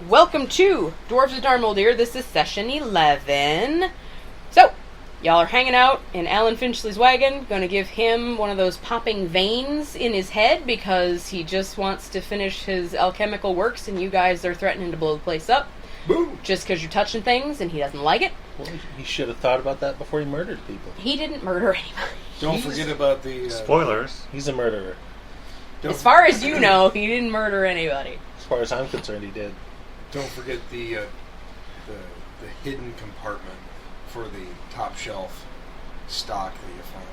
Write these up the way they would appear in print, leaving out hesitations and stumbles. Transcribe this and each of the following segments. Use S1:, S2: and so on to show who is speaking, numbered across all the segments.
S1: welcome to Dwarves of Dharn, Moldir. This is session 11. So, y'all are hanging out in Alan Finchley's wagon. Gonna give him one of those popping veins in his head because he just wants to finish his alchemical works and you guys are threatening to blow the place up.
S2: Boom.
S1: Just because you're touching things and he doesn't like it.
S3: Well, he should have thought about that before he murdered people.
S1: He didn't murder anybody.
S2: Don't forget about the...
S4: Spoilers.
S3: He's a murderer.
S1: As far as you know, he didn't murder anybody.
S3: As far as I'm concerned, he did.
S2: Don't forget the hidden compartment for the top shelf stock that you found.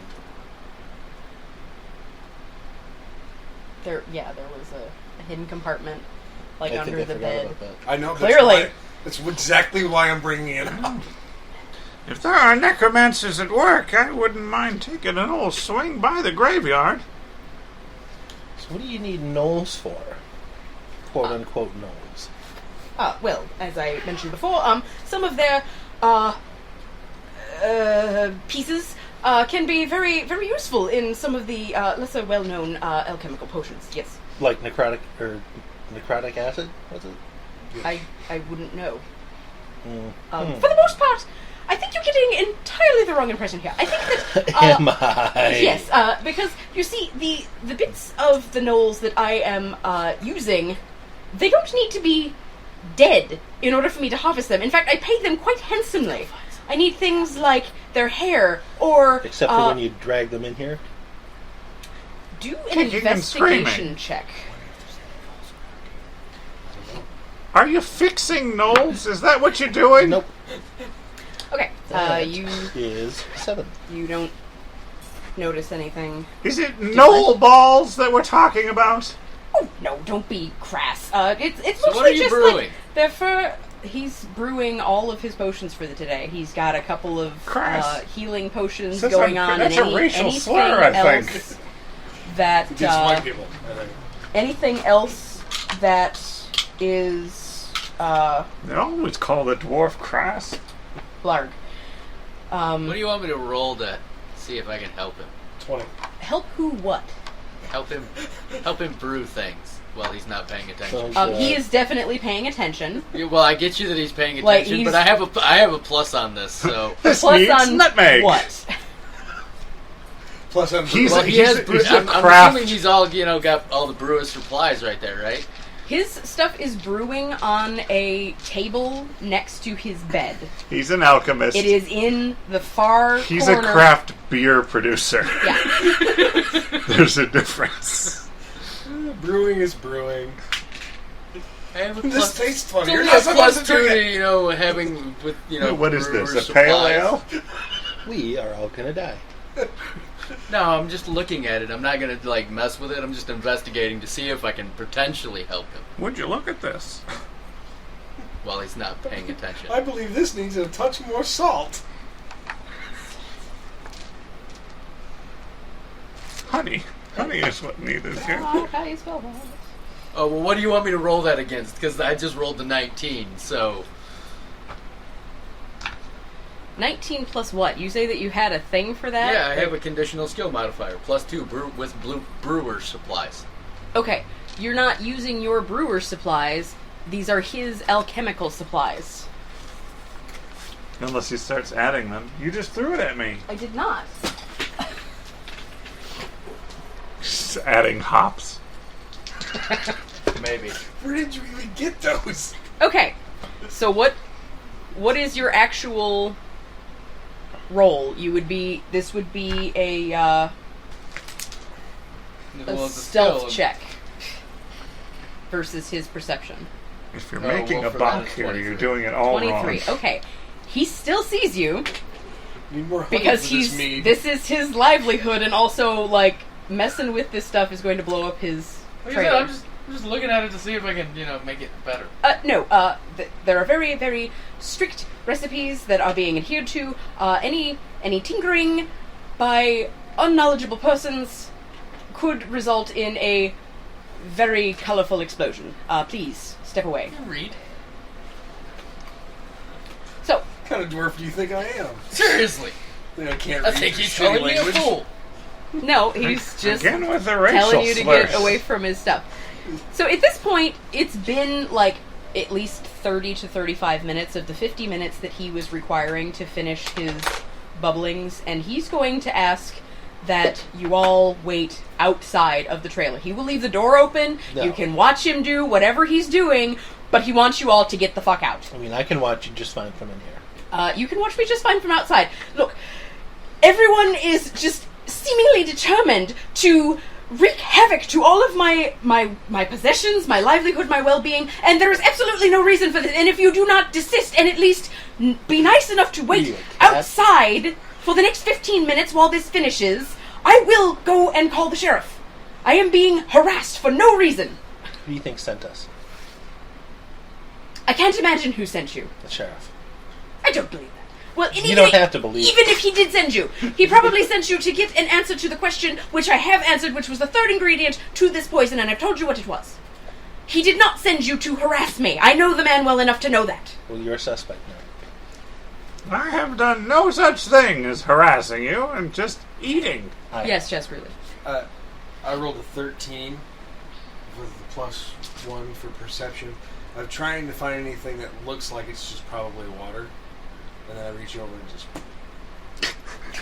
S1: There was a hidden compartment, like
S3: I
S1: under
S3: think I
S1: the
S3: forgot
S1: bed.
S3: about that.
S2: I know.
S1: Clearly.
S2: That's exactly why I'm bringing it up.
S4: If there are necromancers at work, I wouldn't mind taking an old swing by the graveyard.
S3: So what do you need gnolls for? Quote-unquote gnolls.
S1: Well, as I mentioned before, some of their pieces can be very, very useful in some of the lesser well-known alchemical potions. Yes.
S3: Like necrotic acid? Was it?
S1: I wouldn't know.
S3: Mm.
S1: For the most part, I think you're getting entirely the wrong impression here. I think that...
S3: Am I?
S1: Yes, because, you see, the bits of the gnolls that I am using, they don't need to be dead in order for me to harvest them. In fact, I pay them quite handsomely. I need things like their hair, or...
S3: Except for when you drag them in here?
S1: Do an
S4: Kicking and
S1: investigation
S4: screaming.
S1: check.
S4: Are you fixing gnolls? Is that what you're doing?
S3: Nope.
S1: Okay,
S3: That
S1: you
S3: is 7.
S1: you don't notice anything.
S4: Is it gnoll balls that we're talking about?
S1: Oh, no, don't be crass. It's
S5: So
S1: mostly
S5: what are you
S1: just
S5: brewing?
S1: like they're for... He's brewing all of his potions for the today. He's got a couple of
S4: Crass.
S1: Healing potions
S4: Says
S1: going
S4: I'm-
S1: on,
S4: that's
S1: and
S4: a racial
S1: anything
S4: slur, I
S1: else
S4: think.
S1: that
S2: Against white people. I think.
S1: anything else that is
S4: They always call the dwarf crass.
S1: blarg.
S5: What do you want me to roll to see if I can help him?
S2: 20.
S1: Help who? What?
S5: Help him brew things while he's not paying attention.
S3: So,
S1: He is definitely paying attention.
S5: Yeah, well, I get you that he's paying
S1: Like,
S5: attention,
S1: he's-
S5: but I have a plus on this. So
S4: This
S1: Plus
S4: needs
S1: on
S4: nutmeg.
S1: what?
S2: Plus, I'm
S4: He's
S5: well,
S4: a-
S5: he has.
S4: he's a
S5: I'm
S4: craft.
S5: assuming he's all got all the brewer's supplies right there, right?
S1: His stuff is brewing on a table next to his bed.
S4: He's an alchemist.
S1: It is in the far
S4: He's
S1: corner.
S4: a craft beer producer.
S1: Yeah.
S4: There's a difference.
S2: brewing is brewing.
S5: I have a
S2: This
S5: plus.
S2: tastes funny.
S5: It's
S2: You're
S5: only
S2: not
S5: a
S2: supposed
S5: plus
S2: to drink
S5: 2
S2: it.
S5: to having with
S4: What is this?
S5: brewer's
S4: A pale
S5: supplies.
S4: ale?
S3: we are all gonna die.
S5: No, I'm just looking at it. I'm not gonna mess with it. I'm just investigating to see if I can potentially help him
S4: Would you look at this?
S5: while he's not paying attention.
S2: I believe this needs a touch more salt.
S4: Honey. Honey is what needed here.
S1: Oh, how do you spell that?
S5: Oh, well, what do you want me to roll that against? Because I just rolled the 19, so...
S1: 19 plus what? You say that you had a thing for that?
S5: Yeah, I have a conditional skill modifier. Plus 2 with brewer's supplies.
S1: Okay, you're not using your brewer's supplies. These are his alchemical supplies.
S4: Unless he starts adding them. You just threw it at me.
S1: I did not.
S4: Just adding hops.
S5: Maybe.
S2: Where did you even get those?
S1: Okay, so what is your actual roll? This would be a
S5: Well, it's a
S1: stealth
S5: skill.
S1: check versus his perception.
S4: If you're
S5: Oh,
S4: making
S5: well,
S4: a
S5: for
S4: buck
S5: that it's
S4: here, you're
S5: 23.
S4: doing it all
S1: 23.
S4: wrong.
S1: Okay. He still sees you
S2: Need more honey
S1: because
S2: for this mead.
S1: this is his livelihood, and also messing with this stuff is going to blow up his
S5: Like I
S1: trade.
S5: said, I'm just looking at it to see if I can, make it better.
S1: No, there are very, very strict recipes that are being adhered to. Any tinkering by unknowledgeable persons could result in a very colorful explosion. Please, step away.
S5: You read.
S1: So,
S2: What kind of dwarf do you think I am?
S5: Seriously.
S2: I can't
S5: I
S2: read
S5: think he's
S2: shitty
S5: calling me a
S2: language.
S5: fool.
S1: no, he's just
S4: Again with the racial
S1: telling you to
S4: slurs.
S1: get away from his stuff. So at this point, it's been at least 30 to 35 minutes of the 50 minutes that he was requiring to finish his bubblings, and he's going to ask that you all wait outside of the trailer. He will leave the door open.
S3: No.
S1: You can watch him do whatever he's doing, but he wants you all to get the fuck out.
S3: I mean, I can watch you just fine from in here.
S1: You can watch me just fine from outside. Look, everyone is just seemingly determined to wreak havoc to all of my possessions, my livelihood, my well-being, and there is absolutely no reason for this. And if you do not desist and at least be nice enough to wait outside for the next 15 minutes while this finishes, I will go and call the sheriff. I am being harassed for no reason.
S3: Who do you think sent us?
S1: I can't imagine who sent you.
S3: The sheriff.
S1: I don't believe that. Well,
S3: You don't have to believe.
S1: Even if he did send you, he probably sent you to get an answer to the question, which I have answered, which was the third ingredient to this poison, and I've told you what it was. He did not send you to harass me. I know the man well enough to know that.
S3: Well, you're a suspect now.
S4: I have done no such thing as harassing you and just eating.
S1: Yes, just really.
S2: I rolled a 13 with the +1 for perception. I'm trying to find anything that looks like it's just probably water. And then I reach over and just...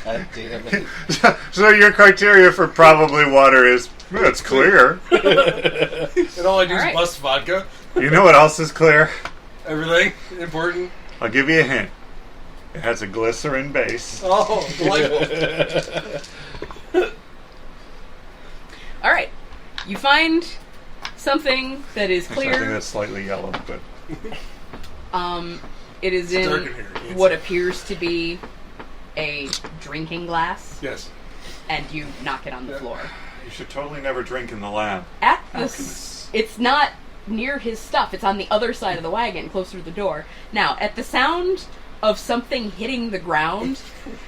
S3: God damn it.
S4: So your criteria for probably water is, well, it's clear.
S2: And all I do
S1: All right.
S2: is bust vodka.
S4: You know what else is clear?
S2: Everything important.
S4: I'll give you a hint. It has a glycerin base.
S2: Oh, delightful.
S1: All right. You find something that is
S4: Something
S1: clear.
S4: that's slightly yellow, but
S1: It is
S2: It's dark
S1: in
S2: in here. It's-
S1: what appears to be a drinking glass,
S2: Yes.
S1: and you knock it on the
S2: Yeah.
S1: floor.
S4: you should totally never drink in the lab.
S1: At the
S4: Alchemist.
S1: it's not near his stuff. It's on the other side of the wagon, closer to the door. Now, at the sound of something hitting the ground,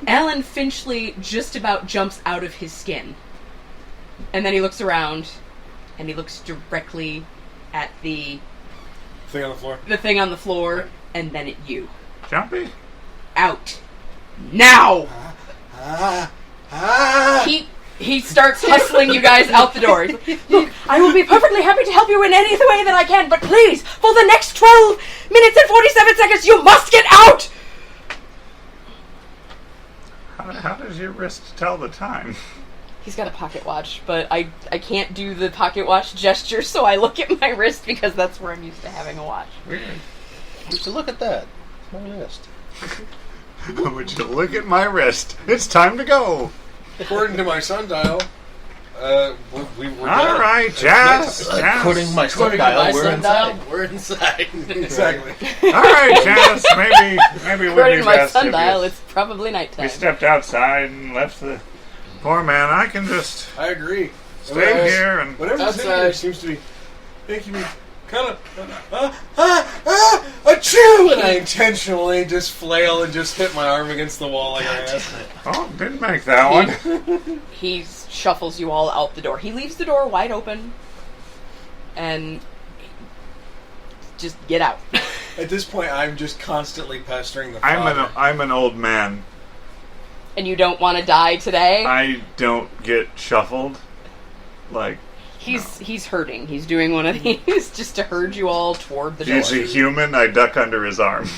S1: Alan Finchley just about jumps out of his skin. And then he looks around, and he looks directly at the
S2: Thing on the floor.
S1: thing on the floor, and then at you.
S4: Jumpy?
S1: Out. Now!
S2: Ah!
S1: He starts hustling you guys out the door. He's like, look, I will be perfectly happy to help you in any way that I can, but please, for the next 12 minutes and 47 seconds, you must get out!
S4: How does your wrist tell the time?
S1: He's got a pocket watch, but I can't do the pocket watch gesture, so I look at my wrist because that's where I'm used to having a watch.
S4: Weird.
S3: So look at that. It's my wrist.
S4: Would you look at my wrist? It's time to go.
S2: According to my sundial, we're
S4: All
S2: done.
S4: right, Jazz.
S3: According to my
S5: According to my
S3: sundial, we're
S5: sundial,
S3: inside.
S5: we're inside.
S2: Exactly.
S4: All right, Jazz. Maybe we'd
S1: According
S4: be
S1: to my
S4: best
S1: sundial,
S4: if
S1: it's probably
S4: we
S1: nighttime.
S4: stepped outside and left the poor man. I can just
S2: I agree.
S4: stay here and
S2: Whatever's in
S5: Outside.
S2: here seems to be making me kind of achoo, and I intentionally just flail and just hit my arm against the wall like I asked.
S4: oh, didn't make that one.
S1: He shuffles you all out the door. He leaves the door wide open, and just get out.
S2: At this point, I'm just constantly pestering the father.
S4: I'm an old man.
S1: And you don't want to die today?
S4: I don't get shuffled. Like,
S1: He's hurting. He's doing one of these just to herd you all toward the door.
S4: he's a human. I duck under his arm.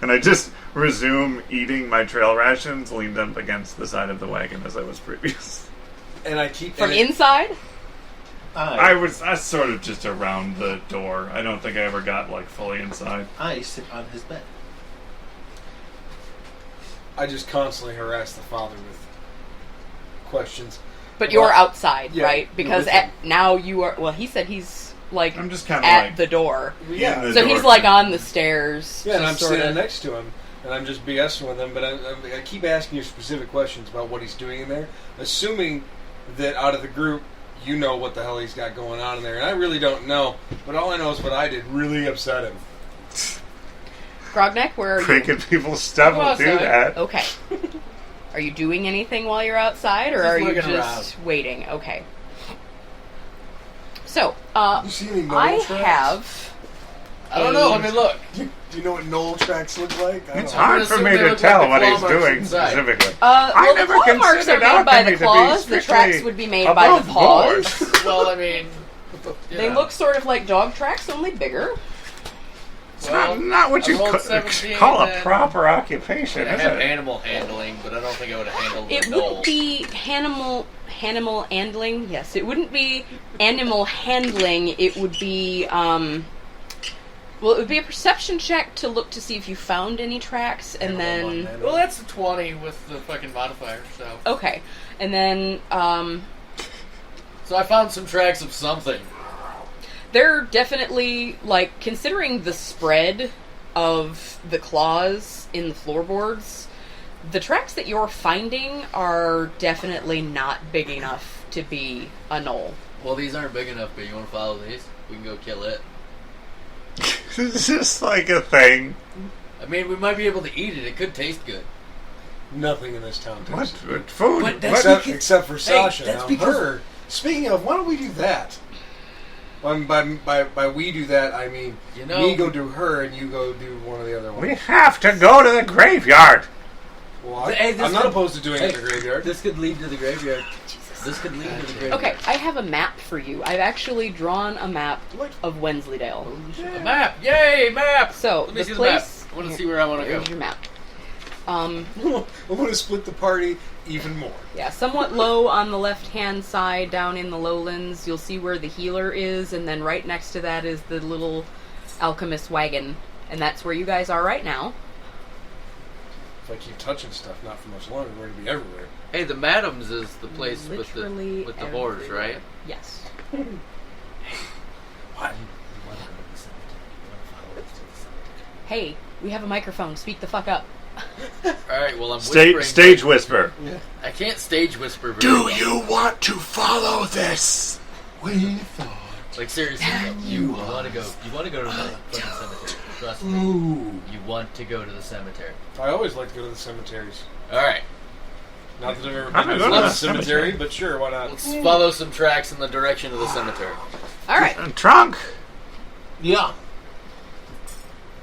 S4: And I just resume eating my trail rations, leaned up against the side of the wagon as I was previous.
S2: And I keep
S1: From
S2: and it-
S1: inside?
S4: I was sort of just around the door. I don't think I ever got like fully inside.
S3: I sit on his bed.
S2: I just constantly harass the father with questions.
S1: But you're
S2: Well,
S1: outside,
S2: yeah,
S1: right? Because
S2: with him.
S1: now you are... Well, he said he's, like,
S4: I'm just kind of
S1: at
S4: like
S1: the door.
S2: Yeah,
S4: the
S1: So
S4: door
S1: he's, like,
S4: frame.
S1: on the stairs.
S2: yeah, and I'm
S1: just sorta-
S2: sitting next to him, and I'm just BSing with him, but I keep asking you specific questions about what he's doing in there, assuming that out of the group, you know what the hell he's got going on in there, and I really don't know, but all I know is what I did really upset him.
S1: Grogneck, where are you?
S4: breaking people's stuff will do that.
S1: Okay. Are you doing anything while you're outside, or
S5: Just
S1: are you
S5: looking
S1: just waiting? Okay. So,
S2: You see any knoll
S1: I
S2: tracks?
S1: have...
S5: I don't know. Let me look.
S2: Do you know what knoll tracks look like? I
S4: It's
S2: don't
S5: I'm
S4: hard
S5: gonna
S4: for
S5: assume
S4: me
S5: they
S4: to
S5: look like
S4: tell
S5: the
S4: what
S5: claw
S4: he's
S5: marks
S4: doing
S5: inside.
S4: specifically.
S1: well, the
S4: never
S1: claw marks are
S4: considered
S1: made by
S4: alchemy
S1: the
S4: to be
S1: claws. The tracks
S4: strictly
S1: would be made by the
S4: above board.
S1: paws.
S5: Well, I mean,
S1: They look sort of like dog tracks, only bigger.
S4: It's
S5: Well,
S4: not what
S5: I
S4: you
S5: rolled 17
S4: call a
S5: and-
S4: proper occupation,
S5: I
S4: is
S5: have
S4: it?
S5: animal handling, but I don't think I would have handled
S1: It
S5: the knoll.
S1: wouldn't be animal handling. Yes, it wouldn't be animal handling. It would be well, it would be a perception check to look to see if you found any tracks, and then
S5: Well, that's a 20 with the fucking modifier, so.
S1: okay, and then
S5: So I found some tracks of something.
S1: they're definitely, like, considering the spread of the claws in the floorboards, the tracks that you're finding are definitely not big enough to be a knoll.
S5: Well, these aren't big enough, but you want to follow these? We can go kill it.
S4: Is this like a thing?
S5: I mean, we might be able to eat it. It could taste good.
S2: Nothing in this town
S4: What,
S2: tastes
S4: what food?
S5: But that's-
S4: What-
S2: except for Sasha.
S5: that's
S2: Now,
S5: because-
S2: her. Speaking of, why don't we do that? By we do that, I mean
S5: You know-
S2: me go do her and you go do one of the other ones.
S4: We have to go to the graveyard.
S2: Well,
S5: Hey, this
S2: I'm not
S5: could-
S2: opposed to doing it in the graveyard.
S5: This could lead to the graveyard. This could lead to the graveyard.
S1: Okay, I have a map for you. I've actually drawn a map of Wensleydale.
S5: A map! Yay, map!
S1: So,
S5: Let me
S1: the
S5: see
S1: place...
S5: the map. I want to see where I want to go.
S1: Here's your map.
S2: I want to split the party even more.
S1: Yeah, somewhat low on the left-hand side, down in the lowlands. You'll see where the healer is, and then right next to that is the little alchemist wagon. And that's where you guys are right now.
S2: If I keep touching stuff, not for much longer, we're going to be everywhere.
S5: Hey, the Madams is the place
S1: Literally
S5: with the whores,
S1: everywhere.
S5: right?
S1: Yes.
S2: What?
S1: Hey, we have a microphone. Speak the fuck up.
S5: Alright, well, I'm whispering.
S4: Stage whisper.
S5: I can't stage whisper very well.
S4: you want to follow this?
S2: We thought.
S5: Like, seriously, though, you want to go to the fucking cemetery. Trust me.
S2: Ooh.
S5: You want to go to the cemetery.
S2: I always like to go to the cemeteries.
S5: Alright,
S2: Not that I've ever
S4: I'm
S2: been
S4: gonna
S2: to
S4: go to
S2: a
S4: the
S2: cemetery,
S4: cemetery.
S2: but sure, why not?
S5: let's follow some tracks in the direction of the cemetery.
S1: All right.
S4: Trunk.
S3: Yeah.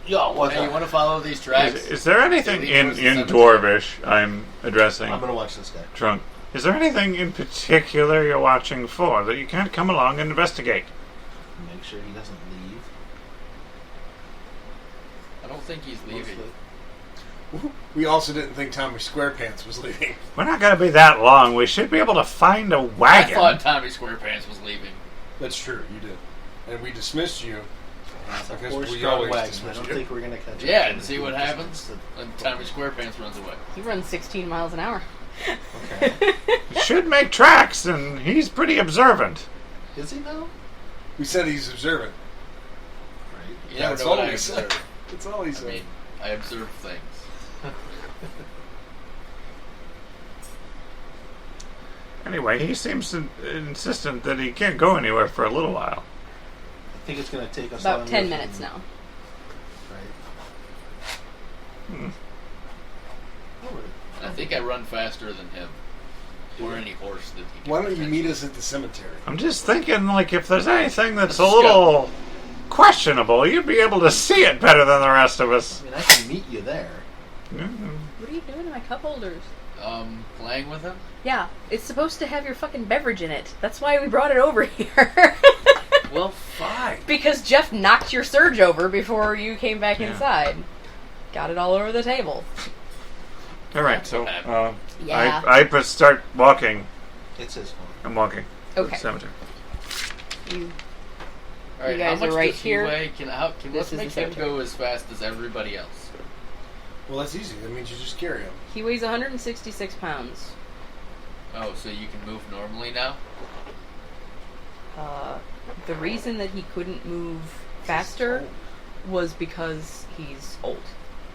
S3: Yeah, what's
S5: Hey, you
S3: that?
S5: want to follow these tracks?
S4: Is there anything
S5: Lead
S4: in
S5: towards the cemetery.
S4: Dwarvish I'm addressing?
S3: I'm gonna watch this guy.
S4: Trunk. Is there anything in particular you're watching for that you can't come along and investigate?
S3: Make sure he doesn't leave.
S5: I don't think he's leaving.
S2: We also didn't think Tommy Squarepants was leaving.
S4: We're not going to be that long. We should be able to find a
S5: I
S4: wagon.
S5: thought Tommy Squarepants was leaving.
S2: That's true, you did. And we dismissed you because we
S3: Horse-drawn
S2: always
S3: wagon. I
S2: dismiss
S3: don't
S2: you.
S3: think we're gonna catch him.
S5: Yeah, and see what happens when Tommy Squarepants runs away.
S1: He runs 16 miles an hour.
S2: Okay.
S4: He should make tracks, and he's pretty observant.
S3: Is he now?
S2: We said he's observant.
S3: Right.
S5: You never
S2: That's
S5: know what
S2: all
S5: I
S2: we said.
S5: observe.
S2: That's all he
S5: I
S2: said.
S5: mean, I observe things.
S4: Anyway, he seems insistent that he can't go anywhere for a little while.
S3: I think it's gonna take us
S1: About
S3: longer
S1: 10
S3: than-
S1: minutes now.
S3: Right.
S5: I think I run faster than him. Or any horse that he can.
S2: Why don't you meet
S5: potentially-
S2: us at the cemetery?
S4: I'm just thinking, like, if there's anything that's a
S5: Let's go.
S4: little questionable, you'd be able to see it better than the rest of us.
S3: I mean, I can meet you there.
S1: What are you doing to my cup holders?
S5: Playing with him?
S1: Yeah, it's supposed to have your fucking beverage in it. That's why we brought it over here.
S5: Well, fine.
S1: Because Jeff knocked your surge over before you came back
S4: Yeah.
S1: inside. Got it all over the table.
S4: All right, so
S1: Yeah.
S4: I start walking.
S3: It's his phone.
S4: I'm walking. to the
S1: Okay.
S4: cemetery.
S1: You,
S5: All right,
S1: You
S5: how
S1: guys
S5: much
S1: are right
S5: does he
S1: here.
S5: weigh?
S1: This
S5: Let's
S1: is
S5: make
S1: the
S5: him
S1: cemetery.
S5: go as fast as everybody else.
S2: Well, that's easy. That means you just carry him.
S1: he weighs 166 pounds.
S5: Oh, so you can move normally now?
S1: The reason that he couldn't move faster was because he's old.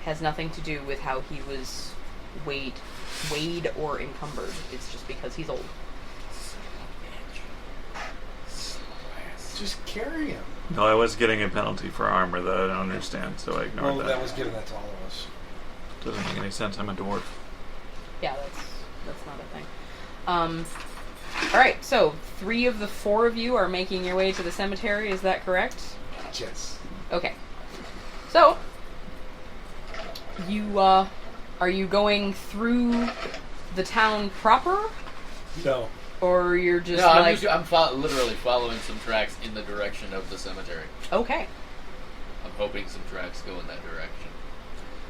S1: Has nothing to do with how he was weighed or encumbered. It's just because he's old.
S2: Just carry him.
S4: No, I was getting a penalty for armor that I don't understand, so I ignored
S2: Well,
S4: that.
S2: that was given that to all of us.
S4: Doesn't make any sense. I'm a dwarf.
S1: Yeah, that's not a thing. Alright, so 3 of the 4 of you are making your way to the cemetery, is that correct?
S2: Yes.
S1: Okay. So, you, are you going through the town proper?
S2: No.
S1: or you're just
S5: No,
S1: like...
S5: I'm literally following some tracks in the direction of the cemetery.
S1: Okay.
S5: I'm hoping some tracks go in that direction.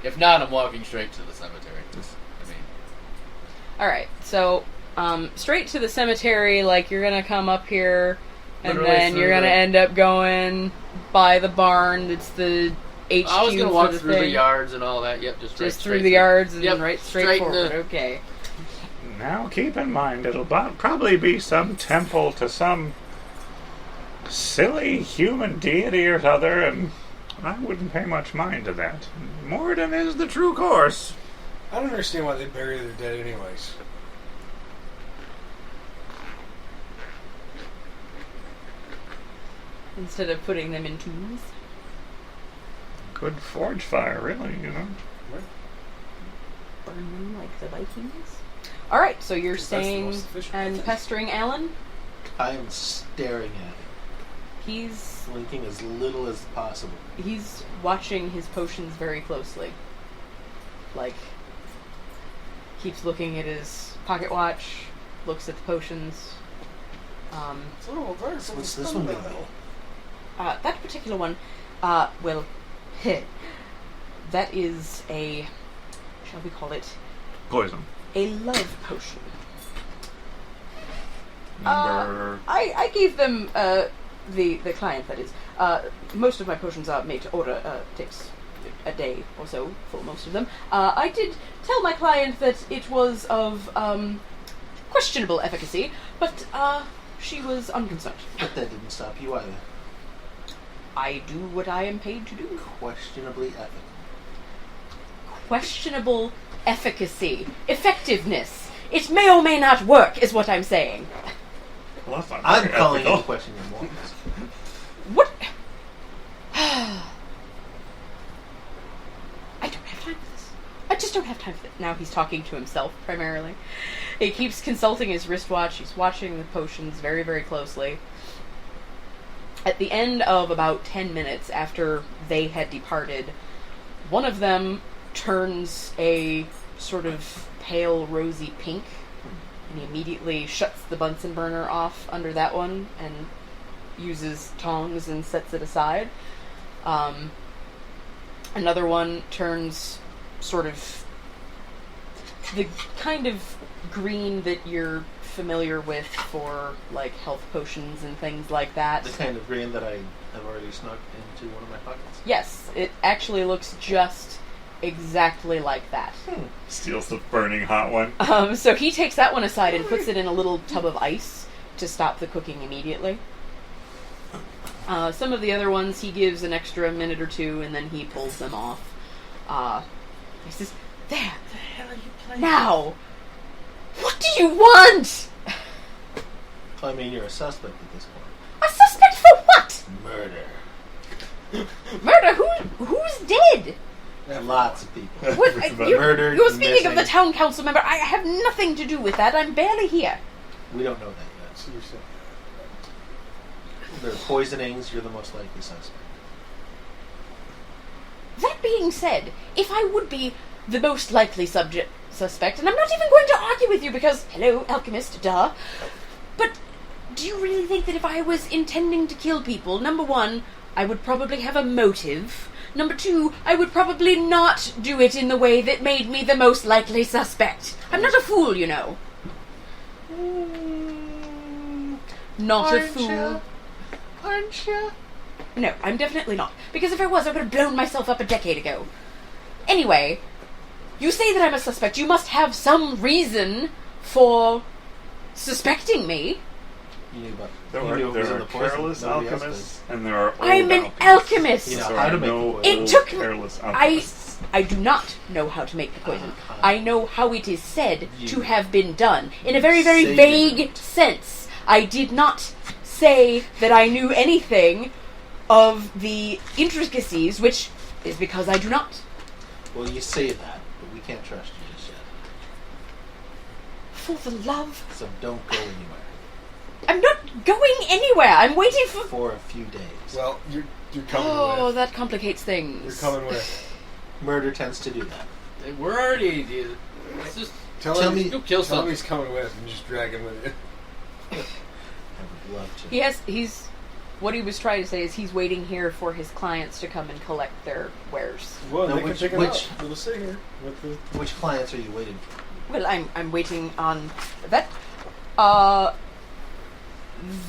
S5: If not, I'm walking straight to the cemetery. I mean,
S1: Alright, so, straight to the cemetery, like, you're gonna come up here, and
S5: Literally
S1: then you're
S5: through
S1: gonna
S5: the-
S1: end up going by the barn. It's the HQ
S5: I was gonna walk
S1: for the
S5: through the
S1: thing.
S5: yards and all that. Yep, just
S1: Through the yards and
S5: Yep,
S1: right straight
S5: straight in
S1: forward.
S5: the-
S1: Okay.
S4: Now keep in mind, it'll probably be some temple to some silly human deity or other, and I wouldn't pay much mind to that. Morden is the true course.
S2: I don't understand why they bury their dead anyways.
S1: Instead of putting them in tombs.
S4: Good forge fire, really, you know.
S1: Burn them like the Vikings. Alright, so you're
S2: Because that's the
S1: staying
S2: most efficient
S1: and
S2: method.
S1: pestering Alan.
S3: I am staring at it,
S1: He's
S3: blinking as little as possible.
S1: watching his potions very closely. Like, keeps looking at his pocket watch, looks at the potions.
S2: It's a little reverse.
S3: What's this one gonna be?
S1: That particular one, well, that is a, shall we call it,
S4: Poison.
S1: a love potion.
S4: Number...
S1: I gave them, the client, that is. Most of my potions are made to order, takes a day or so for most of them. I did tell my client that it was of, questionable efficacy, but, she was unconcerned.
S3: But that didn't stop you either.
S1: I do what I am paid to do.
S3: Questionably ethical.
S1: Questionable efficacy. Effectiveness. It may or may not work, is what I'm saying.
S4: Well, that's not
S3: I'm
S4: very
S3: calling
S4: ethical.
S3: into question your morals.
S1: What? I don't have time for this. I just don't have time for this. Now he's talking to himself, primarily. He keeps consulting his wristwatch. He's watching the potions very, very closely. At the end of about 10 minutes after they had departed, one of them turns a sort of pale rosy pink, and he immediately shuts the Bunsen burner off under that one and uses tongs and sets it aside. Another one turns sort of the kind of green that you're familiar with for like health potions and things like that.
S3: The kind of green that I have already snuck into one of my pockets.
S1: Yes, it actually looks just exactly like that.
S4: Steals the burning hot one.
S1: So he takes that one aside and puts it in a little tub of ice to stop the cooking immediately. Some of the other ones he gives an extra minute or two and then he pulls them off. He says, "There,
S2: What the hell are you playing?
S1: now! What do you want?
S3: I mean, you're a suspect at this point.
S1: A suspect for what?
S3: Murder.
S1: Murder? Who's dead?
S3: Lots of people.
S1: What?
S3: Murdered,
S1: You're speaking of the
S3: missing.
S1: town council member. I have nothing to do with that. I'm barely here.
S3: We don't know that yet.
S2: Seriously.
S3: There are poisonings. You're the most likely suspect.
S1: That being said, if I would be the most likely suspect, and I'm not even going to argue with you because, hello, alchemist, duh. But do you really think that if I was intending to kill people, number one, I would probably have a motive. Number two, I would probably not do it in the way that made me the most likely suspect. I'm not a fool, you know. Not a fool.
S3: Aren't you?
S1: No, I'm definitely not. Because if I was, I would have blown myself up a decade ago. Anyway, you say that I'm a suspect. You must have some reason for suspecting me.
S3: You knew about.
S4: There
S3: you knew it was
S4: are
S3: in the poison.
S4: careless
S3: Nobody else
S4: alchemists, and there are old
S1: I'm an
S4: alchemists.
S1: alchemist.
S3: You know
S4: So
S3: how
S4: I
S3: to make
S4: know
S3: the poison.
S1: It
S4: old
S1: took me-
S4: careless alchemists.
S1: I do not know how to make the poison.
S3: Uh-huh.
S1: I know how it is said
S3: You-
S1: to have been done. In a very, very
S3: Say
S1: vague
S3: it.
S1: sense. I did not say that I knew anything of the intricacies, which is because I do not.
S3: Well, you say that, but we can't trust you just yet.
S1: For the love...
S3: So don't go anywhere
S1: I'm not going anywhere. I'm waiting for...
S3: for a few days.
S2: Well, you're coming
S1: Oh,
S2: with.
S1: that complicates things.
S2: You're coming with.
S3: Murder tends to do that.
S5: we're already. Let's just
S2: Tell
S3: Tell
S2: him,
S3: me-
S5: go kill
S2: tell him
S5: something.
S2: he's coming with and just drag him with you.
S3: would love to.
S1: What he was trying to say is he's waiting here for his clients to come and collect their wares.
S2: Well,
S3: No,
S2: they
S3: which-
S2: can pick it
S3: which-
S2: up. We'll sit here with the...
S3: Which clients are you waiting for?
S1: Well, I'm waiting on that.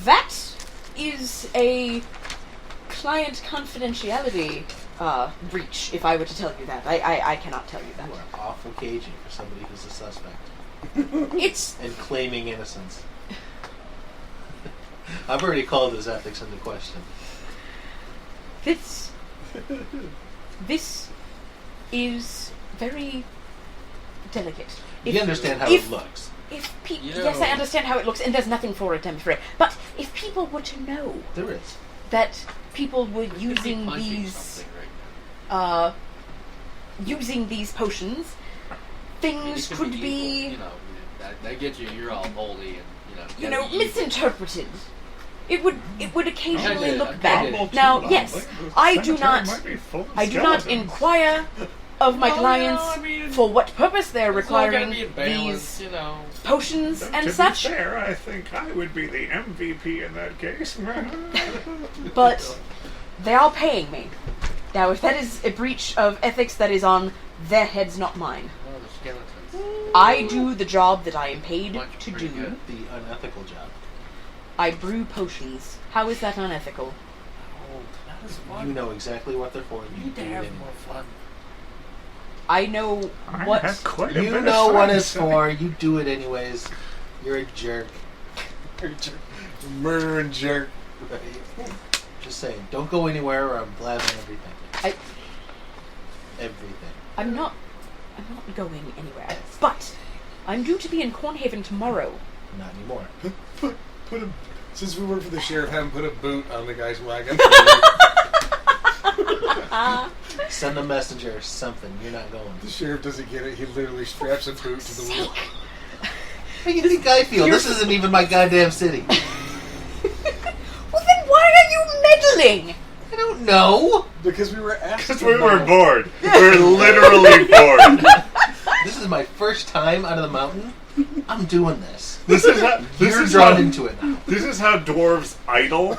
S1: That is a client confidentiality breach. If I were to tell you that, I cannot tell you that.
S3: You are awful cagey for somebody who's a suspect
S1: It's
S3: and claiming innocence. I've already called his ethics into question.
S1: this is very delicate.
S3: You understand how
S1: if-
S3: it looks.
S1: If
S5: You
S1: yes, I
S5: know-
S1: understand how it looks, and there's nothing for it, I'm afraid. But if people were to know
S3: There is.
S1: that people were
S5: Could be
S1: using
S5: punching
S1: these
S5: something right
S1: using these potions,
S5: now.
S1: things
S5: It
S1: could
S5: evil,
S1: be,
S5: you know, that gets you. You're all holy and gotta be evil.
S1: misinterpreted. It would occasionally
S5: Okay,
S1: look
S5: okay.
S1: bad. Now, yes, I do not inquire of my
S5: Well,
S1: clients
S5: I mean,
S1: for what purpose they're
S5: it's all
S1: requiring
S5: gotta be in balance,
S1: these potions
S4: To
S1: and
S4: be
S1: such.
S4: fair, I think I would be the MVP in that case.
S1: But they are paying me. Now, if that is a breach of ethics, that is on their heads, not mine.
S5: Oh, the skeletons.
S1: I do the job that I am paid
S5: Bunch
S1: to
S5: pretty
S1: do.
S5: good.
S3: The unethical job.
S1: I brew potions. How is that unethical?
S5: Oh, that was fun.
S3: You know exactly what they're for.
S5: You
S3: You
S5: need
S3: do
S5: to
S3: it
S5: have
S3: anyway.
S5: more fun.
S1: I know
S4: I
S1: what.
S4: had quite a
S3: You
S4: bit
S3: know
S4: of
S3: what
S4: fun,
S3: it's
S4: so-
S3: for. You do it anyways. You're a jerk.
S2: Murdering jerk.
S3: Right? Just saying. Don't go anywhere or I'm blabbing everything. Everything.
S1: I'm not going anywhere. But I'm due to be in Cornhaven tomorrow.
S3: Not anymore.
S2: Put a... Since we work for the sheriff, have him put a boot on the guy's wagon.
S3: Send a messenger or something. You're not going.
S2: The sheriff doesn't get it. He literally straps a boot to the wheel.
S3: How do you think I feel? This isn't even my goddamn city.
S1: Well, then why are you meddling?
S3: I don't know.
S2: Because we were asked
S4: Because
S2: to
S4: we were
S2: know.
S4: bored. We were literally bored.
S3: This is my first time out of the mountain. I'm doing this.
S4: This is how,
S3: You're drawn into it now.
S4: This is how dwarves idle.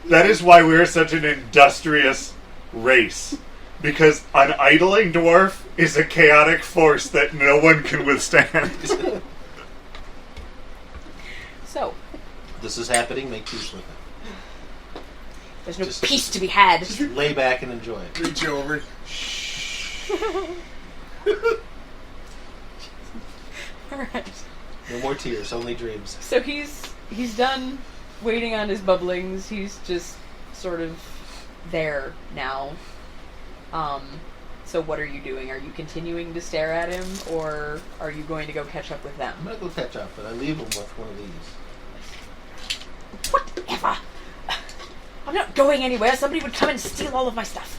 S4: That is why we're such an industrious race. Because an idling dwarf is a chaotic force that no one can withstand.
S1: So,
S3: This is happening. Make peace with it.
S1: there's no
S3: Just-
S1: peace to be had.
S3: Just lay back and enjoy it.
S2: Reach over.
S1: Alright.
S3: No more tears. Only dreams.
S1: So he's done waiting on his bubblings. He's just sort of there now. So what are you doing? Are you continuing to stare at him, or are you going to go catch up with them?
S3: I'm gonna go catch up, but I leave him with one of these.
S1: Whatever. I'm not going anywhere. Somebody would come and steal all of my stuff.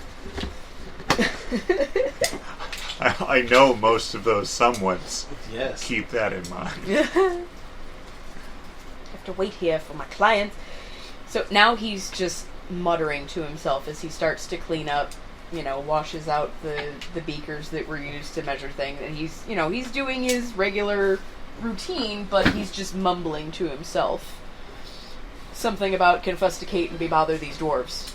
S4: I know most of those someones.
S3: Yes.
S4: Keep that in mind.
S1: I have to wait here for my clients. So now he's just muttering to himself as he starts to clean up, washes out the beakers that were used to measure things. And he's doing his regular routine, but he's just mumbling to himself. Something about can fusticate and be bother these dwarves.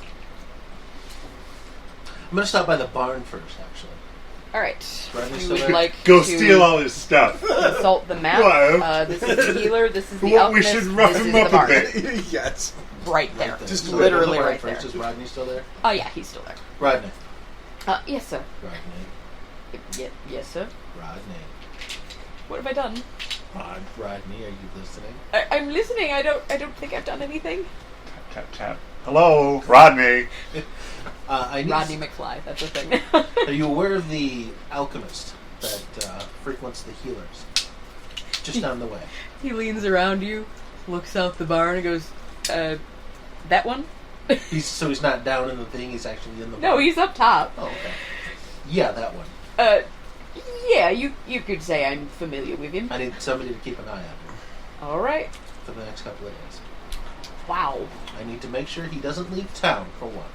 S3: I'm gonna stop by the barn first, actually.
S1: Alright.
S3: Rodney's
S1: You
S3: still
S1: would
S3: there?
S1: like
S4: Go
S1: to
S4: steal all his stuff.
S1: consult the map.
S4: Well,
S1: This is the healer, this is the
S4: well, we
S1: alchemist,
S4: should rough
S1: this
S4: him
S1: is
S4: up
S1: the
S4: a
S1: bard.
S4: bit.
S2: Yes.
S1: Right there.
S3: Right there.
S2: Just
S3: So
S1: literally
S3: go to the barn
S1: right there.
S3: first. Is Rodney still there?
S1: Oh yeah, he's still there.
S3: Rodney.
S1: Yes, sir.
S3: Rodney.
S1: Yes, sir.
S3: Rodney.
S1: What have I done?
S3: Rodney, are you listening?
S1: I'm listening. I don't think I've done anything.
S4: Tap, tap. Hello, Rodney.
S3: I need
S1: Rodney McFly. That's a thing.
S3: Are you aware of the alchemist that frequents the healers? Just down the way.
S1: He leans around you, looks out the barn, and goes, that one?
S3: He's not down in the thing. He's actually in the.
S1: No,
S3: barn.
S1: he's up top.
S3: Oh, okay. Yeah, that one.
S1: Yeah, you could say I'm familiar with him.
S3: I need somebody to keep an eye on him
S1: All right.
S3: for the next couple of days.
S1: Wow.
S3: I need to make sure he doesn't leave town, for one.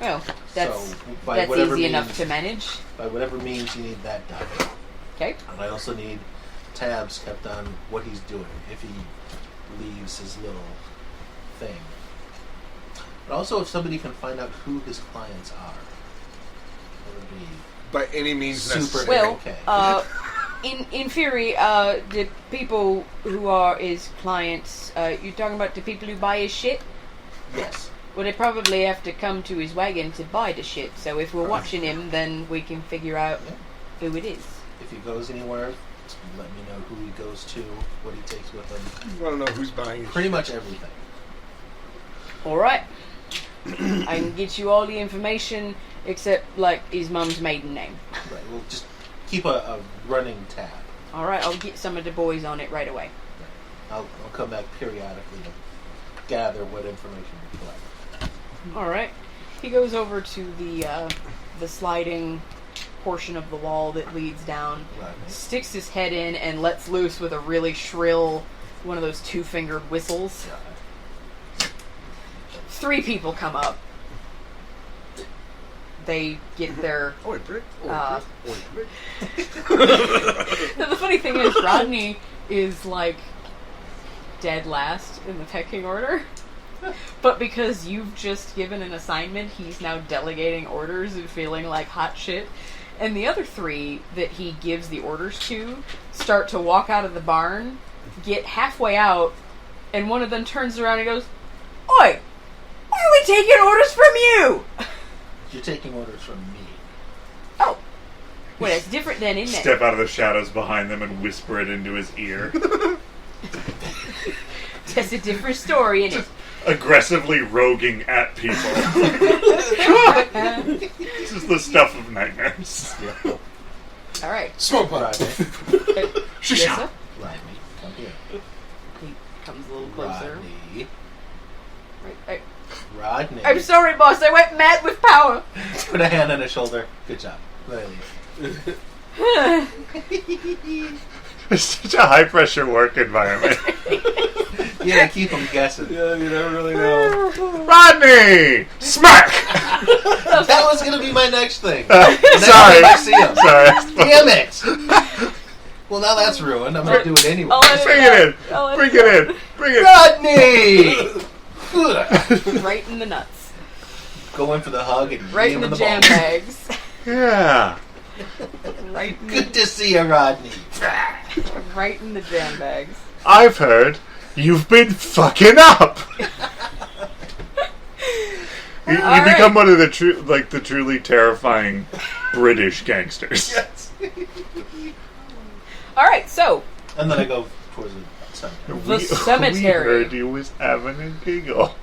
S1: Well, that's
S3: So, by
S1: that's
S3: whatever
S1: easy
S3: means,
S1: enough to manage.
S3: By whatever means you need that done.
S1: Okay.
S3: And I also need tabs kept on what he's doing if he leaves his little thing. But also, if somebody can find out who his clients are, that would be
S2: By any means
S3: super
S2: necessary.
S1: Well,
S3: okay.
S1: in theory, the people who are his clients, you're talking about the people who buy his shit?
S3: Yes.
S1: Well, they probably have to come to his wagon to buy the shit, so if we're watching him, then we can figure out who it is.
S3: If he goes anywhere, let me know who he goes to, what he takes with him.
S2: You want to know who's buying it?
S3: Pretty much everything.
S1: Alright. I can get you all the information except, like, his mum's maiden name.
S3: Right. We'll just keep a running tab.
S1: Alright, I'll get some of the boys on it right away.
S3: I'll come back periodically to gather what information we collect.
S1: Alright. He goes over to the sliding portion of the wall that leads down,
S3: Right.
S1: sticks his head in, and lets loose with a really shrill, one of those two-fingered whistles. 3 people come up. They get their...
S2: Oi, Brick.
S1: Uh,
S2: Oi, Brick.
S1: the funny thing is, Rodney is, like, dead last in the pecking order. But because you've just given an assignment, he's now delegating orders and feeling like hot shit. And the other 3 that he gives the orders to start to walk out of the barn, get halfway out, and one of them turns around and goes, "Oi! Why are we taking orders from you?"
S3: You're taking orders from me.
S1: Oh. Well, it's different than, isn't it?
S4: Step out of the shadows behind them and whisper it into his ear.
S1: That's a different story, isn't it?
S4: Aggressively roguing at people. This is the stuff of nightmares.
S3: Yeah.
S1: Alright.
S2: Smoke pot.
S3: Rodney.
S1: Yes, sir?
S3: Rodney. Come here.
S1: He comes a little closer.
S3: Rodney.
S1: Right.
S3: Rodney.
S1: I'm sorry, boss. I went mad with power.
S3: Put a hand on his shoulder. Good job. There you go.
S4: It's such a high pressure work environment.
S3: Yeah, keep him guessing.
S2: Yeah, you never really know.
S4: Rodney! Smack!
S3: That was going to be my next thing.
S4: Sorry.
S3: I see him.
S4: Sorry.
S3: Damn it! Well, now that's ruined. I'm going to do it anyway.
S1: I'll let
S4: Bring
S1: go.
S4: it in.
S1: I'll let
S4: Bring
S1: go.
S4: it in. Bring it
S3: Rodney!
S1: Right in the nuts.
S3: Go in for the hug and
S1: Right
S3: knee
S1: in
S3: him
S1: the
S3: in the
S1: jam
S3: balls.
S1: bags.
S4: Yeah.
S1: Right in
S3: Good to see you, Rodney.
S1: right in the jam bags.
S4: I've heard you've been fucking up. You
S1: All
S4: become
S1: right.
S4: one of the the truly terrifying British gangsters.
S2: Yes.
S1: All right, so
S3: And then I go towards the cemetery.
S1: The cemetery.
S4: We heard you was having a giggle.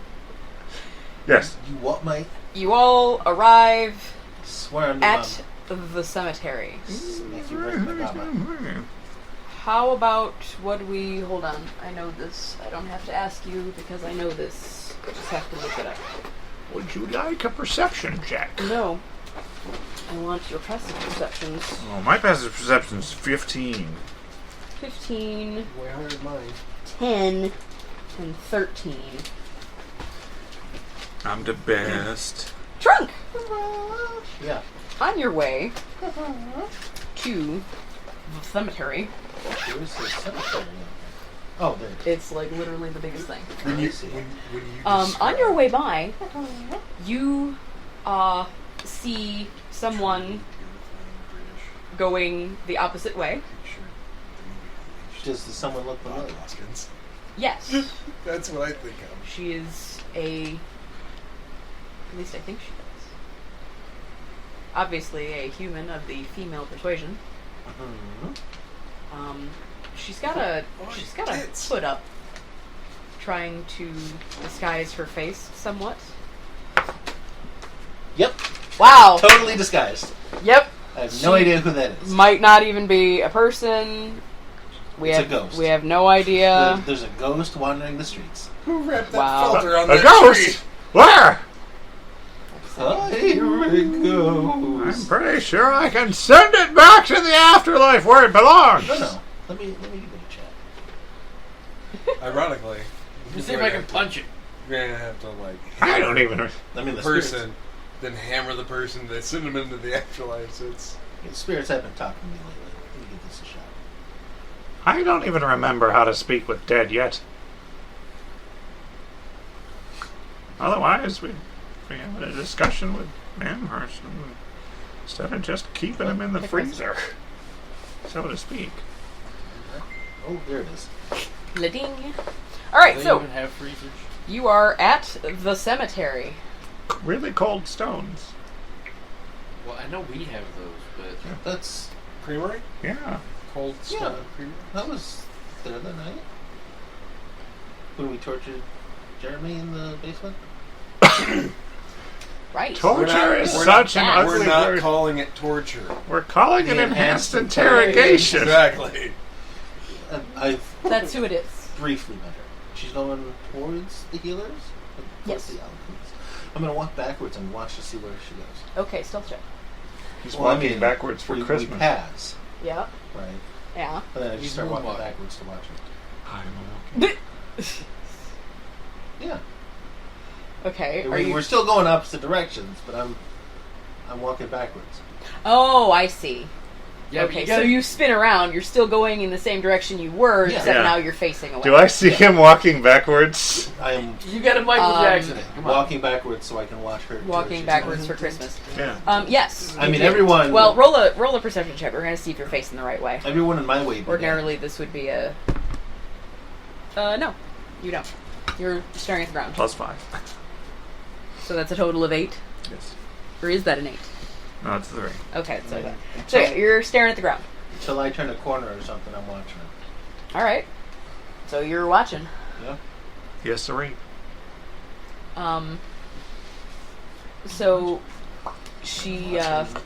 S4: Yes.
S3: You what, mate?
S1: you all arrive
S3: Swear on the
S1: at the cemetery.
S3: mum. Make you break my gama.
S1: How about what do we... Hold on. I know this. I don't have to ask you because I know this. I just have to look it up.
S4: Would you like a perception check?
S1: No. I want your passive perceptions.
S4: Oh, my passive perception's 15.
S1: 15,
S2: Way higher than mine.
S1: 10, and 13.
S4: I'm the best.
S1: Trunk!
S3: Yeah.
S1: On your way to the cemetery.
S3: Where's the cemetery? Oh, there.
S1: It's like literally the biggest thing.
S2: When you,
S3: see.
S2: when you
S1: On your way by, you see someone going the opposite way.
S3: Does someone look familiar?
S1: Yes,
S2: That's what I think of.
S1: she is a... At least I think she does. Obviously a human of the female persuasion.
S3: Mm-hmm.
S1: She's got a
S2: tits.
S1: foot up, trying to disguise her face somewhat.
S3: Yep.
S1: Wow.
S3: Totally disguised.
S1: Yep.
S3: I have no idea who that is.
S1: Might not even be a person.
S3: It's a ghost.
S1: We have no idea.
S3: There's a ghost wandering the streets.
S2: Who wrapped that
S1: Wow.
S2: filter on
S4: A
S2: that
S4: ghost?
S2: tree?
S4: Where?
S3: Oh, here it goes.
S4: I'm pretty sure I can send it back to the afterlife where it belongs.
S3: No. Let me give it a chat.
S2: Ironically,
S5: Let's see if I can punch it.
S2: you're gonna have to like
S4: I don't even.
S3: I mean,
S2: the
S3: the
S2: person, then hammer the person that sent them into the afterlife. So it's
S3: Spirits have been talking to me lately. Let me give this a shot.
S4: I don't even remember how to speak with dead yet. Otherwise, we have a discussion with Amherst instead of just keeping him in the freezer, so to speak.
S3: Oh, there it is.
S1: Lading. All right,
S5: Do they
S1: so
S5: even have freezers?
S1: you are at the cemetery.
S4: Really cold stones.
S5: Well, I know we have those, but
S3: That's
S2: Creamery?
S4: Yeah.
S5: cold
S3: Yeah.
S5: stone creamery?
S3: that was the other night when we tortured Jeremy in the basement.
S1: Right.
S4: Torture is
S2: we're
S4: such
S1: not-
S4: an
S2: We're
S4: ugly
S2: not
S4: word.
S2: calling it torture.
S4: We're calling it
S3: The
S4: enhanced
S3: enhanced
S4: interrogation.
S2: Exactly.
S3: I've
S1: That's who it is.
S3: briefly met her. She's going towards the healers.
S1: Yes.
S3: Towards the elephants. I'm gonna walk backwards and watch to see where she goes.
S1: Okay, stealth check.
S4: He's
S3: Well, I
S4: walking
S3: mean,
S4: backwards for
S3: we
S4: Christmas.
S3: pass,
S1: Yeah.
S3: right?
S1: Yeah.
S3: And then I just
S5: He's
S3: start walking
S5: moonwalking.
S3: backwards to watch her.
S4: I'm walking.
S3: Yeah.
S1: Okay. Are you?
S3: We're still going opposite directions, but I'm walking backwards.
S1: Oh, I see.
S5: Yeah,
S1: Okay,
S5: but
S1: so you spin around. You're still going in the same direction you were,
S3: Yeah.
S1: except
S4: Yeah.
S1: now you're facing away.
S4: Do I see him walking backwards?
S3: I am
S5: you got a Michael Jackson. Come on.
S3: walking backwards so I can watch her.
S1: Walking backwards for Christmas.
S4: Yeah.
S1: Yes.
S3: I
S1: you
S3: mean,
S1: do.
S3: everyone.
S1: Well, roll a perception check. We're gonna see if you're facing the right way.
S3: everyone in my way. did that.
S1: Ordinarily, this would be a. No, you don't. You're staring at the ground.
S4: +5.
S1: So that's a total of 8,
S4: Yes.
S1: or is that an 8?
S4: No, it's 3.
S1: Okay, so yeah, you're staring at the ground.
S3: Until I turn a corner or something, I'm watching her.
S1: All right. So you're watching.
S3: Yeah.
S4: Yes, sir.
S1: So she
S3: Watching.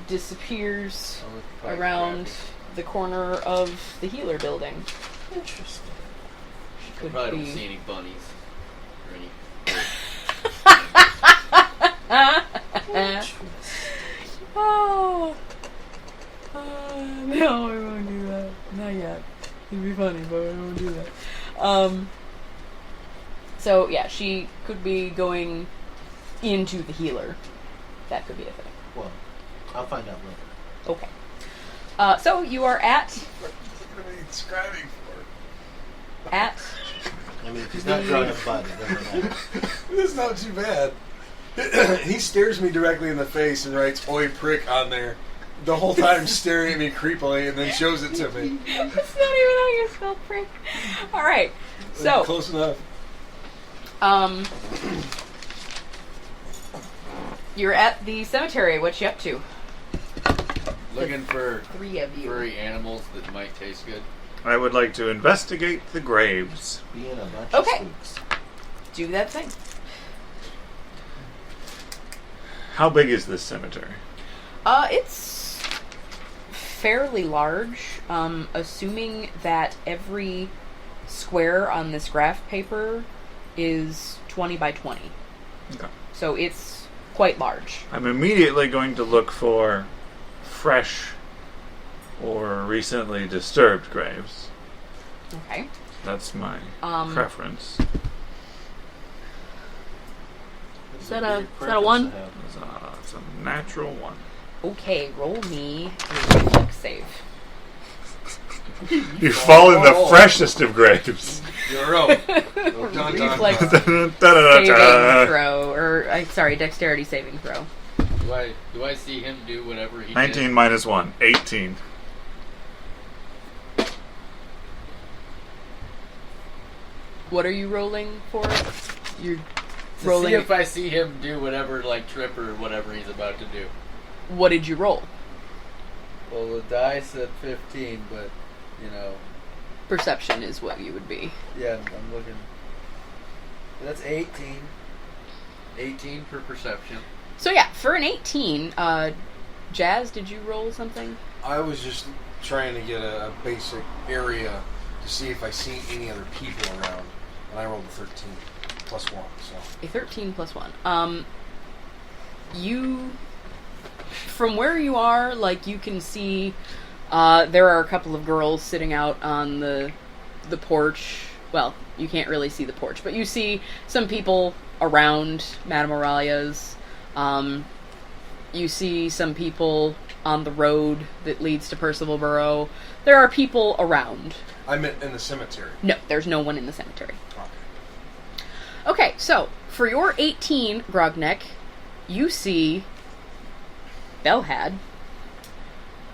S1: disappears
S5: Oh, it's quite
S1: around
S5: graphic.
S1: the corner of the healer building.
S3: Interesting.
S1: Could
S5: Probably don't
S1: be.
S5: see any bunnies or any.
S3: Interesting.
S1: Oh. No, we won't do that. Not yet. It'd be funny, but we won't do that. So yeah, she could be going into the healer. That could be a thing.
S3: Well, I'll find out later.
S1: Okay. So you are at
S2: What are you describing for?
S1: at
S3: I mean, if he's not drawing a bud, it doesn't matter.
S2: This is not too bad. He stares me directly in the face and writes "Oi prick" on there the whole time, staring at me creepily, and then shows it to me.
S1: That's not even how you spell prick. All right. So
S2: Close enough.
S1: You're at the cemetery. What you up to?
S5: Looking for
S1: 3 of you.
S5: furry animals that might taste good.
S4: I would like to investigate the graves.
S3: Being a bunch
S1: Okay.
S3: of spooks.
S1: Do that thing.
S4: How big is this cemetery?
S1: It's fairly large. Assuming that every square on this graph paper is 20 by 20.
S4: Okay.
S1: So it's quite large.
S4: I'm immediately going to look for fresh or recently disturbed graves.
S1: Okay.
S4: That's my preference.
S1: Is that a-
S3: Weird
S1: is that a
S3: preference
S1: 1?
S3: to have.
S4: It's a natural 1.
S1: Okay, roll me a reflex save.
S4: You fall in the freshest of graves.
S2: You're up. Dun, dun,
S1: Reflex
S2: dun.
S1: saving throw, or sorry, dexterity saving throw.
S5: Do I see him do whatever he
S4: 19
S5: did?
S4: minus 1. 18.
S1: What are you rolling for? You're
S5: To
S1: rolling.
S5: see if I see him do whatever, like trip or whatever he's about to do.
S1: What did you roll?
S5: Well, the die said 15, but you know,
S1: Perception is what you would be.
S5: yeah, I'm looking. That's 18. 18 for perception.
S1: So yeah, for an 18, Jazz, did you roll something?
S2: I was just trying to get a basic area to see if I see any other people around, and I rolled a 13 plus 1. So
S1: A 13 plus 1. You, from where you are, like, you can see, there are a couple of girls sitting out on the porch. Well, you can't really see the porch, but you see some people around Madame Aurelia's. You see some people on the road that leads to Percival Burrow. There are people around.
S2: I meant in the cemetery.
S1: No, there's no one in the cemetery.
S2: Okay.
S1: Okay, so for your 18, Grogneck, you see Belhad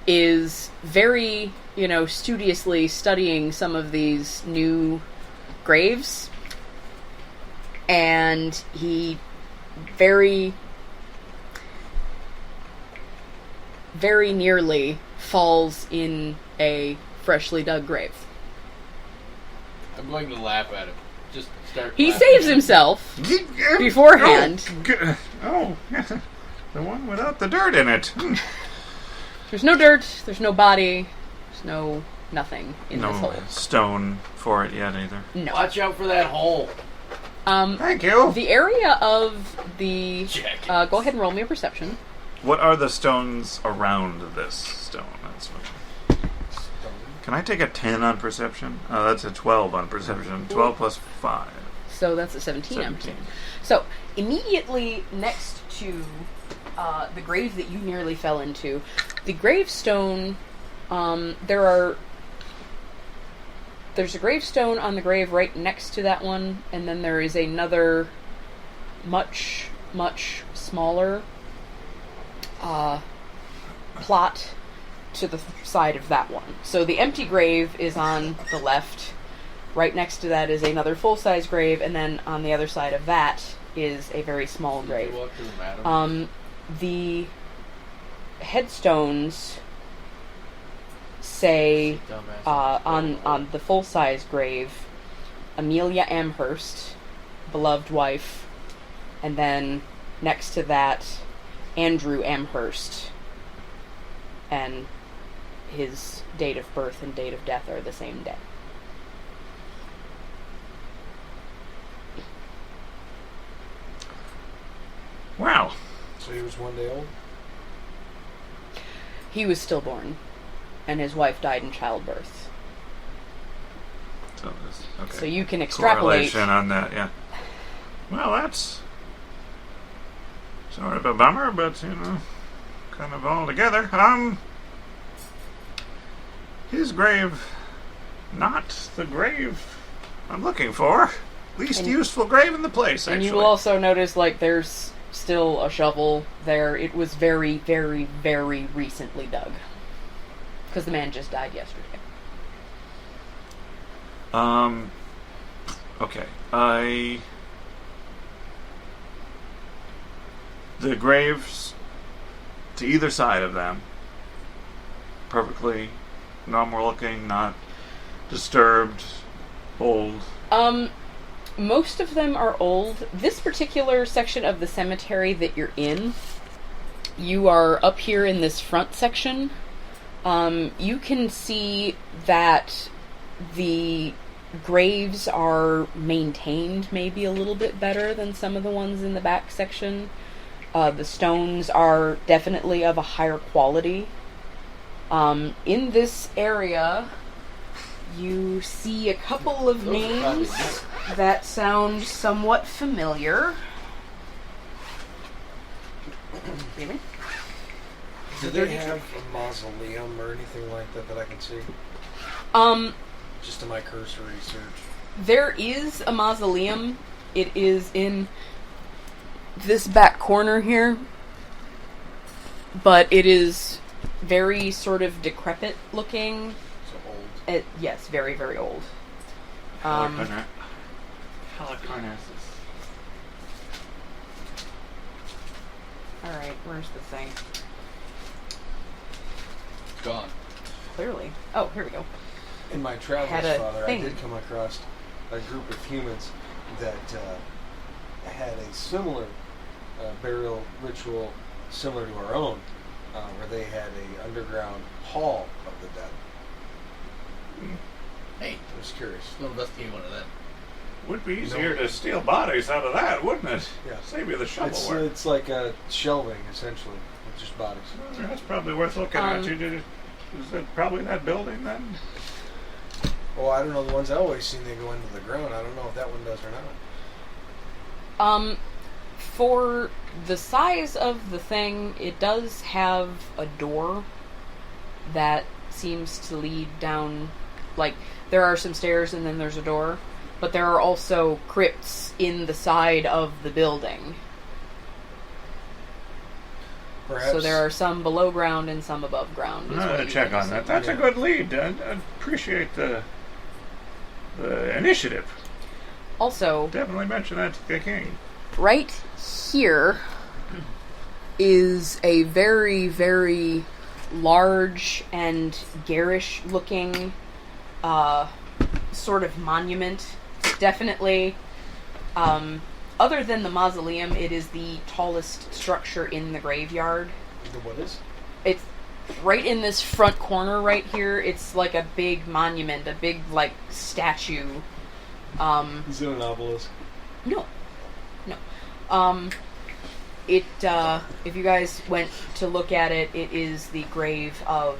S1: is very, studiously studying some of these new graves, and he very, very nearly falls in a freshly dug grave.
S5: I'm going to laugh at him. Just start.
S1: He
S5: laughing
S1: saves
S5: at him.
S1: himself beforehand.
S4: Oh, the one without the dirt in it.
S1: There's no dirt, there's no body, there's no nothing in this hole.
S4: No stone for it yet either.
S1: No.
S5: Watch out for that hole.
S4: Thank you.
S1: The area of the...
S5: Jacket.
S1: go ahead and roll me a perception.
S4: What are the stones around this stone? That's what... Can I take a 10 on perception? Oh, that's a 12 on perception. 12 plus 5.
S1: So that's a 17, I'm
S4: 17.
S1: assuming. So, immediately next to the grave that you nearly fell into, the gravestone, there's a gravestone on the grave right next to that one, and then there is another much, much smaller plot to the side of that one. So the empty grave is on the left. Right next to that is another full-size grave, and then on the other side of that is a very small grave.
S5: Walk to the madam.
S1: The headstones say on the full-size grave, Amelia Amherst, beloved wife, and then next to that, Andrew Amherst, and his date of birth and date of death are the same day.
S4: Wow.
S2: So he was one day old?
S1: He was stillborn, and his wife died in childbirth.
S4: So, okay.
S1: So you can extrapolate.
S4: Correlation on that, yeah. Well, that's sort of a bummer, but, kind of all together. His grave, not the grave I'm looking for. Least useful grave in the place, actually.
S1: And you will also notice, there's still a shovel there. It was very, very, very recently dug. Because the man just died yesterday.
S4: Okay. The graves to either side of them, perfectly normal looking, not disturbed, old.
S1: Most of them are old. This particular section of the cemetery that you're in, you are up here in this front section. You can see that the graves are maintained maybe a little bit better than some of the ones in the back section. The stones are definitely of a higher quality. In this area, you see a couple of names that sound somewhat familiar.
S2: Do they have a mausoleum or anything like that I can see? Just in my cursory research.
S1: There is a mausoleum. It is in this back corner here, but it is very sort of decrepit looking.
S2: So old.
S1: Yes, very, very old.
S4: Halicarnassus.
S1: Alright, where's the thing?
S5: Gone.
S1: Clearly. Oh, here we go.
S2: In my travels,
S1: Had a
S2: Father,
S1: thing.
S2: I did come across a group of humans that had a similar burial ritual similar to our own, where they had a underground hall of the dead.
S5: Hey,
S2: I was curious.
S5: we'll investigate one of them.
S4: Would be easier to steal bodies out of that, wouldn't it?
S2: Yeah.
S4: Save you the shovel
S2: It's,
S4: work.
S2: it's like shelving, essentially, with just bodies.
S4: That's probably worth looking at. Is it probably that building then?
S2: Well, I don't know. The ones I always seen, they go into the ground. I don't know if that one does or not.
S1: For the size of the thing, it does have a door that seems to lead down, like, there are some stairs and then there's a door, but there are also crypts in the side of the building.
S2: Perhaps.
S1: So there are some below ground and some above ground.
S4: I'm going to check on that. That's a good lead. I appreciate the initiative.
S1: Also,
S4: Definitely mention that to the king.
S1: right here is a very, very large and garish looking sort of monument. Definitely, other than the mausoleum, it is the tallest structure in the graveyard.
S2: The what is?
S1: It's right in this front corner right here. It's like a big monument, a big, like, statue.
S2: Is it an obelisk?
S1: No. It, if you guys went to look at it, it is the grave of,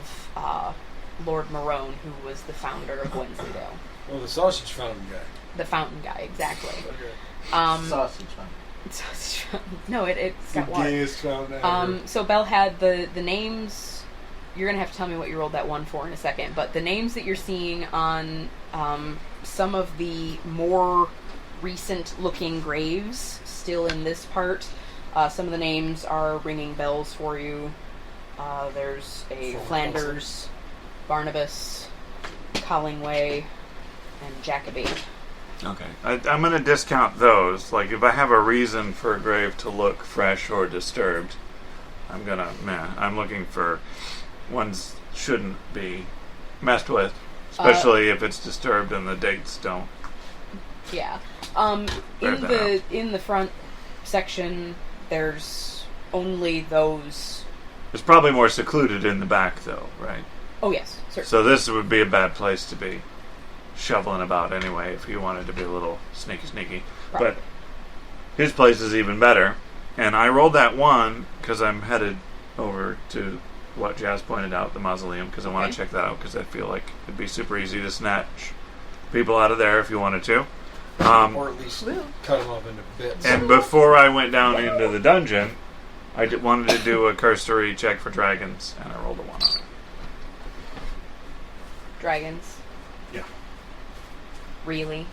S1: Lord Marone, who was the founder of Wensleydale.
S2: Well, the sausage fountain guy.
S1: The fountain guy, exactly.
S2: Okay.
S3: Sausage fountain.
S1: No, it's
S2: The
S1: got water.
S2: gayest fountain ever.
S1: So Belle had the names. You're gonna have to tell me what you rolled that one for in a second. But the names that you're seeing on some of the more recent-looking graves, still in this part, some of the names are ringing bells for you. There's a Flanders, Barnabas, Collingway, and Jacoby.
S4: Okay. I'm going to discount those. Like, if I have a reason for a grave to look fresh or disturbed, I'm looking for ones shouldn't be messed with, especially if it's disturbed and the dates don't.
S1: Yeah.
S4: Bear that out.
S1: In the front section, there's only those.
S4: It's probably more secluded in the back, though, right?
S1: Oh yes, certainly.
S4: So this would be a bad place to be shoveling about anyway if you wanted to be a little sneaky.
S1: Right.
S4: But his place is even better. And I rolled that one because I'm headed over to what Jazz pointed out, the mausoleum, because I want to check that out because I feel like it'd be super easy to snatch people out of there if you wanted to.
S2: Or at least cut them up into bits.
S4: And before I went down into the dungeon, I wanted to do a cursory check for dragons, and I rolled a 1 on it.
S1: Dragons.
S4: Yeah.
S1: Really?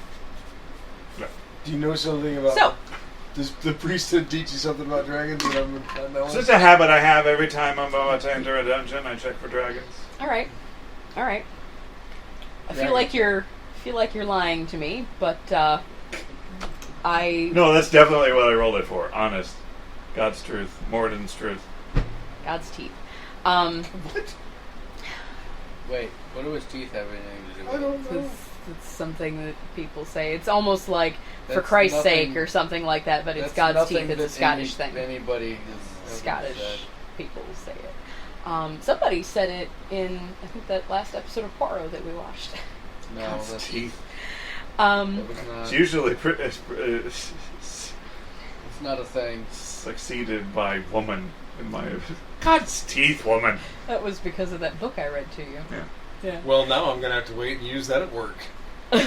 S2: Do you know something about...
S1: So,
S2: Does the priesthood teach you something about dragons that I'm not knowing?
S4: It's just a habit I have every time I'm about to enter a dungeon. I check for dragons.
S1: all right. I
S5: Dragon.
S1: feel like you're lying to me, but I
S4: No, that's definitely what I rolled it for. Honest. God's truth. Morden's truth.
S1: God's teeth.
S2: What?
S5: Wait, what do his teeth have anything to do with
S2: I
S5: it?
S2: don't know.
S1: It's something that people say. It's almost like for
S5: That's
S1: Christ's
S5: nothing-
S1: sake or something like that, but it's
S5: That's
S1: God's
S5: nothing
S1: teeth. It's a
S5: that
S1: Scottish thing.
S5: Anybody has ever
S1: Scottish
S5: said.
S1: people say it. Somebody said it in, I think, that last episode of Poirot that we watched.
S5: No,
S4: God's
S5: that's
S4: teeth.
S5: that was
S4: It's
S5: not.
S4: usually
S5: It's not a thing.
S4: succeeded by woman in my... God's teeth, woman.
S1: That was because of that book I read to you.
S4: Yeah.
S1: Yeah.
S2: Well, now I'm going to have to wait and use that at work.
S1: You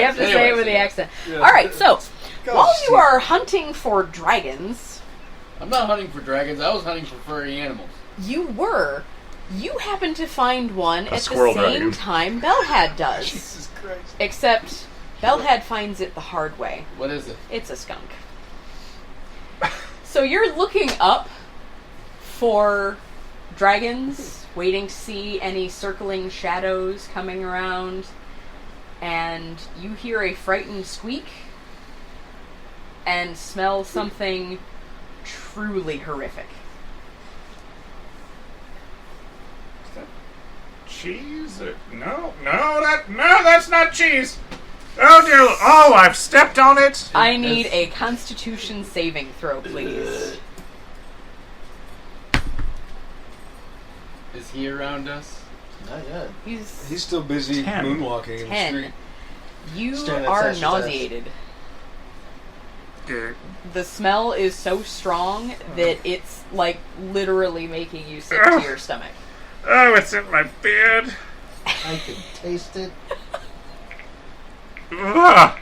S1: have to say it with the accent.
S2: Yeah.
S1: All right, so
S2: Gosh,
S1: while you
S2: Steve.
S1: are hunting for dragons,
S5: I'm not hunting for dragons. I was hunting for furry animals.
S1: you happen to find one at the
S4: squirrel
S1: same
S4: dragon.
S1: time Belhad does.
S2: Jesus Christ.
S1: Except Belhad finds it the hard way.
S5: What is it?
S1: It's a skunk. So you're looking up for dragons, waiting to see any circling shadows coming around, and you hear a frightened squeak and smell something truly horrific.
S4: Is that cheese? No, that's not cheese. Oh dear! Oh, I've stepped on it.
S1: I need a Constitution saving throw, please.
S5: Is he around us?
S3: Not yet.
S2: He's still busy
S4: 10.
S2: moonwalking in the
S1: 10.
S2: street.
S1: You
S3: Staring at
S1: are
S3: Sash's
S1: nauseated. The smell is so strong that it's like literally making you sick to your stomach.
S4: Oh, it's in my beard.
S3: I can taste it.
S4: Ah.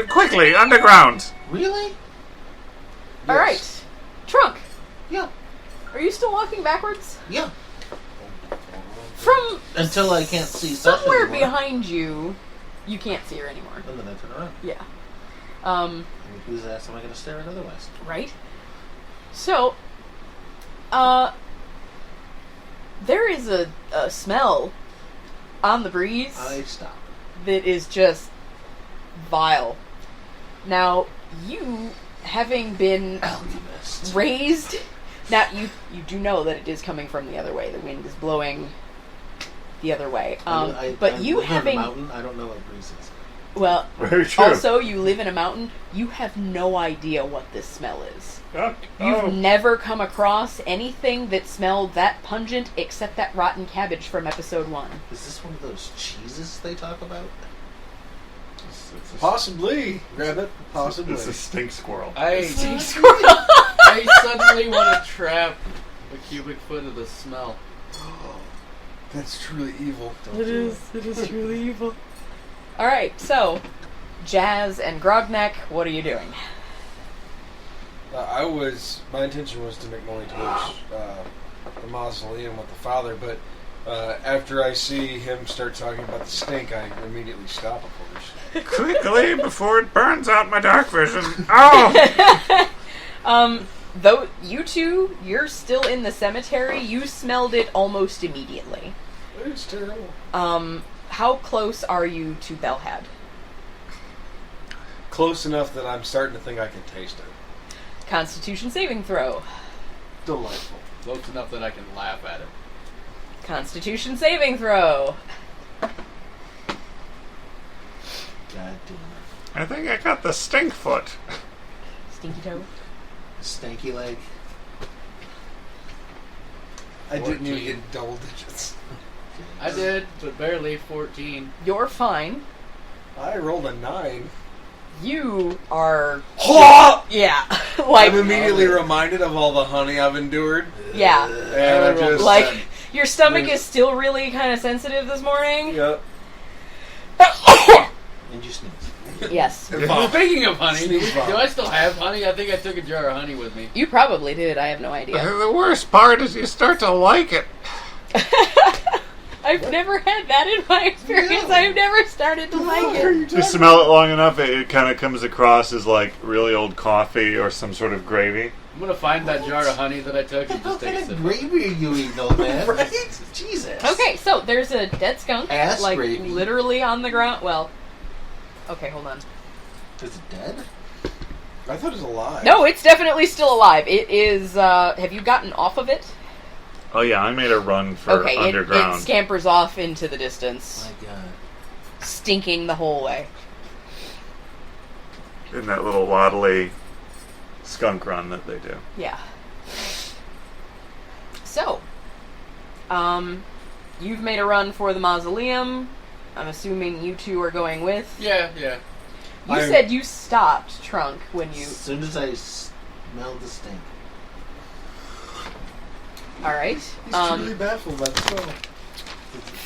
S4: Quickly, underground.
S3: Really?
S1: All right, Trunk.
S3: Yeah.
S1: Are you still walking backwards?
S3: Yeah.
S1: From
S3: Until I can't see Sasha
S1: somewhere
S3: anymore.
S1: behind you, you can't see her anymore.
S3: And then I turn around.
S1: Yeah.
S3: I mean, whose ass am I going to stare at otherwise?
S1: Right? So, there is a smell on the breeze
S3: I stop.
S1: that is just vile. Now, you, having been
S3: Alchemist.
S1: raised, now you do know that it is coming from the other way. The wind is blowing the other way. But you
S3: live
S1: having,
S3: on a mountain, I don't know what breeze is.
S1: well,
S4: Very true.
S1: also you live in a mountain. You have no idea what this smell is. You've never come across anything that smelled that pungent except that rotten cabbage from episode 1.
S3: Is this one of those cheeses they talk about?
S2: Possibly. Rabbit. Possibly.
S4: It's a stink squirrel.
S5: I suddenly want to trap a cubic foot of the smell.
S2: That's truly evil.
S1: It is truly evil. Alright, so, Jazz and Grogneck, what are you doing?
S2: My intention was to make my way towards the mausoleum with the father, but after I see him start talking about the stink, I immediately stop, of course.
S4: Quickly, before it burns out my dark vision. Oh!
S1: Though you two, you're still in the cemetery, you smelled it almost immediately.
S2: It's terrible.
S1: How close are you to Belhad?
S2: Close enough that I'm starting to think I can taste it.
S1: Constitution saving throw.
S2: Delightful.
S5: Close enough that I can laugh at it.
S1: Constitution saving throw.
S3: God damn it.
S4: I think I got the stink foot.
S1: Stinky toe.
S3: Stanky leg.
S2: I didn't
S5: 14.
S2: even get double digits.
S5: I did, but barely 14.
S1: You're fine.
S2: I rolled a 9.
S1: You are...
S2: I'm
S1: Yeah. Like,
S2: immediately reminded of all the honey I've endured,
S1: yeah.
S2: and I just
S1: Like, your stomach is still really kind of sensitive this morning.
S2: Yep.
S3: And you sneeze.
S1: Yes.
S5: Speaking of honey,
S2: Sneeze bomb.
S5: do I still have honey? I think I took a jar of honey with me.
S1: You probably did. I have no idea.
S4: The worst part is you start to like it.
S1: I've never had that in my experience.
S3: Really?
S1: I've never started to like it.
S4: You smell it long enough, it kind of comes across as like really old coffee or some sort of gravy.
S5: I'm gonna find that jar of honey that I took and
S3: What
S5: just take a
S3: kind
S5: sip.
S3: of gravy are you eating, old man?
S2: Right?
S3: Jesus.
S1: Okay, so there's a dead skunk,
S3: Ass
S1: like
S3: gravy.
S1: literally on the ground. Well, okay, hold on.
S3: Is it dead?
S2: I thought it was alive.
S1: No, it's definitely still alive. It is. Have you gotten off of it?
S4: Oh yeah, I made a run for
S1: Okay, it
S4: underground.
S1: scampers off into the distance,
S3: My God.
S1: stinking the whole way.
S4: In that little waddly skunk run that they do.
S1: Yeah. So, you've made a run for the mausoleum. I'm assuming you two are going with.
S5: Yeah, yeah.
S1: You said you stopped, Trunk, when you...
S3: As soon as I smelled the stink.
S1: Alright.
S2: He's truly baffled by the smell.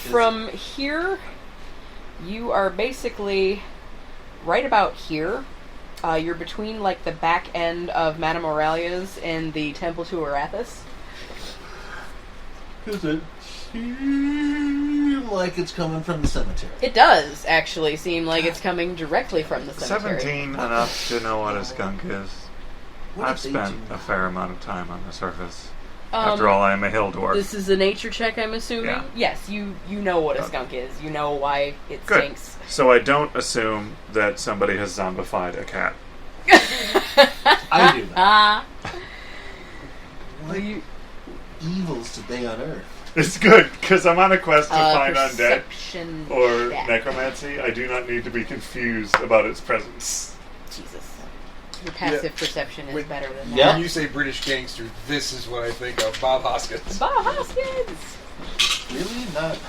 S1: From here, you are basically right about here. You're between, like, the back end of Madame Aurelia's and the Temple to Arathis.
S3: Does it seem like it's coming from the cemetery?
S1: It does, actually, seem like it's coming directly from the cemetery.
S4: 17 enough to know what a skunk is.
S3: What
S4: I've
S3: if they
S4: spent
S3: do?
S4: a fair amount of time on the surface. After all, I am a hill dwarf.
S1: This is a nature check, I'm assuming?
S4: Yeah.
S1: Yes, you know what a skunk is. You know why it
S4: Good.
S1: stinks.
S4: So I don't assume that somebody has zombified a cat.
S3: I do that.
S1: Ah.
S3: What evils did they unearth?
S4: It's good, because I'm on a quest to find undead
S1: Perception
S4: or
S1: check.
S4: necromancy. I do not need to be confused about its presence.
S1: Jesus. Your passive perception is
S2: Wait,
S1: better than that.
S3: Yeah.
S2: When you say British gangster, this is what I think of. Bob Hoskins.
S1: Bob Hoskins!
S3: Really? Not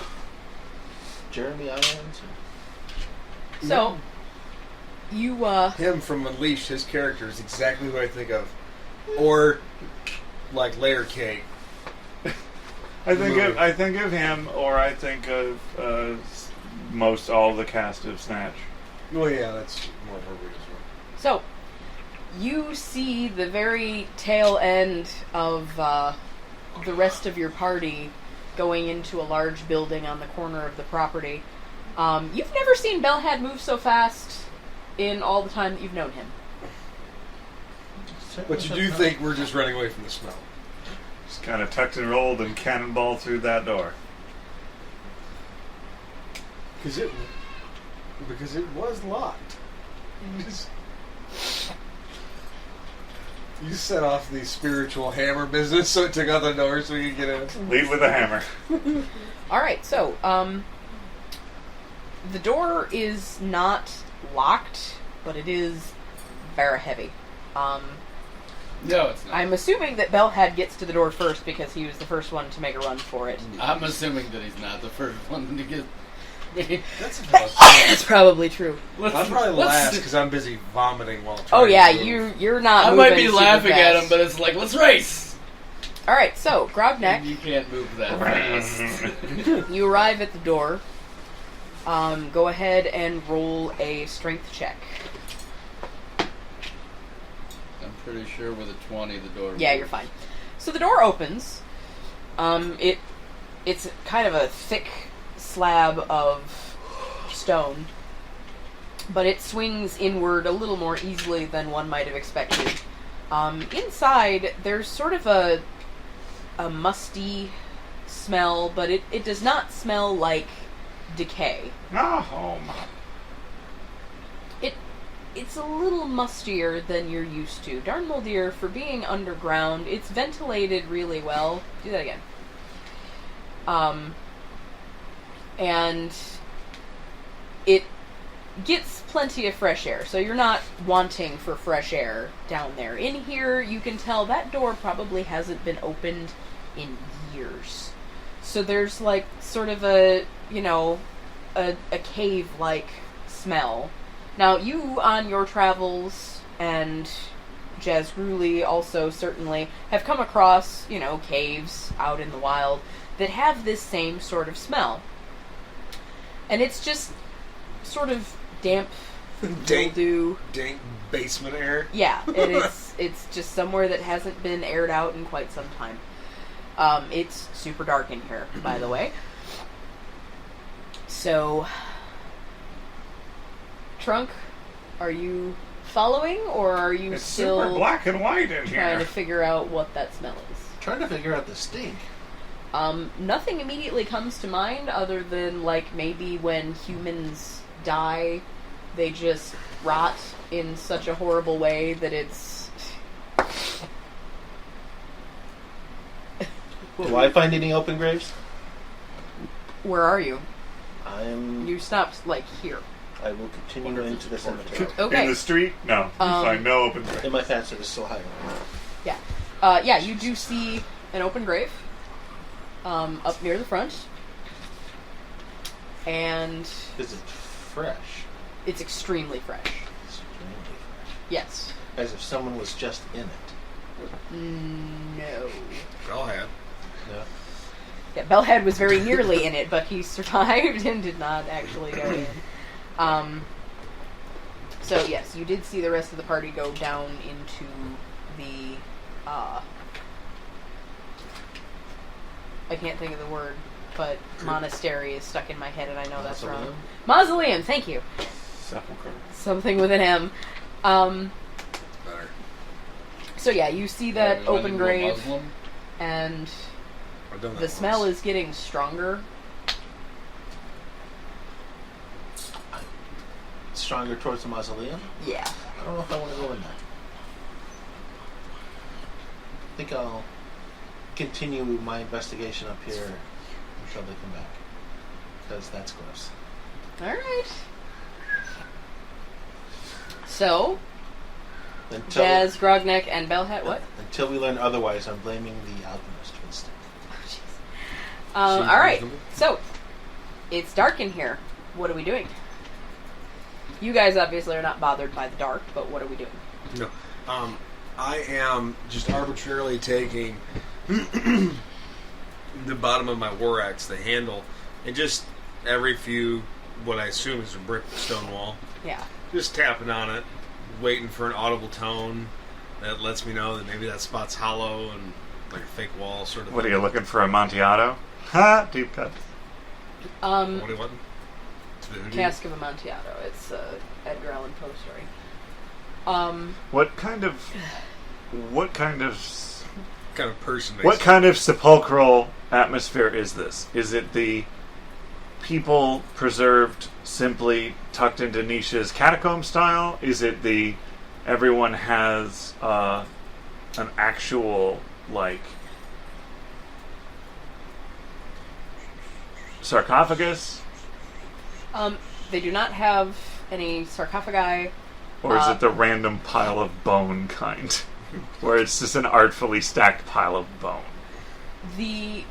S3: Jeremy Irons?
S1: So, you,
S2: Him from Unleashed, his character is exactly who I think of. Or, like, Layer Cake.
S4: I think of him, or I think of most all the cast of Snatch.
S2: Well, yeah, that's more appropriate as well.
S1: So, you see the very tail end of the rest of your party going into a large building on the corner of the property. You've never seen Belhad move so fast in all the time that you've known him.
S2: But you do think we're just running away from the smell.
S4: Just kind of tucked and rolled and cannonball through that door.
S2: Because it was locked. You set off the spiritual hammer business, so it took out the door so we could get in.
S4: Lead with a hammer.
S1: Alright, so, the door is not locked, but it is very heavy.
S5: No, it's not.
S1: I'm assuming that Belhad gets to the door first because he was the first one to make a run for it.
S5: I'm assuming that he's not the first one to get.
S2: That's about
S1: That's probably true.
S2: I'm probably last because I'm busy vomiting while trying
S1: Oh yeah,
S2: to move.
S1: you're not.
S5: I
S1: moving
S5: might be
S1: super
S5: laughing at him,
S1: fast.
S5: but it's like, let's race.
S1: All right, so Grognek,
S5: You can't move that fast.
S1: you arrive at the door. Go ahead and roll a strength check.
S5: I'm pretty sure with a 20, the door.
S1: Yeah, you're fine. So the door opens. It's kind of a thick slab of stone, but it swings inward a little more easily than one might have expected. Inside, there's sort of a musty smell, but it does not smell like decay.
S4: Oh, my.
S1: It's a little mustier than you're used to. Dharn Moldir, for being underground, it's ventilated really well. Do that again. And it gets plenty of fresh air, so you're not wanting for fresh air down there. In here, you can tell that door probably hasn't been opened in years. So there's like sort of a cave-like smell. Now, you, on your travels, and Jazgruli also certainly, have come across, caves out in the wild that have this same sort of smell. And it's just sort of damp, mildew.
S2: Dank basement air.
S1: Yeah, it's just somewhere that hasn't been aired out in quite some time. It's super dark in here, by the way. So, Trunk, are you following, or are you
S4: It's
S1: still
S4: super black and white in
S1: trying to
S4: here.
S1: figure out what that smell is?
S3: Trying to figure out the stink.
S1: Nothing immediately comes to mind other than, like, maybe when humans die, they just rot in such a horrible way that it's...
S3: Do I find any open graves?
S1: Where are you?
S3: You
S1: You stopped, like, here.
S3: I will continue into the cemetery.
S1: Okay.
S4: In the street? No. You find no open grave.
S3: And my fence is still higher.
S1: Yeah, you do see an open grave up near the front. And
S3: Is it fresh?
S1: it's extremely fresh.
S3: Extremely fresh.
S1: Yes.
S3: As if someone was just in it.
S1: No.
S2: I'll have.
S3: No.
S1: Yeah, Belhead was very nearly in it, but he survived and did not actually go in. So yes, you did see the rest of the party go down into the, I can't think of the word, but monastery is stuck in my head and I know that's wrong. Mausoleum, thank you.
S4: Sepulchre.
S1: Something with an M.
S2: Better.
S1: So yeah, you see that open grave, and
S2: I've done that
S1: the
S2: once.
S1: smell is getting stronger.
S3: Stronger towards the mausoleum?
S1: Yeah.
S3: I don't know if I want to go in there. I think I'll continue my investigation up here until they come back. Because that's gross.
S1: Alright. So,
S3: Until,
S1: Jazz, Grognek, and Belhead, what?
S3: until we learn otherwise, I'm blaming the alchemist for the stick.
S1: Alright, so, it's dark in here. What are we doing? You guys obviously are not bothered by the dark, but what are we doing?
S2: No. I am just arbitrarily taking the bottom of my war axe, the handle, and just every few what I assume is a brick stone wall.
S1: Yeah.
S2: Just tapping on it, waiting for an audible tone that lets me know that maybe that spot's hollow and like a fake wall sort of
S4: What are
S2: thing.
S4: you looking for, Amontillado? Ha! Deep cut.
S2: What do you want?
S1: Cask of Amontillado. It's Edgar Allan Poe story.
S4: What kind of
S2: Kind of person makes
S4: what kind of sepulchral atmosphere is this? Is it the people preserved simply tucked into niches catacomb style? Is it the everyone has an actual like sarcophagus?
S1: They do not have any sarcophagi.
S4: Or is it the random pile of bone kind? Where it's just an artfully stacked pile of bone?
S1: The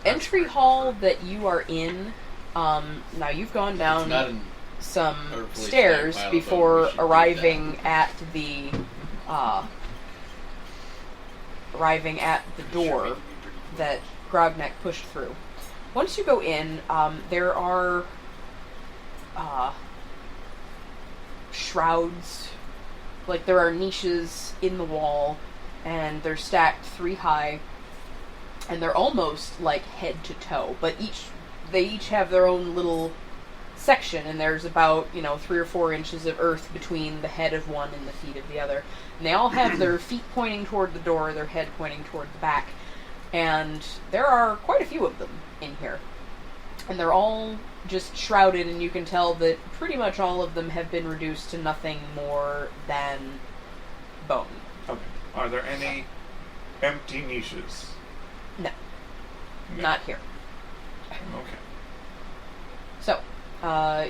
S1: entry hall that you are in, now you've gone
S5: It's
S1: down
S5: not an
S1: some
S5: artfully
S1: stairs
S5: stacked pile of
S1: before
S5: bone. We should do
S1: arriving
S5: that.
S1: at the door that Grognek pushed through. Once you go in, there are shrouds. Like, there are niches in the wall, and they're stacked 3 high, and they're almost like head to toe, but they each have their own little section, and there's about 3 or 4 inches of earth between the head of one and the feet of the other, and they all have their feet pointing toward the door, their head pointing toward the back, and there are quite a few of them in here, and they're all just shrouded, and you can tell that pretty much all of them have been reduced to nothing more than bone.
S4: Okay. Are there any empty niches?
S1: No,
S4: No.
S1: not here.
S4: Okay.
S1: So,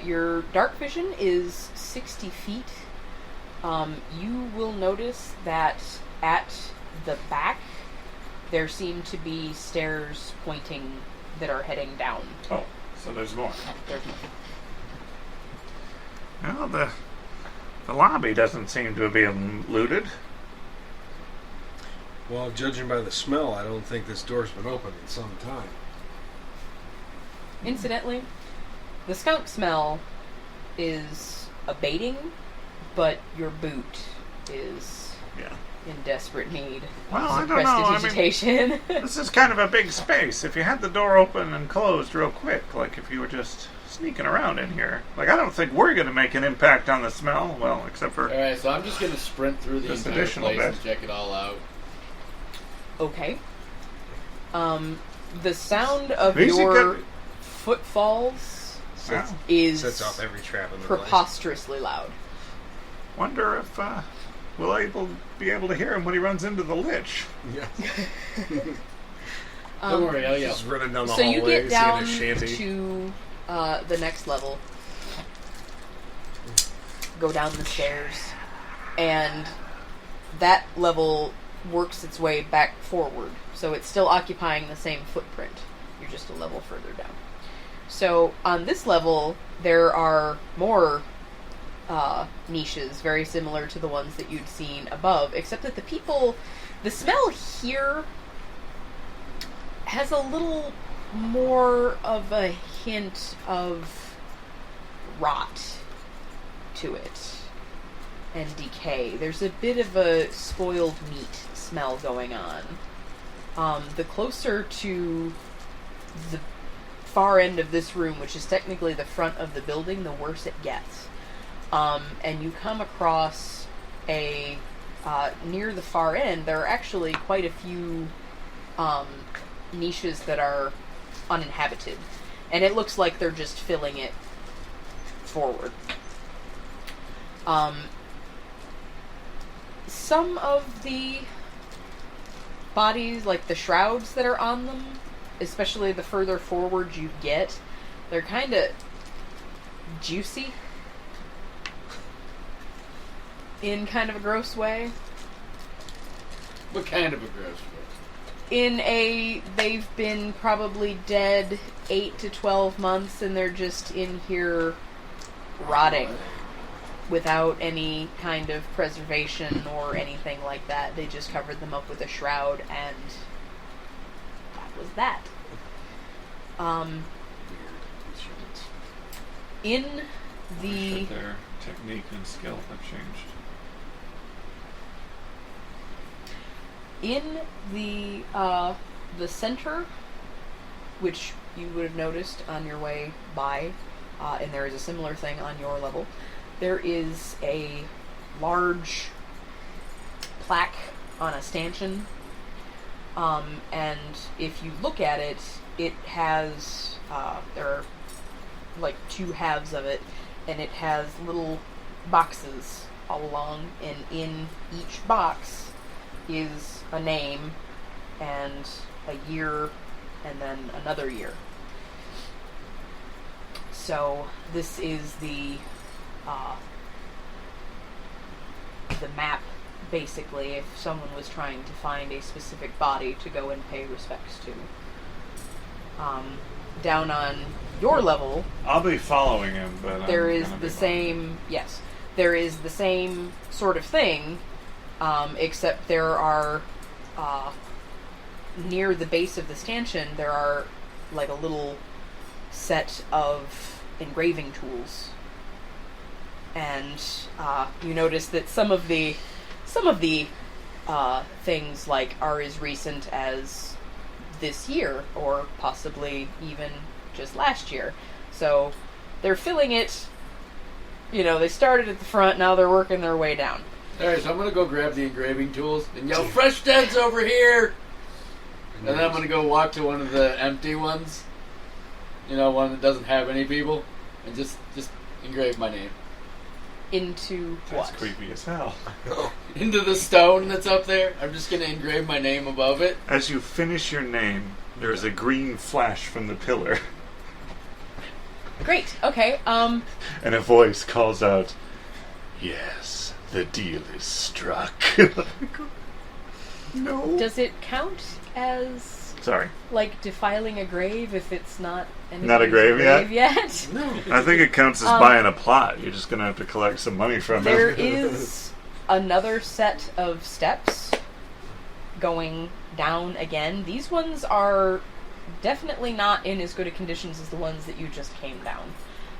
S1: your dark vision is 60 feet. You will notice that at the back, there seem to be stairs pointing that are heading down.
S4: Oh, so there's more.
S1: There's more.
S4: Well, the lobby doesn't seem to be looted.
S2: Well, judging by the smell, I don't think this door's been open in some time.
S1: Incidentally, the skunk smell is abating, but your boot is
S4: Yeah.
S1: in desperate need
S4: Well,
S1: of
S4: I
S1: some
S4: don't know. I mean-
S1: prestidigitation.
S4: This is kind of a big space. If you had the door open and closed real quick, like if you were just sneaking around in here, like I don't think we're going to make an impact on the smell. Well, except for
S5: Alright, so I'm just going to sprint through the
S4: This
S5: entire
S4: additional
S5: place
S4: bit.
S5: and check it all out.
S1: Okay. The sound of
S4: Easy,
S1: your
S4: good.
S1: footfalls
S4: Wow.
S1: is
S2: Sets off every trap in the place.
S1: preposterously loud.
S4: Wonder if we'll be able to hear him when he runs into the lich.
S2: Yeah.
S5: Don't worry, I'll yell.
S2: Just running down the
S1: So
S2: hallway,
S1: you get down
S2: singing a shanty.
S1: to the next level. Go down the stairs, and that level works its way back forward. So it's still occupying the same footprint. You're just a level further down. So on this level, there are more niches, very similar to the ones that you'd seen above, except that the smell here has a little more of a hint of rot to it and decay. There's a bit of a spoiled meat smell going on. The closer to the far end of this room, which is technically the front of the building, the worse it gets. And you come across near the far end, there are actually quite a few niches that are uninhabited. And it looks like they're just filling it forward. Some of the bodies, like the shrouds that are on them, especially the further forward you get, they're kind of juicy in kind of a gross way.
S5: What kind of a gross
S1: They've been probably dead 8 to 12 months, and they're just in here rotting without any kind of preservation or anything like that. They just covered them up with a shroud, and that was that. In the...
S4: But their technique and skill have changed.
S1: In the center, which you would have noticed on your way by, and there is a similar thing on your level, there is a large plaque on a stanchion, and if you look at it, it has, there are like two halves of it, and it has little boxes all along, and in each box is a name and a year and then another year. So this is the map, basically, if someone was trying to find a specific body to go and pay respects to. Down on your level,
S4: I'll be following him, but
S1: there
S4: I'm
S1: is
S4: gonna
S1: the
S4: be
S1: same, yes, there is the same sort of thing, except there are, near the base of the stanchion, there are like a little set of engraving tools. And you notice that some of the things like are as recent as this year, or possibly even just last year. So they're filling it, you know, they started at the front, now they're working their way down.
S5: Alright, so I'm gonna go grab the engraving tools and yell, "Fresh Dead's over here!" And then I'm gonna go walk to one of the empty ones. You know, one that doesn't have any people. And just engrave my name.
S1: Into
S4: That's
S1: what?
S4: creepy as hell.
S5: Into the stone that's up there. I'm just gonna engrave my name above it.
S4: As you finish your name, there is a green flash from the pillar,
S1: Great, okay,
S4: and a voice calls out, "Yes, the deal is struck." No.
S1: does it count as,
S4: Sorry.
S1: like, defiling a grave if it's not
S4: Not a grave yet?
S1: yet?
S5: No.
S4: I think it counts as buying a plot. You're just going to have to collect some money from
S1: There
S4: it.
S1: is another set of steps going down again. These ones are definitely not in as good a conditions as the ones that you just came down.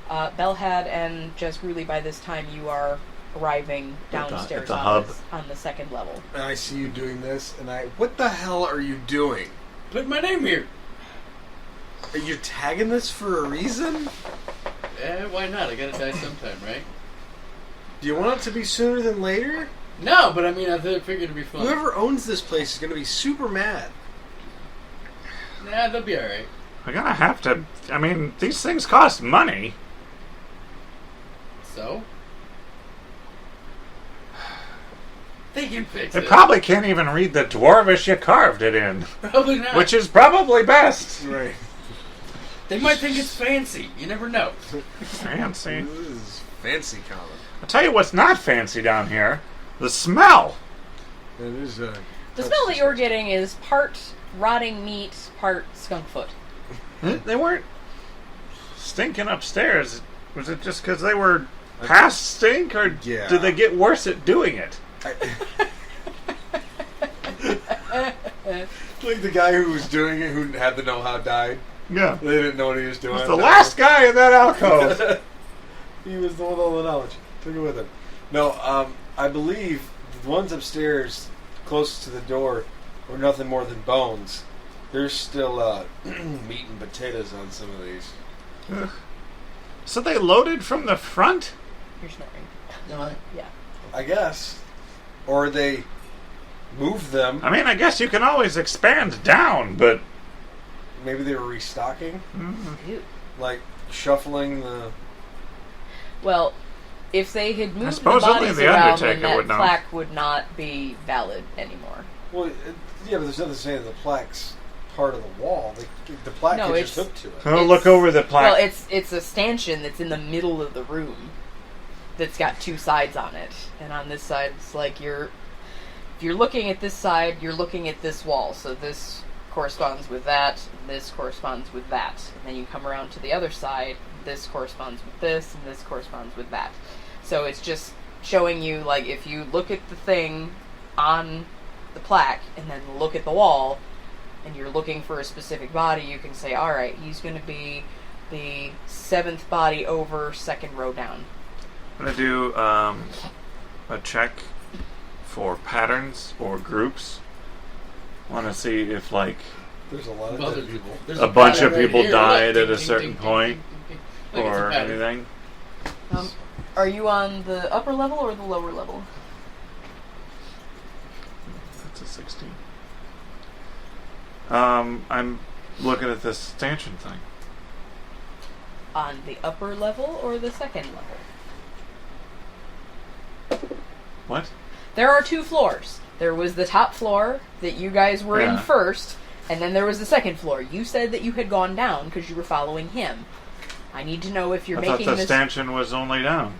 S1: Belhad and Jezruli, by this time you are arriving downstairs
S4: at the hub.
S1: On the second level.
S2: And I see you doing this, and what the hell are you doing?
S5: Put my name here.
S2: Are you tagging this for a reason?
S5: Eh, why not? I gotta die sometime, right?
S2: Do you want it to be sooner than later?
S5: No, but I mean, I figured it'd be fun.
S2: Whoever owns this place is going to be super mad.
S5: Nah, they'll be alright.
S4: We're going to have to... I mean, these things cost money.
S5: So? They can fix
S4: It
S5: it.
S4: probably can't even read the dwarvish you carved it in,
S5: Probably not.
S4: which is probably best.
S2: Right.
S5: They might think it's fancy. You never know.
S4: Fancy.
S2: This is fancy common.
S4: I'll tell you what's not fancy down here. The smell.
S2: It is
S1: The smell that you're getting is part rotting meat, part skunk foot.
S4: They weren't stinking upstairs. Was it just because they were past stink, or
S2: Yeah.
S4: did they get worse at doing it?
S2: Like the guy who was doing it, who had the know-how, died.
S4: Yeah.
S2: They didn't know what he was doing.
S4: The last guy in that alcove.
S2: He was the one with all the knowledge. Took it with him. No, I believe the ones upstairs, closest to the door, were nothing more than bones. There's still meat and potatoes on some of these.
S4: So they loaded from the front?
S1: You're snoring.
S3: Am I?
S1: Yeah.
S2: I guess. Or they moved them.
S4: I mean, I guess you can always expand down, but...
S2: Maybe they were restocking.
S1: Ew.
S2: Like shuffling the...
S1: Well, if they had moved the
S4: suppose only
S1: bodies
S4: the
S1: around,
S4: Undertaker
S1: then that
S4: would know.
S1: plaque would not be valid anymore.
S2: Well, yeah, but there's nothing saying that the plaque's part of the wall. The plaque
S1: No,
S2: gets just
S1: it's-
S2: hooked to it.
S4: Oh,
S1: It's-
S4: look over the plaque.
S1: Well, it's a stanchion that's in the middle of the room that's got two sides on it. And on this side, it's like if you're looking at this side, you're looking at this wall. So this corresponds with that, and this corresponds with that. And then you come around to the other side, this corresponds with this, and this corresponds with that. So it's just showing you, like, if you look at the thing on the plaque and then look at the wall, and you're looking for a specific body, you can say, alright, he's going to be the 7th body over, 2nd row down.
S4: I'm going to do a check for patterns or groups. Want to see if, like,
S2: There's a lot of
S5: Other
S2: dead
S5: people.
S2: people.
S5: There's
S4: a bunch of
S5: pattern
S4: people
S5: here.
S4: died
S5: Look,
S4: at a
S5: ding,
S4: certain
S5: ding, ding,
S4: point
S5: ding, ding, ding. Look, it's a
S4: or
S5: pattern.
S4: anything.
S1: Are you on the upper level or the lower level?
S4: That's a 16. I'm looking at this stanchion thing.
S1: On the upper level or the 2nd level?
S4: What?
S1: There are 2 floors. There was the top floor that you guys were in
S4: Yeah.
S1: first, and then there was the 2nd floor. You said that you had gone down because you were following him. I need to know if you're
S4: I thought
S1: making
S4: the
S1: this...
S4: stanchion was only down.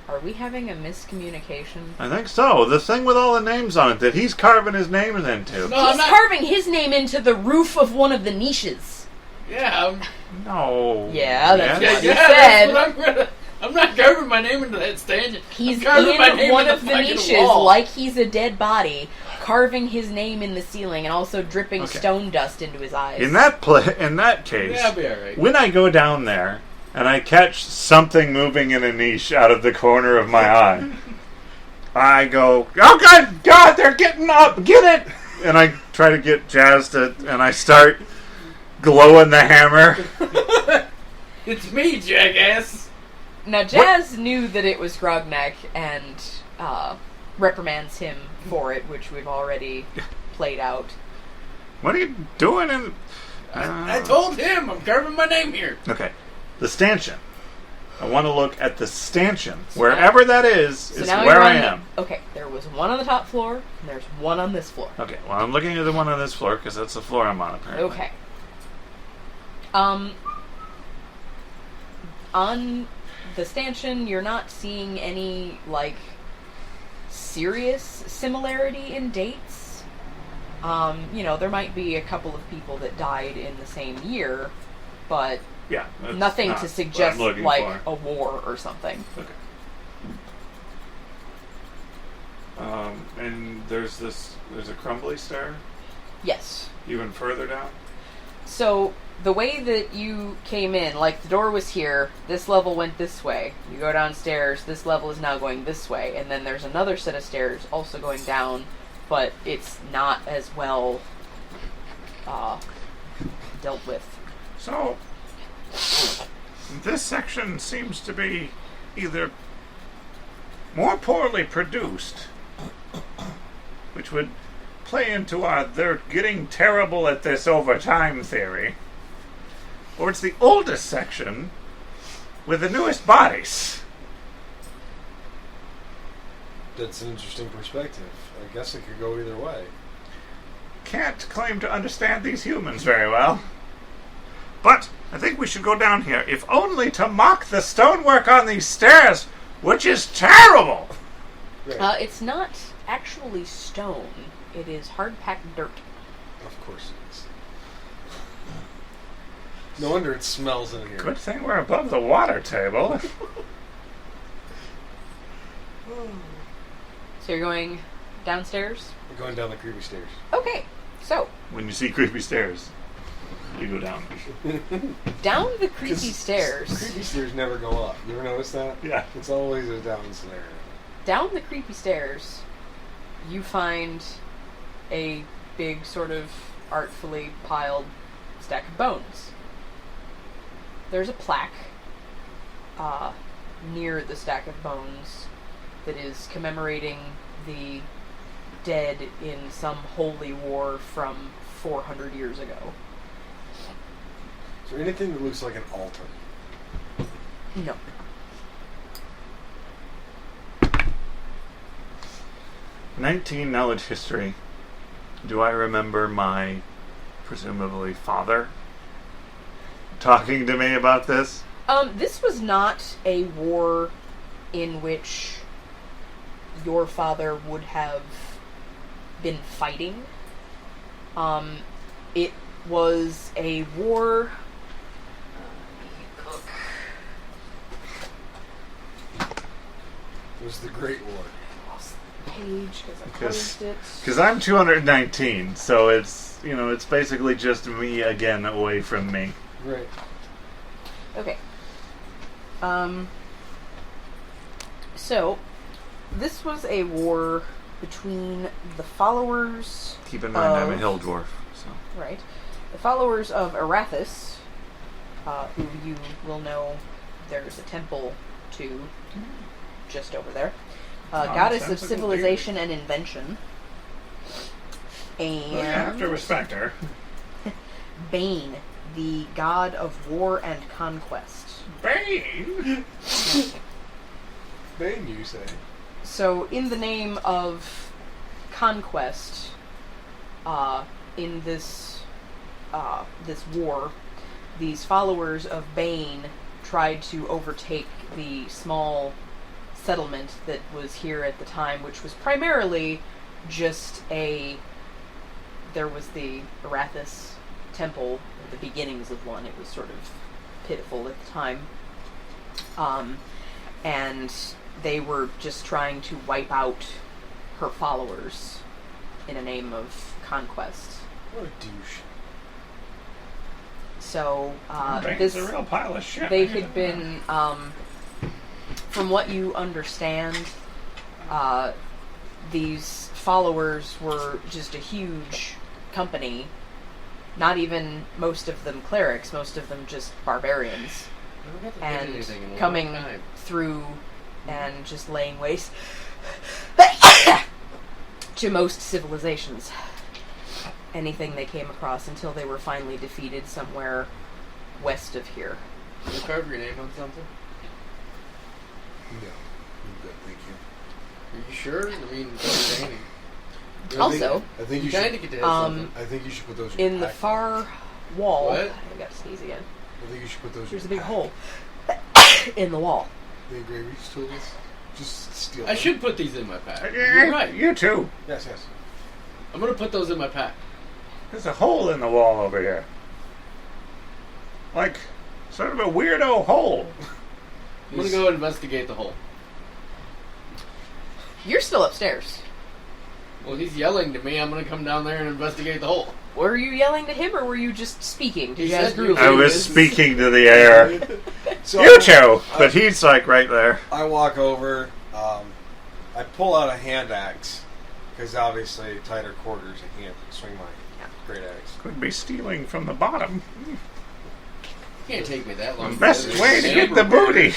S1: Are we having a miscommunication?
S4: I think so. The thing with all the names on it that he's carving his name into.
S5: No, I'm
S1: He's
S5: not.
S1: carving his name into the roof of one of the niches.
S5: Yeah,
S4: No.
S1: Yeah, that's
S5: yeah,
S1: what you
S5: yeah,
S1: said.
S5: that's what I'm not carving my name into that stanchion.
S1: He's
S5: I'm carving my
S1: in
S5: name
S1: one
S5: in
S1: of the
S5: fucking
S1: niches,
S5: wall.
S1: like he's a dead body, carving his name in the ceiling and also dripping
S4: Okay.
S1: stone dust into his eyes.
S4: In that case,
S5: Yeah, I'll be alright.
S4: when I go down there and I catch something moving in a niche out of the corner of my eye, I go, "Oh God, they're getting up! Get it!" And I try to get Jazz to, and I start glowing the hammer.
S5: It's me, jackass.
S1: Now, Jazz knew that it was Grognak and reprimands him for it, which we've already played out.
S4: What are you doing? In?
S5: I told him I'm carving my name here.
S4: Okay, the stanchion. I want to look at the stanchion. Wherever that is
S1: now
S4: where
S1: you're
S4: I
S1: on
S4: am.
S1: Okay, there was one on the top floor, and there's one on this floor.
S4: Okay, well, I'm looking at the one on this floor because that's the floor I'm on, apparently.
S1: Okay. On the stanchion, you're not seeing any, like, serious similarity in dates. There might be a couple of people that died in the same year, but
S4: Yeah. that's
S1: nothing
S4: not
S1: to
S4: what
S1: suggest,
S4: I'm looking
S1: like,
S4: for.
S1: a war or something.
S4: Okay. And there's a crumbly stair
S1: Yes.
S4: even further down.
S1: So, the way that you came in, like, the door was here, this level went this way. You go downstairs, this level is now going this way, and then there's another set of stairs also going down, but it's not as well dealt with.
S4: So, this section seems to be either more poorly produced, which would play into our they're getting terrible at this over time theory, or it's the oldest section with the newest bodies.
S2: That's an interesting perspective. I guess it could go either way.
S4: Can't claim to understand these humans very well. But I think we should go down here, if only to mock the stonework on these stairs, which is terrible.
S2: Right.
S1: It's not actually stone. It is hard-packed dirt.
S2: Of course it is. No wonder it smells in here.
S4: Good thing we're above the water table.
S1: So you're going downstairs?
S2: We're going down the creepy stairs.
S1: Okay, so
S4: When you see creepy stairs, you go down.
S1: down the creepy
S2: 'Cause
S1: stairs.
S2: Creepy stairs never go up. You ever notice that?
S4: Yeah.
S2: It's always a down scenario.
S1: Down the creepy stairs, you find a big sort of artfully piled stack of bones. There's a plaque near the stack of bones that is commemorating the dead in some holy war from 400 years ago.
S2: Is there anything that looks like an altar?
S1: No.
S4: 19 knowledge history. Do I remember my presumably father talking to me about this?
S1: This was not a war in which your father would have been fighting. It was a war.
S2: It was the Great War.
S1: Page because I
S4: Because
S1: closed it.
S4: I'm 219, so it's basically just me again away from me.
S2: Right.
S1: Okay. So, this was a war between the followers.
S4: Keep in mind I'm a
S1: of-
S4: hill dwarf, so.
S1: Right. The followers of Arathis, who you will know there's a temple to just over there. Goddess of
S4: Nonsensical
S1: civilization and invention.
S4: Well, you have to
S1: And
S4: respect her.
S1: Bane, the god of war and conquest.
S4: Bane!
S2: Bane, you say?
S1: So, in the name of conquest, in this war, these followers of Bane tried to overtake the small settlement that was here at the time, which was primarily just there was the Arathis temple, the beginnings of one. It was sort of pitiful at the time. And they were just trying to wipe out her followers in a name of conquest.
S2: What a douche.
S1: So,
S4: Bane's a real pile of shit.
S1: they had been, from what you understand, these followers were just a huge company. Not even most of them clerics, most of them just barbarians. And coming through and just laying waste to most civilizations. Anything they came across until they were finally defeated somewhere west of here.
S5: Can you carve your name on something?
S2: No. I'm good, thank you.
S5: Are you sure? I mean, it's entertaining.
S1: Also,
S2: I think you
S5: You kind
S2: should.
S5: of get to have something.
S2: I think you should put those
S1: in the
S2: pack.
S1: far wall,
S5: What?
S1: I gotta sneeze again.
S2: I think you should put those.
S1: There's a
S2: in
S1: big
S2: pack.
S1: hole in the wall.
S2: The engraving tools. Just steal.
S5: I
S2: them.
S5: should put these in my pack. You're right.
S4: You too.
S2: Yes, yes.
S5: I'm gonna put those in my pack.
S4: There's a hole in the wall over here. Like, sort of a weirdo hole.
S5: I'm gonna go investigate the hole.
S1: You're still upstairs.
S5: Well, he's yelling to me. I'm gonna come down there and investigate the hole.
S1: Were you yelling to him, or were you just speaking? Did
S5: He
S1: you guys
S5: said you
S1: group?
S5: were-
S4: I was speaking to the air.
S2: So
S4: You too, but he's like right there.
S2: I walk over. I pull out a hand axe because obviously tighter quarters. I can't swing my great axe.
S4: Could be stealing from the bottom.
S5: Can't take me that long.
S4: Best way to get the booty.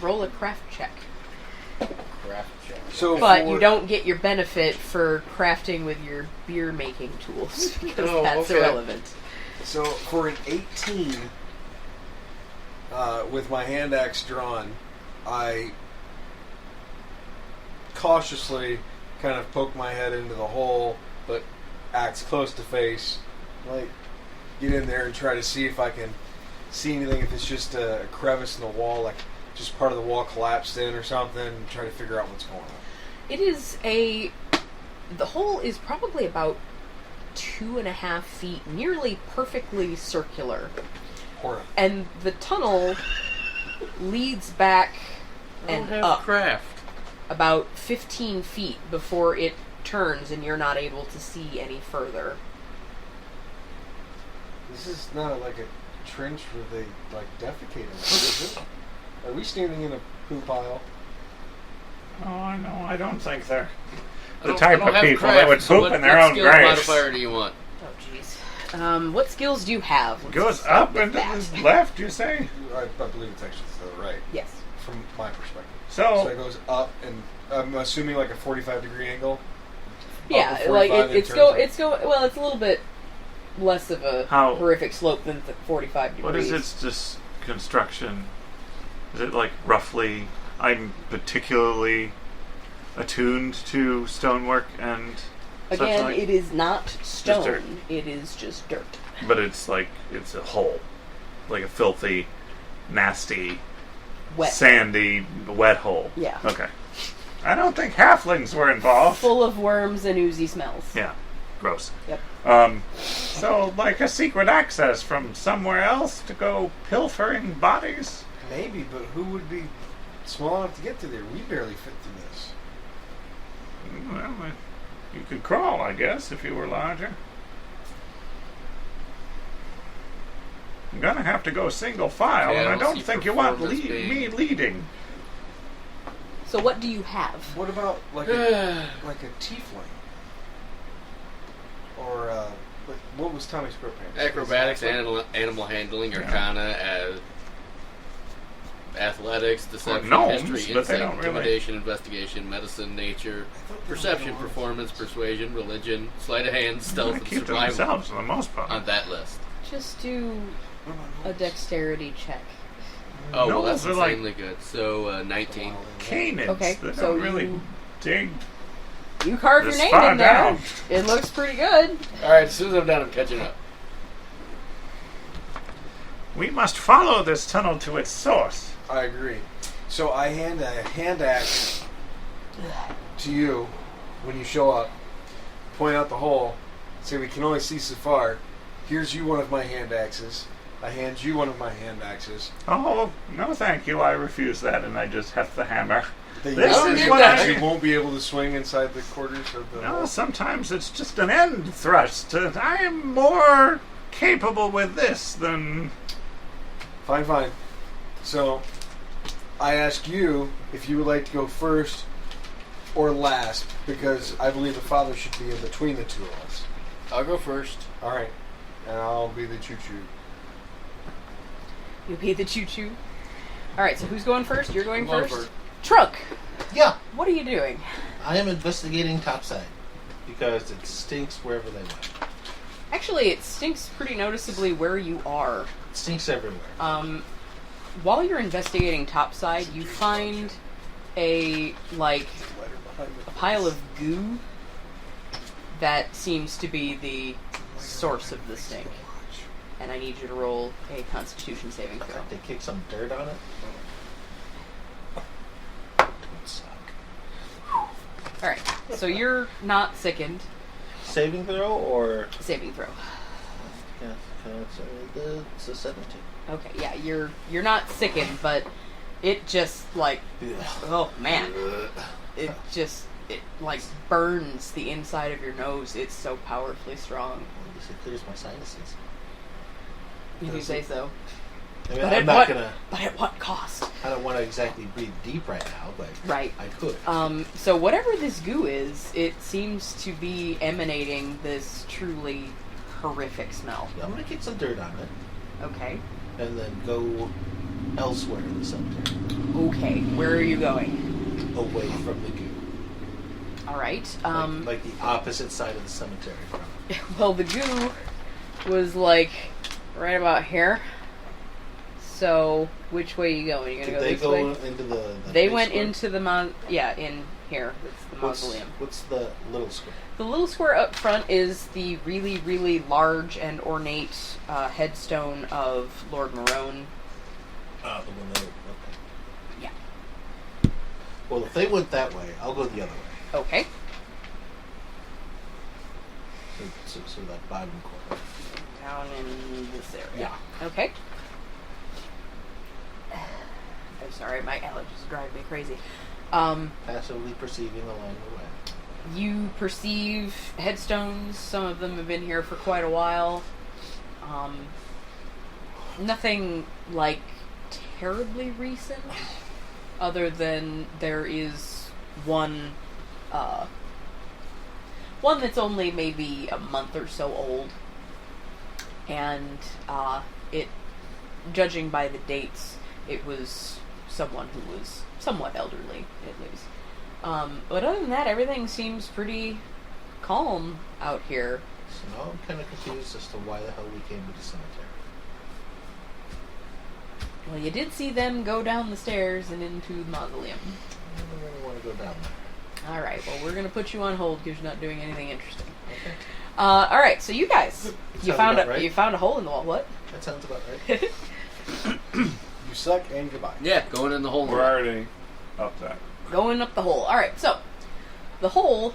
S1: Roll a craft check.
S5: Craft check.
S2: So,
S1: But
S2: for-
S1: you don't get your benefit for crafting with your beer making tools because
S5: Oh,
S1: that's
S5: okay.
S1: irrelevant.
S2: So for an 18, with my hand axe drawn, I cautiously kind of poke my head into the hole, but axe close to face. Like, get in there and try to see if I can see anything, if it's just a crevice in the wall, like just part of the wall collapsed in or something, and try to figure out what's going on.
S1: It is the hole is probably about 2.5 feet, nearly perfectly circular.
S2: Horrible.
S1: And the tunnel leads back
S5: I don't
S1: and
S5: have
S1: up
S5: craft.
S1: about 15 feet before it turns and you're not able to see any further.
S2: This is not like a trench where they like defecate in, is it? Are we standing in a poo pile?
S4: Oh, no, I don't think they're
S5: I
S4: the
S5: don't-
S4: type
S5: I don't
S4: of
S5: have
S4: people
S5: craft,
S4: that would
S5: so
S4: poop
S5: what-
S4: in their
S5: what
S4: own
S5: skill
S4: graves.
S5: modifier do you want?
S1: Oh, jeez. What skills do you have? Let's
S4: Goes
S1: start
S4: up
S1: with
S4: and to
S1: that.
S4: the left, you say?
S2: I believe it's actually to the right,
S1: Yes.
S2: from my perspective. So
S4: So,
S2: it goes up, and I'm assuming like a 45-degree angle.
S1: Yeah,
S2: Up to
S1: like
S2: 45 and
S1: it's
S2: turns
S1: go.
S2: up.
S1: It's go. Well, it's a little bit less of a
S4: How-
S1: horrific slope than 45 degrees.
S4: what is its just construction? Is it like roughly? I'm particularly attuned to stonework and such
S1: Again,
S4: like,
S1: it is not
S4: dirt.
S1: stone. It is just dirt.
S4: but it's like it's a hole, like a filthy, nasty,
S1: Wet.
S4: sandy, wet hole.
S1: Yeah.
S4: Okay. I don't think halflings were involved.
S1: Full of worms and oozy smells.
S4: Yeah. Gross.
S1: Yep.
S4: So like a secret access from somewhere else to go pilfering bodies?
S2: Maybe, but who would be small enough to get through there? We barely fit through this.
S4: Well, you could crawl, I guess, if you were larger. I'm gonna have to go single file,
S5: Yeah,
S4: and I
S5: we'll
S4: don't
S5: see
S4: think you want
S5: performance
S4: me leading.
S1: So what do you have?
S2: What about like a tiefling? Or what was Tommy's prepared?
S5: Acrobatics, animal handling, arcana, athletics, deception,
S4: gnomes,
S5: history,
S4: but they
S5: insight,
S4: don't really-
S5: intimidation, investigation, medicine, nature, perception, performance, persuasion, religion, sleight of hand, stealth,
S4: They
S5: and
S4: keep to
S5: survival
S4: themselves for the most part.
S5: on that list.
S1: Just do a dexterity check.
S5: Oh, well, that's
S4: Gnomes are like-
S5: insanely good. So, 19.
S4: Canids.
S1: Okay,
S4: They
S1: so
S4: don't really
S1: you-
S4: dig
S1: You carve your
S4: this
S1: name
S4: far
S1: in there.
S4: down.
S1: It looks pretty good.
S5: Alright, as soon as I'm done, I'm catching up.
S4: We must follow this tunnel to its source.
S2: I agree. So I hand a hand axe to you when you show up. Point out the hole. Say we can only see so far. Here's you one of my hand axes. I hand you one of my hand axes.
S4: Oh, no thank you, I refuse that, and I just heft the hammer.
S2: That
S4: This
S2: you,
S4: is
S2: you
S4: what
S2: actually
S4: I...
S2: won't be able to swing inside the quarters of the
S4: No,
S2: hole.
S4: sometimes it's just an end thrust. I am more capable with this than...
S2: Fine. So, I ask you if you would like to go first or last, because I believe the father should be in between the two of us.
S5: I'll go first.
S2: All right, and I'll be the choo-choo.
S1: You be the choo-choo. All right, so who's going first? You're going
S5: I'm going
S1: first?
S5: first.
S1: Trunk,
S3: Yeah,
S1: what are you doing?
S3: I am investigating topside because it stinks wherever they went.
S1: Actually, it stinks pretty noticeably where you are.
S3: It stinks everywhere.
S1: While you're investigating topside, you find a pile of goo that seems to be the source of the stink. And I need you to roll a Constitution saving throw.
S3: They kick some dirt on it. Don't suck.
S1: All right, so you're not sickened.
S3: Saving throw or
S1: Saving throw.
S3: it's a 17.
S1: Okay, yeah, you're not sickened, but it just oh man, it burns the inside of your nose. It's so powerfully strong.
S3: At least it clears my sinuses.
S1: You say so.
S3: I mean,
S1: But
S3: I'm not gonna.
S1: But at what cost?
S3: I don't want to exactly breathe deep right now, but
S1: Right.
S3: I could.
S1: So whatever this goo is, it seems to be emanating this truly horrific smell.
S3: Yeah, I'm gonna kick some dirt on it
S1: Okay.
S3: and then go elsewhere in the cemetery,
S1: Okay. Where are you going?
S3: away from the goo,
S1: All right.
S3: like the opposite side of the cemetery from it.
S1: Well, the goo was right about here. So, which way are you going? You're
S3: Did
S1: gonna go
S3: they
S1: this
S3: go
S1: way?
S3: into the
S1: They
S3: big
S1: went
S3: square?
S1: into the in here. It's the mausoleum.
S3: What's the little square?
S1: The little square up front is the really, really large and ornate headstone of Lord Marone.
S3: The one that. Okay.
S1: Yeah.
S3: Well, if they went that way, I'll go the other way.
S1: Okay.
S3: So that bottom corner.
S1: Down in this area.
S3: Yeah.
S1: Okay. I'm sorry, my allergies drive me crazy.
S3: Passively perceiving along the way.
S1: You perceive headstones. Some of them have been here for quite a while. Nothing terribly recent, other than there is one that's only maybe a month or so old, and it, judging by the dates, it was someone who was somewhat elderly, at least. But other than that, everything seems pretty calm out here.
S3: So now I'm kind of confused as to why the hell we came to the cemetery.
S1: Well, you did see them go down the stairs and into the mausoleum.
S3: I don't really want to go down there.
S1: Alright, well, we're going to put you on hold because you're not doing anything interesting.
S3: Okay.
S1: Alright, so you guys, you
S3: Sounds
S1: found
S3: about right.
S1: you found a hole in the wall. What?
S3: That sounds about right.
S2: You suck and goodbye.
S5: Yeah, going in the hole.
S4: We're already up that.
S1: Going up the hole. Alright, so the hole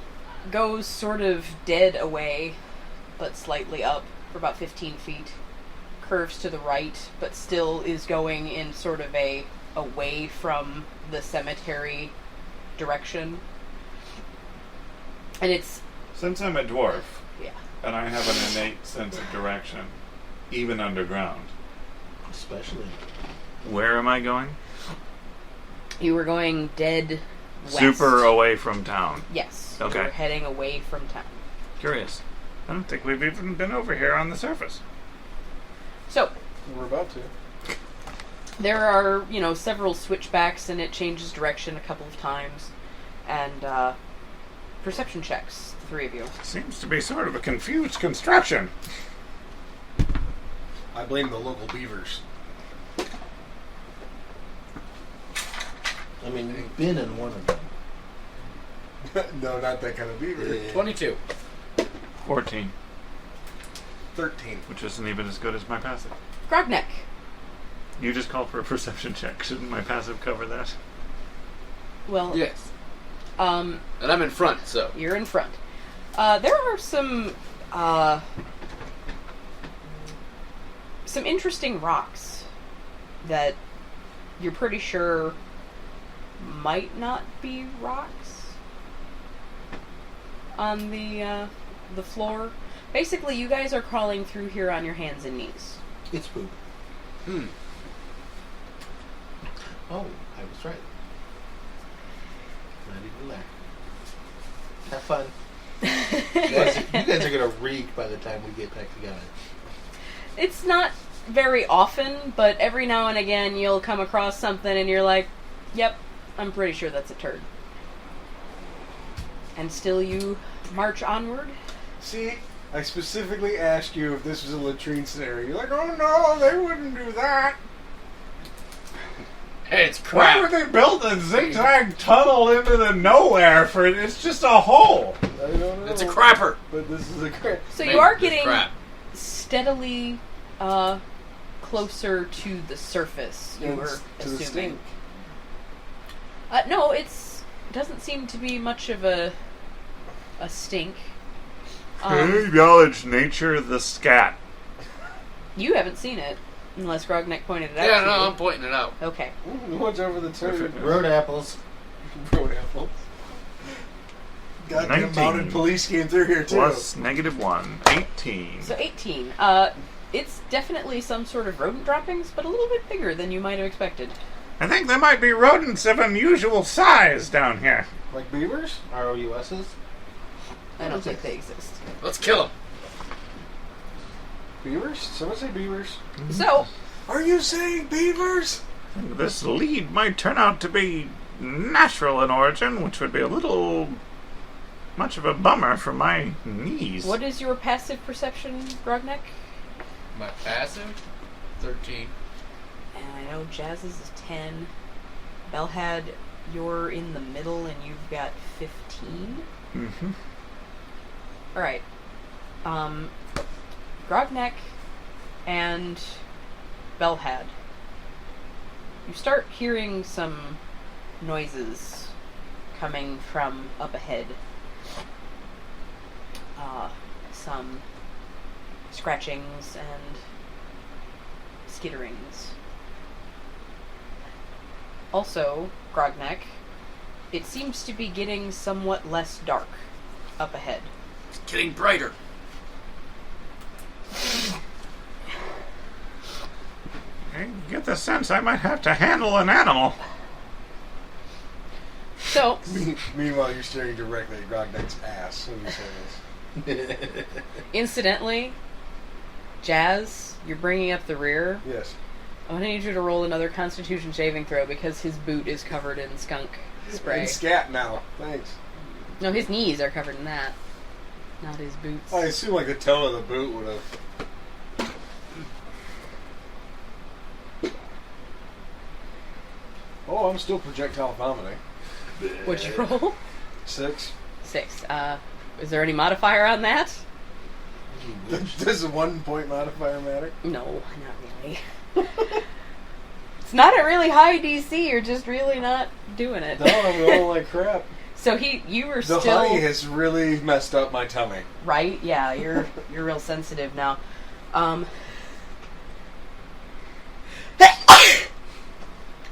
S1: goes sort of dead away, but slightly up for about 15 feet. Curves to the right, but still is going in sort of a away from the cemetery direction. And it's,
S4: Since I'm a dwarf,
S1: yeah.
S4: and I have an innate sense of direction, even underground,
S3: Especially.
S4: Where am I going?
S1: You were going dead west.
S4: Super away from town.
S1: Yes.
S4: Okay.
S1: You're heading away from town.
S4: Curious. I don't think we've even been over here on the surface.
S1: So,
S2: We're about to.
S1: there are, several switchbacks, and it changes direction a couple of times. And, perception checks, the three of you.
S4: Seems to be sort of a confused construction.
S2: I blame the local beavers.
S3: I mean, we've been in one of them.
S2: No, not that kind of beaver.
S5: 22.
S4: 14,
S2: 13.
S4: which isn't even as good as my passive.
S1: Grognek.
S4: You just called for a perception check. Shouldn't my passive cover that?
S1: Well,
S5: Yes. And I'm in front, so.
S1: you're in front. There are some interesting rocks that you're pretty sure might not be rocks on the floor. Basically, you guys are crawling through here on your hands and knees.
S3: It's poop. Oh, I was right. Not even there. Have fun. You guys are gonna reek by the time we get back together.
S1: It's not very often, but every now and again you'll come across something and you're like, yep, I'm pretty sure that's a turd. And still you march onward.
S2: See, I specifically asked you if this was a latrine scenario. You're like, oh no, they wouldn't do that.
S5: Hey, it's
S4: Why
S5: crap.
S4: would they build a zigzag tunnel into the nowhere for it? It's just a hole.
S2: I don't know.
S5: It's a crapper.
S2: But this is a crap.
S1: So
S5: Maybe
S1: you are
S5: it's
S1: getting
S5: crap.
S1: steadily closer to the surface, you were
S2: To the
S1: assuming.
S2: stink.
S1: No, it doesn't seem to be much of a stink.
S4: Acknowledge nature the scat.
S1: You haven't seen it, unless Grognek pointed it out
S5: Yeah,
S1: to
S5: no,
S1: you.
S5: I'm pointing it out.
S1: Okay.
S2: Watch over the turd.
S3: Road apples.
S2: Road apples. Goddamn
S4: 19.
S2: mounted police came through here too.
S4: Plus -1. 18.
S1: So 18. It's definitely some sort of rodent droppings, but a little bit bigger than you might have expected.
S4: I think there might be rodents of unusual size down here.
S2: Like beavers?
S3: ROUSs?
S1: I don't think they exist.
S5: Let's kill him.
S2: Beavers? Someone say beavers.
S1: So,
S2: Are you saying beavers?
S4: This lead might turn out to be natural in origin, which would be a little much of a bummer for my knees.
S1: what is your passive perception, Grognek?
S5: My passive? 13.
S1: And I know Jazz's is 10. Belhad, you're in the middle and you've got 15.
S4: Mm-hmm.
S1: Alright. Grognek and Belhad. You start hearing some noises coming from up ahead. Some scratchings and skitterings. Also, Grognek, it seems to be getting somewhat less dark up ahead.
S5: It's getting brighter.
S4: I get the sense I might have to handle an animal.
S1: So,
S2: Meanwhile, you're staring directly at Grognek's ass when you say this.
S1: incidentally, Jazz, you're bringing up the rear.
S2: Yes.
S1: I'm gonna need you to roll another Constitution saving throw because his boot is covered in skunk spray.
S2: And scat now. Thanks.
S1: No, his knees are covered in that, not his boots.
S2: I assume like the toe of the boot would have. Oh, I'm still projectile vomiting.
S1: What'd you roll?
S2: 6.
S1: 6. Is there any modifier on that?
S2: Does the 1 point modifier matter?
S1: No, not really. It's not a really high DC. You're just really not doing it.
S2: No, I'm rolling like crap.
S1: So you were
S2: The
S1: still
S2: honey has really messed up my tummy.
S1: right. Yeah, you're real sensitive now.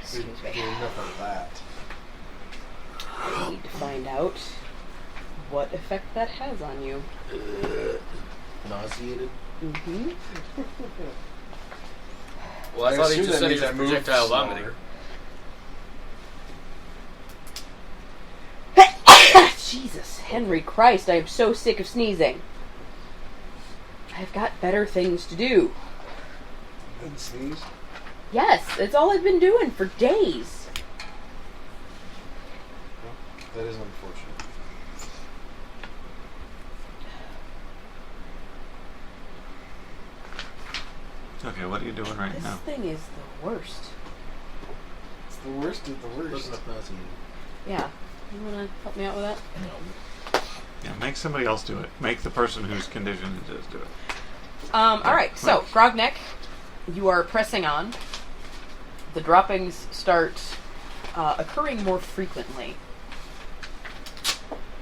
S1: Excuse me.
S2: Enough of that.
S1: I need to find out what effect that has on you.
S3: Nauseated.
S1: Mm-hmm.
S5: Well, I thought he
S2: assume
S5: just
S2: that
S5: said he
S2: means
S5: was
S2: I moved
S5: projectile vomiting.
S2: slower.
S1: Jesus, Henry Christ, I am so sick of sneezing. I've got better things to do.
S2: Didn't sneeze.
S1: Yes, it's all I've been doing for days.
S2: That is unfortunate.
S4: Okay, what are you doing right
S1: This
S4: now?
S1: thing is the worst.
S2: It's the worst of the worst.
S3: Close enough nauseating.
S1: Yeah. You wanna help me out with that?
S3: No.
S4: Yeah, make somebody else do it. Make the person whose condition it is do it.
S1: Alright, so, Grogneck, you are pressing on. The droppings start occurring more frequently.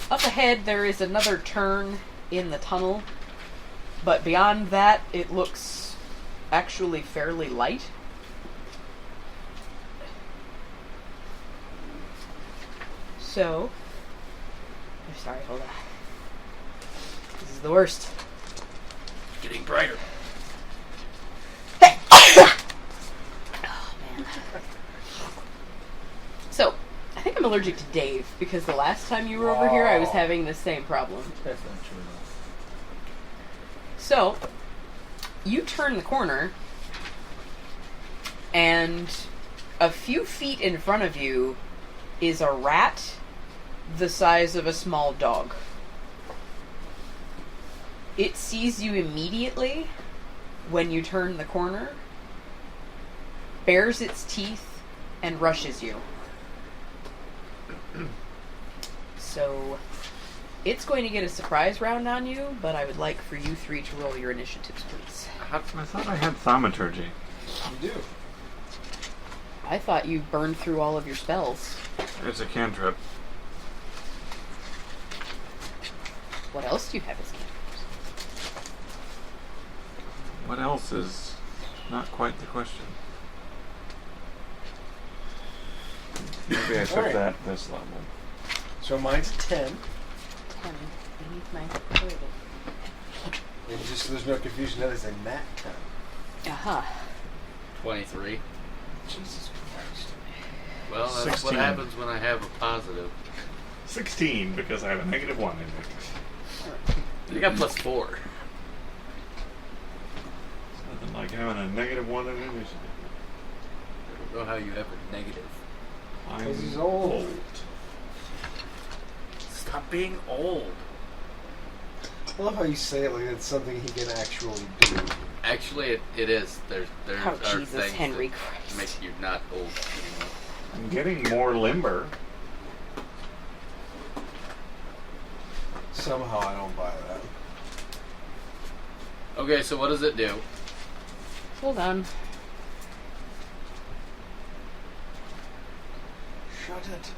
S1: Up ahead, there is another turn in the tunnel, but beyond that, it looks actually fairly light. So, I'm sorry, hold on. This is the worst.
S5: Getting brighter.
S1: Oh, man. So, I think I'm allergic to Dave, because the last time you were over here, I was having the same problem.
S3: That's not true enough.
S1: So, you turn the corner, and a few feet in front of you is a rat the size of a small dog. It sees you immediately when you turn the corner, bares its teeth, and rushes you. So, it's going to get a surprise round on you, but I would like for you three to roll your initiatives, please.
S4: I thought I had thaumaturgy.
S2: You do.
S1: I thought you burned through all of your spells.
S4: It's a cantrip.
S1: What else do you have as cantrips?
S4: What else is not quite the question? Maybe I took
S2: Alright.
S4: that this level.
S2: So mine's 10.
S1: 10. Beneath my toilet.
S2: And just so there's no confusion, that is a nat 10.
S1: Aha.
S5: 23.
S2: Jesus Christ.
S5: Well, that's
S4: 16.
S5: what happens when I have a positive.
S4: 16, because I have a -1 in it.
S5: You got +4.
S4: Nothing like having a -1 in initiative.
S5: I don't know how you have a negative.
S2: Because he's old.
S5: Stop being old.
S2: I love how you say it like it's something he can actually do.
S5: Actually, it is. There
S1: Oh,
S5: are
S1: Jesus,
S5: things
S1: Henry
S5: that
S1: Christ.
S5: make you not old anymore.
S4: I'm getting more limber.
S2: Somehow I don't buy that.
S5: Okay, so what does it do?
S1: Hold on.
S2: Shut it.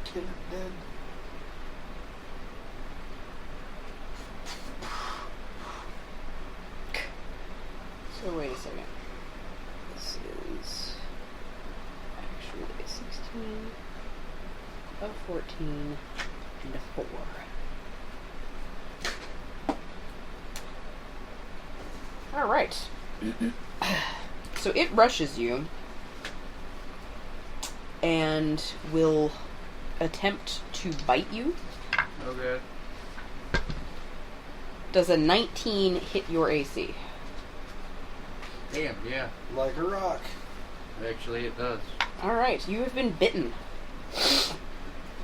S2: Kill it dead.
S1: So wait a second. This is actually a 16, a 14, and a 4. Alright. So it rushes you and will attempt to bite you.
S5: Okay.
S1: Does a 19 hit your AC?
S5: Damn, yeah.
S2: Like a rock.
S5: Actually, it does.
S1: Alright, you have been bitten.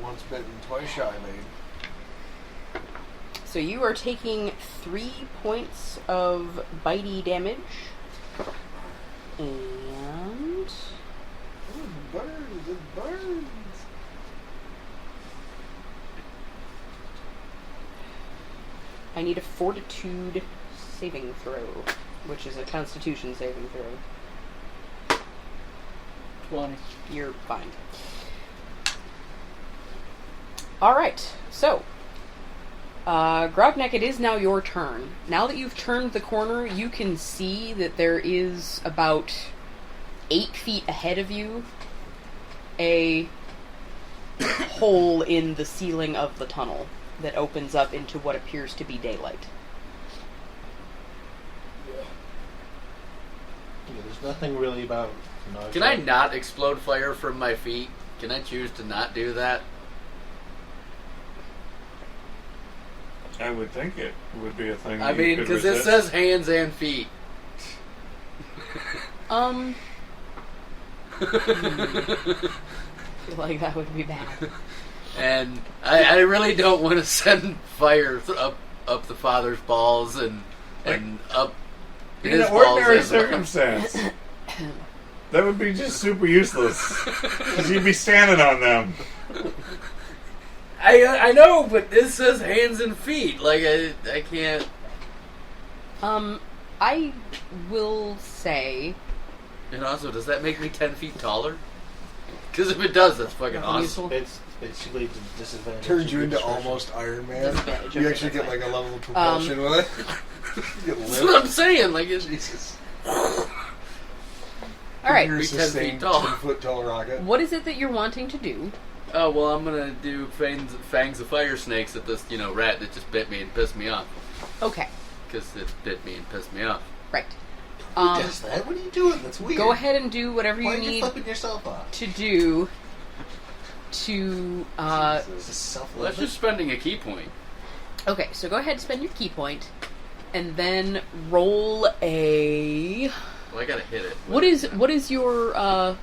S2: Once bitten, twice shy, babe.
S1: So you are taking 3 points of bitey damage. And
S2: Ooh, it burns, it burns.
S1: I need a fortitude saving throw, which is a constitution saving throw.
S5: 20.
S1: You're fine. Alright, so Grogneck, it is now your turn. Now that you've turned the corner, you can see that there is about 8 feet ahead of you a hole in the ceiling of the tunnel that opens up into what appears to be daylight.
S3: There's nothing really about.
S5: Can I not explode fire from my feet? Can I choose to not do that?
S4: I would think it would be a thing.
S5: I
S4: that you
S5: mean,
S4: could
S5: because it
S4: resist.
S5: says hands and feet.
S1: I feel like that would be bad.
S5: And I really don't want to send fire up the father's balls and up
S4: in
S5: his
S4: an
S5: balls.
S4: ordinary
S5: as well.
S4: circumstance, that would be just super useless. Because you'd be standing on them.
S5: I know, but it says hands and feet. Like I can't.
S1: I will say.
S5: And also, does that make me 10 feet taller? Because if it does, that's fucking
S1: Nothing
S5: awesome.
S1: useful.
S3: It's basically the disadvantage.
S2: Turns you
S3: of
S2: into
S3: destruction.
S2: almost Iron Man.
S1: Disadvantage,
S2: You
S1: okay,
S2: actually get
S1: that's
S2: like a level of propulsion with it. You get
S5: That's what I'm saying. Like it's
S2: Jesus.
S1: All right.
S2: You're
S5: Be 10
S2: sustained
S5: feet tall.
S2: 10-foot tall rocket.
S1: What is it that you're wanting to do?
S5: Oh well, I'm gonna do fangs of fire snakes at this rat that just bit me and pissed me off.
S1: Okay.
S5: Because it bit me and pissed me off.
S1: Right.
S3: Who does that? What are you doing? That's weird.
S1: Go ahead and do whatever
S3: Why
S1: you
S3: are you
S1: need
S3: flipping yourself off?
S1: to do to
S3: Is this self
S5: Well, that's just spending a key point.
S1: okay, so go ahead and spend your key point and then roll a
S5: Well, I gotta hit it.
S1: what is your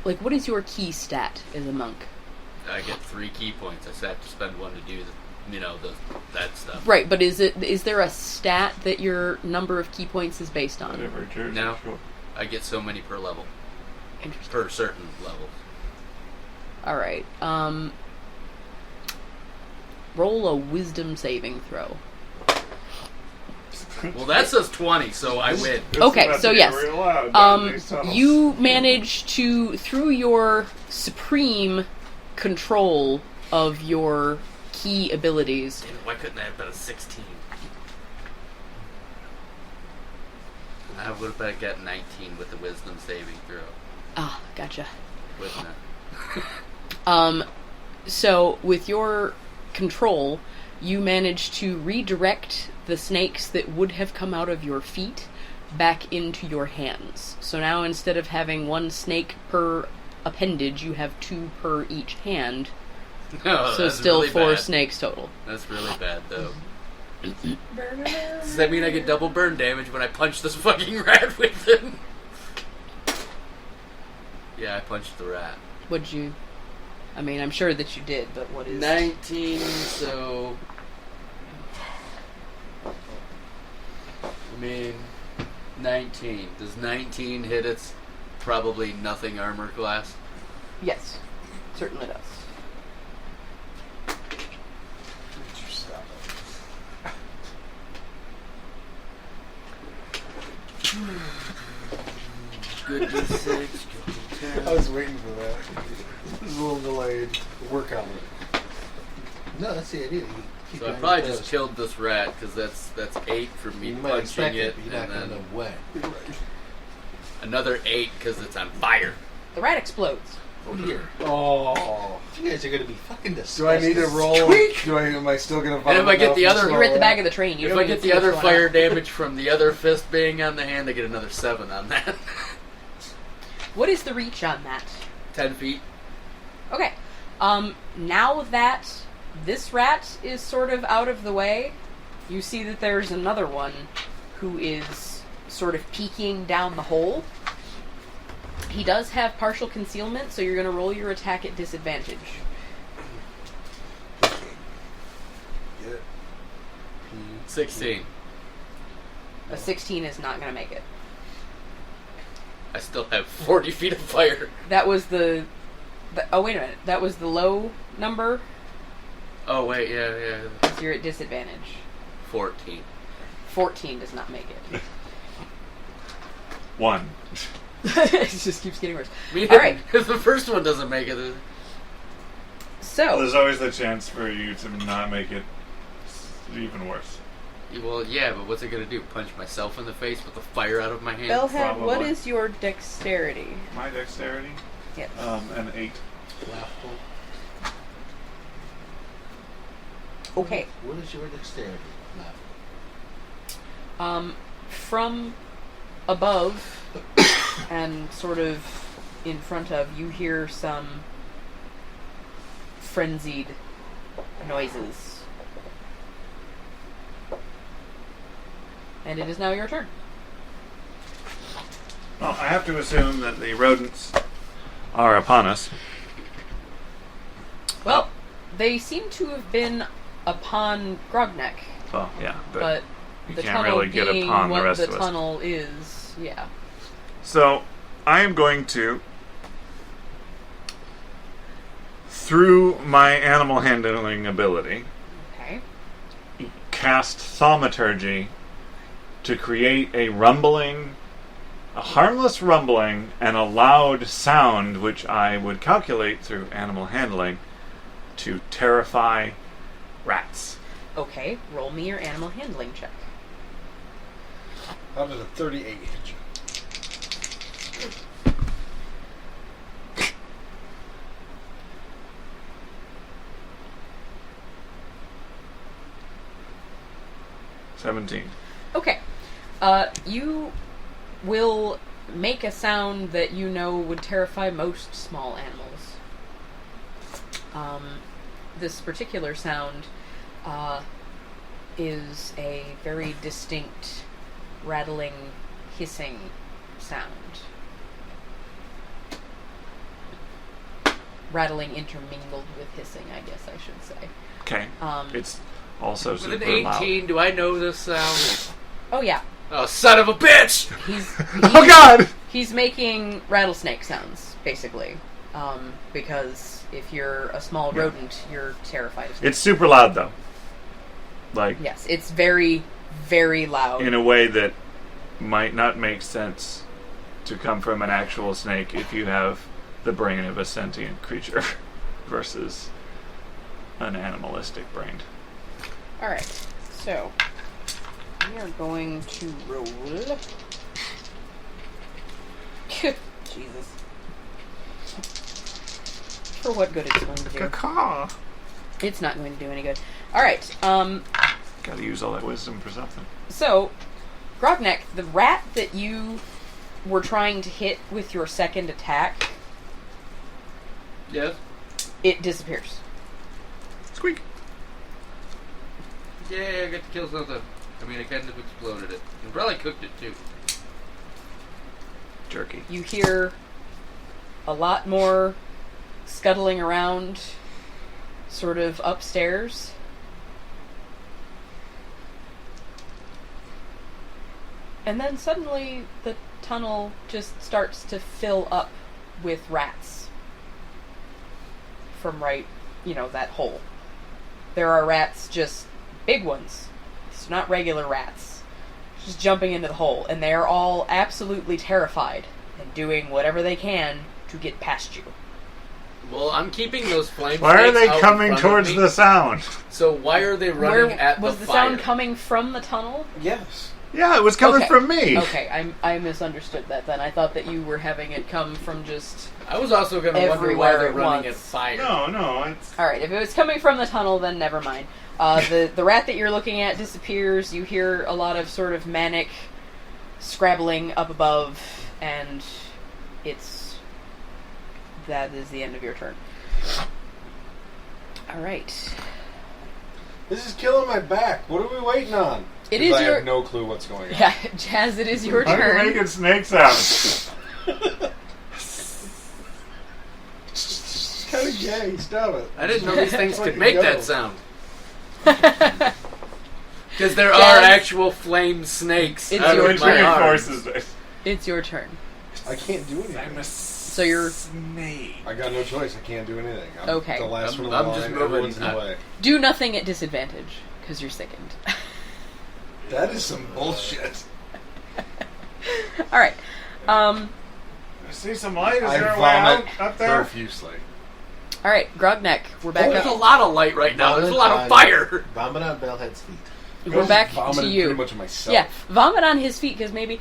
S1: what is your key stat as a monk?
S5: I get 3 key points. I just have to spend 1 to do that stuff.
S1: Right, but is there a stat that your number of key points is based on?
S4: Whatever it turns
S5: No.
S4: into.
S5: I get so many per level.
S1: Interesting.
S5: Per certain level.
S1: All right. Roll a wisdom saving throw.
S5: Well, that says 20, so I win.
S4: It's
S1: Okay,
S4: about
S1: so
S4: to get
S1: yes.
S4: real loud down these tunnels.
S1: You manage to, through your supreme control of your key abilities,
S5: Damn it, why couldn't I have been a 16? I would have better got 19 with the wisdom saving throw.
S1: gotcha.
S5: Wouldn't it?
S1: So with your control, you manage to redirect the snakes that would have come out of your feet back into your hands. So now instead of having 1 snake per appendage, you have 2 per each hand.
S5: No,
S1: So
S5: that's
S1: still
S5: really
S1: 4
S5: bad.
S1: snakes total.
S5: That's really bad, though. Does that mean I get double burn damage when I punch this fucking rat with it? Yeah, I punched the rat.
S1: Would you? I mean, I'm sure that you did, but what is
S5: 19, so... I mean, 19. Does 19 hit its probably nothing armor class?
S1: Yes, certainly does.
S2: Would you stop it?
S5: Good D6, good D10.
S2: I was waiting for that. It was a little delayed. Work on it.
S3: No, that's the idea. You keep
S5: So I
S3: going
S5: probably
S3: with
S5: just
S3: those.
S5: killed this rat because that's 8 for me
S3: You might
S5: punching
S3: expect
S5: it,
S3: but you're not
S5: and
S3: going to
S5: then
S3: know when.
S5: another 8 because it's on fire.
S1: The rat explodes.
S3: Oh dear.
S2: Oh.
S3: You guys are going to be fucking
S2: Do
S3: disgusting.
S2: I need to roll? Am I still going to
S5: And if I get the other-
S1: You're at the back of the train. You
S5: If
S1: don't
S5: I
S1: even
S5: get
S1: see
S5: the
S1: what's
S5: other
S1: going
S5: fire
S1: on.
S5: damage from the other fist being on the hand, I get another 7 on that.
S1: What is the reach on that?
S5: 10 feet.
S1: Okay. Now that this rat is sort of out of the way, you see that there's another one who is sort of peeking down the hole. He does have partial concealment, so you're going to roll your attack at disadvantage.
S2: Get it?
S5: 16.
S1: A 16 is not going to make it.
S5: I still have 40 feet of fire.
S1: That was the oh, wait a minute. That was the low number,
S5: Oh, wait, yeah.
S1: so you're at disadvantage.
S5: 14.
S1: 14 does not make it.
S4: 1.
S1: It just keeps getting worse.
S5: I mean,
S1: All right.
S5: if the first one doesn't make it,
S4: Well,
S1: So,
S4: there's always the chance for you to not make it even worse.
S5: well, yeah, but what's it going to do? Punch myself in the face with the fire out of my hand?
S1: Bellhead, what
S4: probably.
S1: is your dexterity?
S4: My dexterity?
S1: Yes.
S4: An 8.
S3: Laughable.
S1: Okay.
S3: What is your dexterity? Laughable.
S1: From above, and sort of in front of, you hear some frenzied noises. And it is now your turn.
S4: Well, I have to assume that the rodents are upon us.
S1: Well, they seem to have been upon Grogneck,
S4: Well, yeah,
S1: but
S4: you
S1: the
S4: can't
S1: tunnel
S4: really get
S1: being
S4: upon
S1: what
S4: the rest
S1: the
S4: of us.
S1: tunnel is, yeah.
S4: So, I am going to, through my animal handling ability,
S1: Okay.
S4: cast thaumaturgy to create a rumbling, a harmless rumbling, and a loud sound, which I would calculate through animal handling to terrify rats.
S1: Okay, roll me your animal handling check.
S2: How did a 38 hit you?
S1: Okay. You will make a sound that you know would terrify most small animals. This particular sound is a very distinct, rattling, hissing sound. Rattling intermingled with hissing, I guess I should say.
S4: Okay. It's also
S5: With
S4: super
S5: an
S4: loud.
S5: 18, do I know this sound?
S1: Oh yeah,
S5: Oh, son of a bitch!
S4: Oh God!
S1: He's making rattlesnake sounds, basically. Because if you're a small rodent, you're terrified of snakes.
S4: It's super loud though. Like,
S1: Yes, it's very, very loud.
S4: in a way that might not make sense to come from an actual snake if you have the brain of a sentient creature versus an animalistic brain.
S1: Alright, so we are going to roll. Jesus. For what good it's going to do.
S4: Caw.
S1: It's not going to do any good. Alright,
S4: Gotta use all that wisdom for something.
S1: so, Grogneck, the rat that you were trying to hit with your second attack,
S5: Yes?
S1: it disappears.
S4: Squeak.
S5: Yeah, I got to kill something. I mean, I kind of exploded it. And probably cooked it too.
S4: Jerky.
S1: You hear a lot more scuttling around, sort of upstairs. And then suddenly the tunnel just starts to fill up with rats. From right, that hole. There are rats, just big ones. It's not regular rats. Just jumping into the hole. And they are all absolutely terrified and doing whatever they can to get past you.
S5: Well, I'm keeping those flame
S4: Why are
S5: snakes
S4: they
S5: out in
S4: coming
S5: front of
S4: towards
S5: me.
S4: the sound?
S5: So why are they running
S1: Where
S5: at
S1: was
S5: the
S1: the
S5: fire?
S1: sound coming from the tunnel?
S2: Yes.
S4: Yeah, it was coming
S1: Okay.
S4: from me.
S1: Okay, I misunderstood that then. I thought that you were having it come from just...
S5: I was also going to wonder why
S1: Everywhere
S5: they're
S1: at
S5: running
S1: once.
S5: at fire.
S4: No, it's...
S1: Alright, if it was coming from the tunnel, then never mind. The rat that you're looking at disappears. You hear a lot of sort of manic scrabbling up above, and that is the end of your turn. Alright.
S2: This is killing my back. What are we waiting on?
S1: It
S2: 'Cause
S1: is
S2: I
S1: your...
S2: have no clue what's going on.
S1: Yeah, Jazz, it is your
S4: Why are you
S1: turn.
S4: making snake sounds?
S2: It's kind of gay. Stop it.
S5: I didn't know these things could
S2: Fucking
S5: make
S2: go.
S5: that sound. Because there
S1: Jazz.
S5: are actual flame snakes
S1: It's
S5: out
S1: your
S5: of
S1: turn.
S5: my
S4: Which
S5: arms.
S4: reinforces this.
S1: It's your turn.
S2: I can't do anything.
S4: I'm a
S1: So you're...
S4: snake.
S2: I got no choice. I can't do anything. I'm
S1: Okay.
S2: the last
S5: I'm-
S2: one in
S5: I'm
S2: line.
S5: just moving.
S2: Everyone's in the way.
S1: Do nothing at disadvantage, because you're sickened.
S2: That is some bullshit.
S1: Alright.
S4: I see some light. Is
S2: I
S4: there a way out
S2: vomit
S4: up there?
S2: profusely.
S1: Alright, Grogneck, we're back
S5: There's a
S1: up.
S5: lot of light right now. There's a lot of fire.
S3: Vomit on Bellhead's feet.
S1: We're back to
S2: Vomited
S1: you.
S2: pretty much of myself.
S1: Yeah, vomit on his feet, because maybe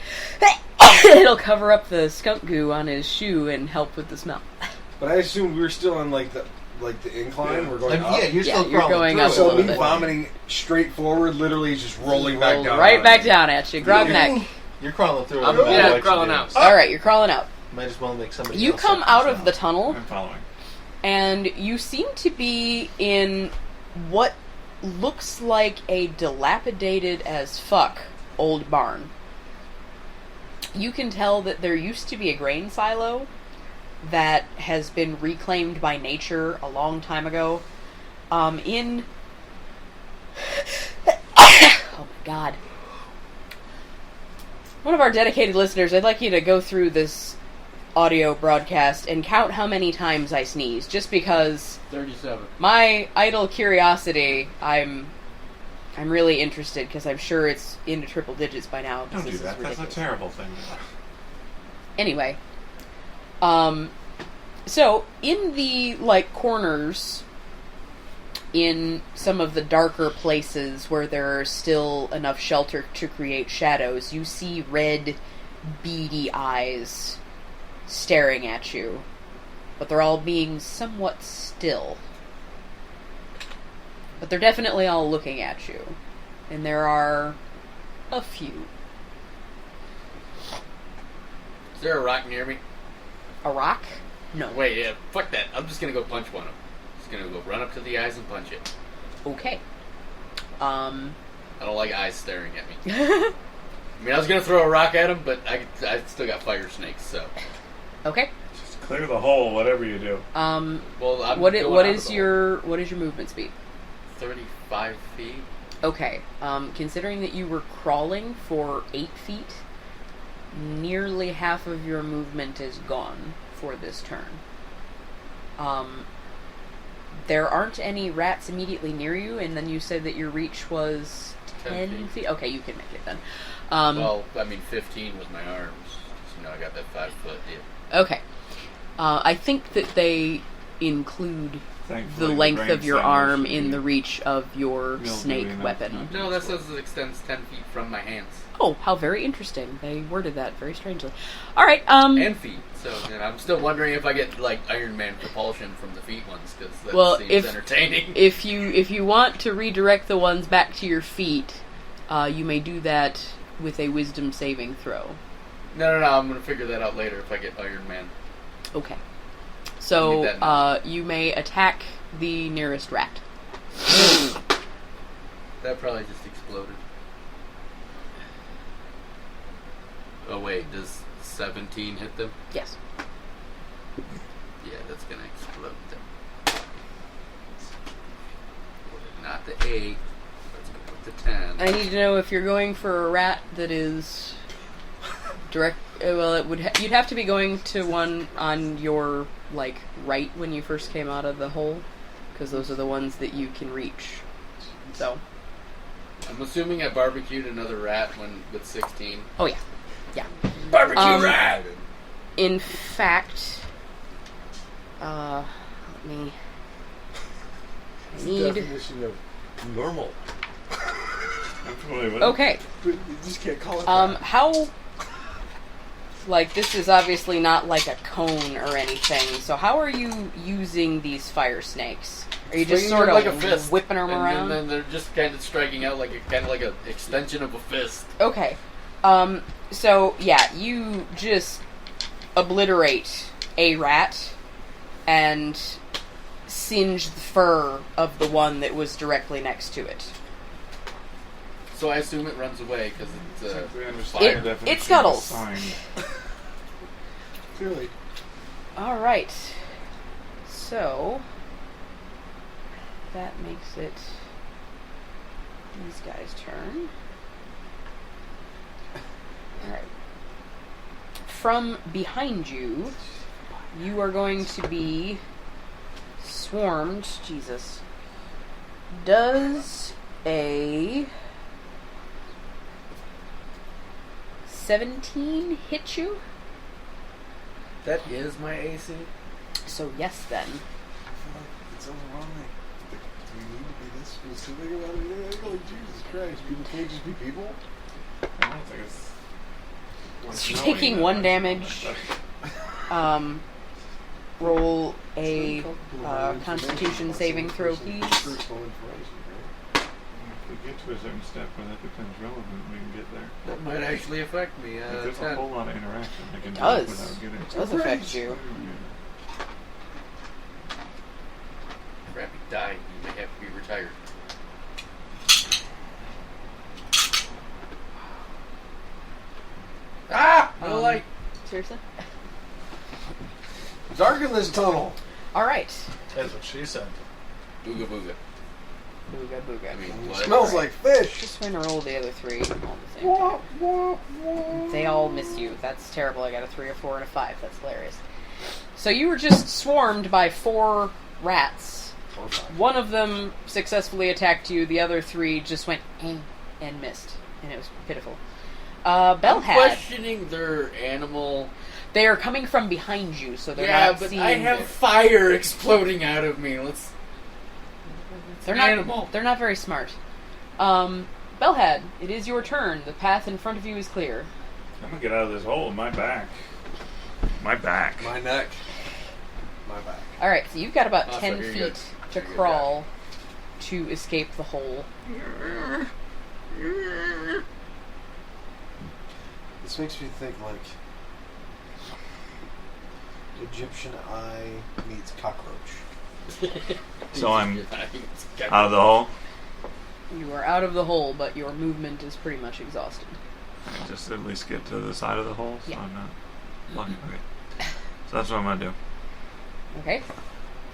S1: it'll cover up the skunk goo on his shoe and help with the smell.
S2: But I assumed we were still on the incline.
S4: Yeah.
S2: We're going up.
S3: Yeah, you're
S1: Yeah,
S3: still
S1: you're
S3: crawling
S1: going
S3: through
S1: up
S3: it.
S1: a
S2: So
S1: little
S2: me
S1: bit.
S2: vomiting straight forward, literally just rolling back
S1: Roll
S2: down.
S1: right
S2: on
S1: back
S2: me.
S1: down at you. Grogneck,
S3: You're crawling through it.
S5: I'm
S4: Yeah,
S5: yeah,
S4: what
S5: crawling
S4: you do.
S5: out.
S1: All right, you're crawling out.
S3: Might as well make somebody
S1: You
S3: else
S1: come
S3: up
S1: out
S3: as
S1: of the
S3: well.
S1: tunnel,
S4: I'm following.
S1: and you seem to be in what looks like a dilapidated as fuck old barn. You can tell that there used to be a grain silo that has been reclaimed by nature a long time ago. Oh my god. One of our dedicated listeners, I'd like you to go through this audio broadcast and count how many times I sneeze, just because
S5: 37.
S1: my idle curiosity, I'm really interested, because I'm sure it's into triple digits by now. 'cause
S4: Don't do
S1: this is
S4: that. That's a
S1: ridiculous.
S4: terrible thing.
S1: Anyway, so in the corners, in some of the darker places where there are still enough shelter to create shadows, you see red, beady eyes staring at you, but they're all being somewhat still. But they're definitely all looking at you, and there are a few.
S5: Is there a rock near me?
S1: A rock? No.
S5: Wait, yeah, fuck that. I'm just gonna go punch one of them. Just gonna go run up to the eyes and punch it.
S1: Okay.
S5: I don't like eyes staring at me. I mean, I was gonna throw a rock at him, but I still got fire snakes, so.
S1: Okay.
S4: Just clear the hole, whatever you do.
S5: Well, I'm
S1: What
S5: going
S1: what
S5: out
S1: is
S5: of the
S1: your movement speed?
S5: hole. 35 feet?
S1: Okay. Considering that you were crawling for 8 feet, nearly half of your movement is gone for this turn. There aren't any rats immediately near you, and then you said that your reach was 10
S5: 10
S1: feet. Okay, you can make it then.
S5: Well, I mean, 15 with my arms. So now I got that 5 foot deal.
S1: Okay. I think that they include
S4: Thankfully,
S1: the
S4: the
S1: length
S4: brain
S1: of your
S4: center
S1: arm
S4: should
S1: in
S4: be
S1: the reach of your
S4: mildewy
S1: snake
S4: enough
S1: weapon.
S4: not to
S5: No, that
S4: explode.
S5: says it extends 10 feet from my hands.
S1: Oh, how very interesting. They worded that very strangely. All right.
S5: And feet. So, I'm still wondering if I get, Iron Man propulsion from the feet ones, because that seems entertaining.
S1: If you want to redirect the ones back to your feet, you may do that with a wisdom saving throw.
S5: No, I'm going to figure that out later if I get Iron Man.
S1: Okay.
S5: Need
S1: So,
S5: that now.
S1: you may attack the nearest rat.
S5: That probably just exploded. Oh, wait, does 17 hit them?
S1: Yes.
S5: Yeah, that's going to explode them. Not the 8. Let's go with the 10.
S1: I need to know if you're going for a rat that is direct. Well, you'd have to be going to one on your right when you first came out of the hole, because those are the ones that you can reach. So.
S5: I'm assuming I barbecued another rat with 16.
S1: Oh yeah.
S5: Barbecue rat!
S1: In fact, let me. I need.
S2: Definition of normal.
S4: I'm familiar with it.
S1: Okay.
S2: But you just can't call it that.
S1: How. This is obviously not like a cone or anything, so how are you using these fire snakes? Are you just
S5: Swinging
S1: sort
S5: them
S1: of
S5: like a fist,
S1: whipping them around?
S5: And then they're just kind of striking out like an extension of a fist.
S1: Okay. So, yeah, you just obliterate a rat and singe the fur of the one that was directly next to it.
S5: So I assume it runs away because it's
S4: We understand
S1: It-
S4: the definition
S1: it scuttles.
S4: of sign.
S2: Clearly.
S1: Alright. So, that makes it these guys' turn. Alright. From behind you, you are going to be swarmed. Jesus. Does a 17 hit you?
S5: that is my AC.
S1: So yes then.
S2: It's overwhelming. Do we need to be this specific about it? Like, Jesus Christ, people can't just be people?
S4: I don't think it's.
S1: So you're taking 1 damage. Roll a Constitution saving throw, please.
S4: we get to a certain step where that becomes relevant, we can get there.
S5: That might actually affect me.
S4: If there's a
S5: 10.
S4: whole lot of interaction, I can
S1: It
S4: do
S1: does.
S4: it without getting.
S1: It does affect you.
S5: Crappy die. You may have to be retired. Ah! No light.
S1: Seriously?
S2: Dark in this tunnel.
S1: All right.
S3: That's what she said.
S5: Booga booga.
S1: Booga booga.
S5: I mean,
S2: It
S5: whatever.
S2: smells like fish.
S1: Just going to roll the other three all at the same time. They all miss you. That's terrible. I got a 3, a 4, and a 5. That's hilarious. So you were just swarmed by 4 rats. One of them successfully attacked you. The other 3 just went and missed, and it was pitiful.
S5: I'm
S1: Bellhead.
S5: questioning their animal.
S1: They are coming from behind you, so they're
S5: Yeah,
S1: not
S5: but
S1: seeing.
S5: I have
S1: you.
S5: fire exploding out of me.
S1: They're
S5: animal.
S1: not. They're not very smart. Bellhead, it is your turn. The path in front of you is clear.
S4: I'm gonna get out of this hole. My back. My back.
S2: My neck. My back.
S1: All right, so you've got about
S5: Oh, so
S1: 10
S5: you're
S1: feet
S5: good.
S1: to
S5: You're good,
S1: crawl to escape the hole.
S2: This makes me think like Egyptian eye meets cockroach.
S4: So I'm out of the hole.
S1: You are out of the hole, but your movement is pretty much exhausted.
S4: Just at least get to the side of the hole, so
S1: Yeah.
S4: I'm not blocking. Okay. So that's what I'm gonna do.
S1: Okay.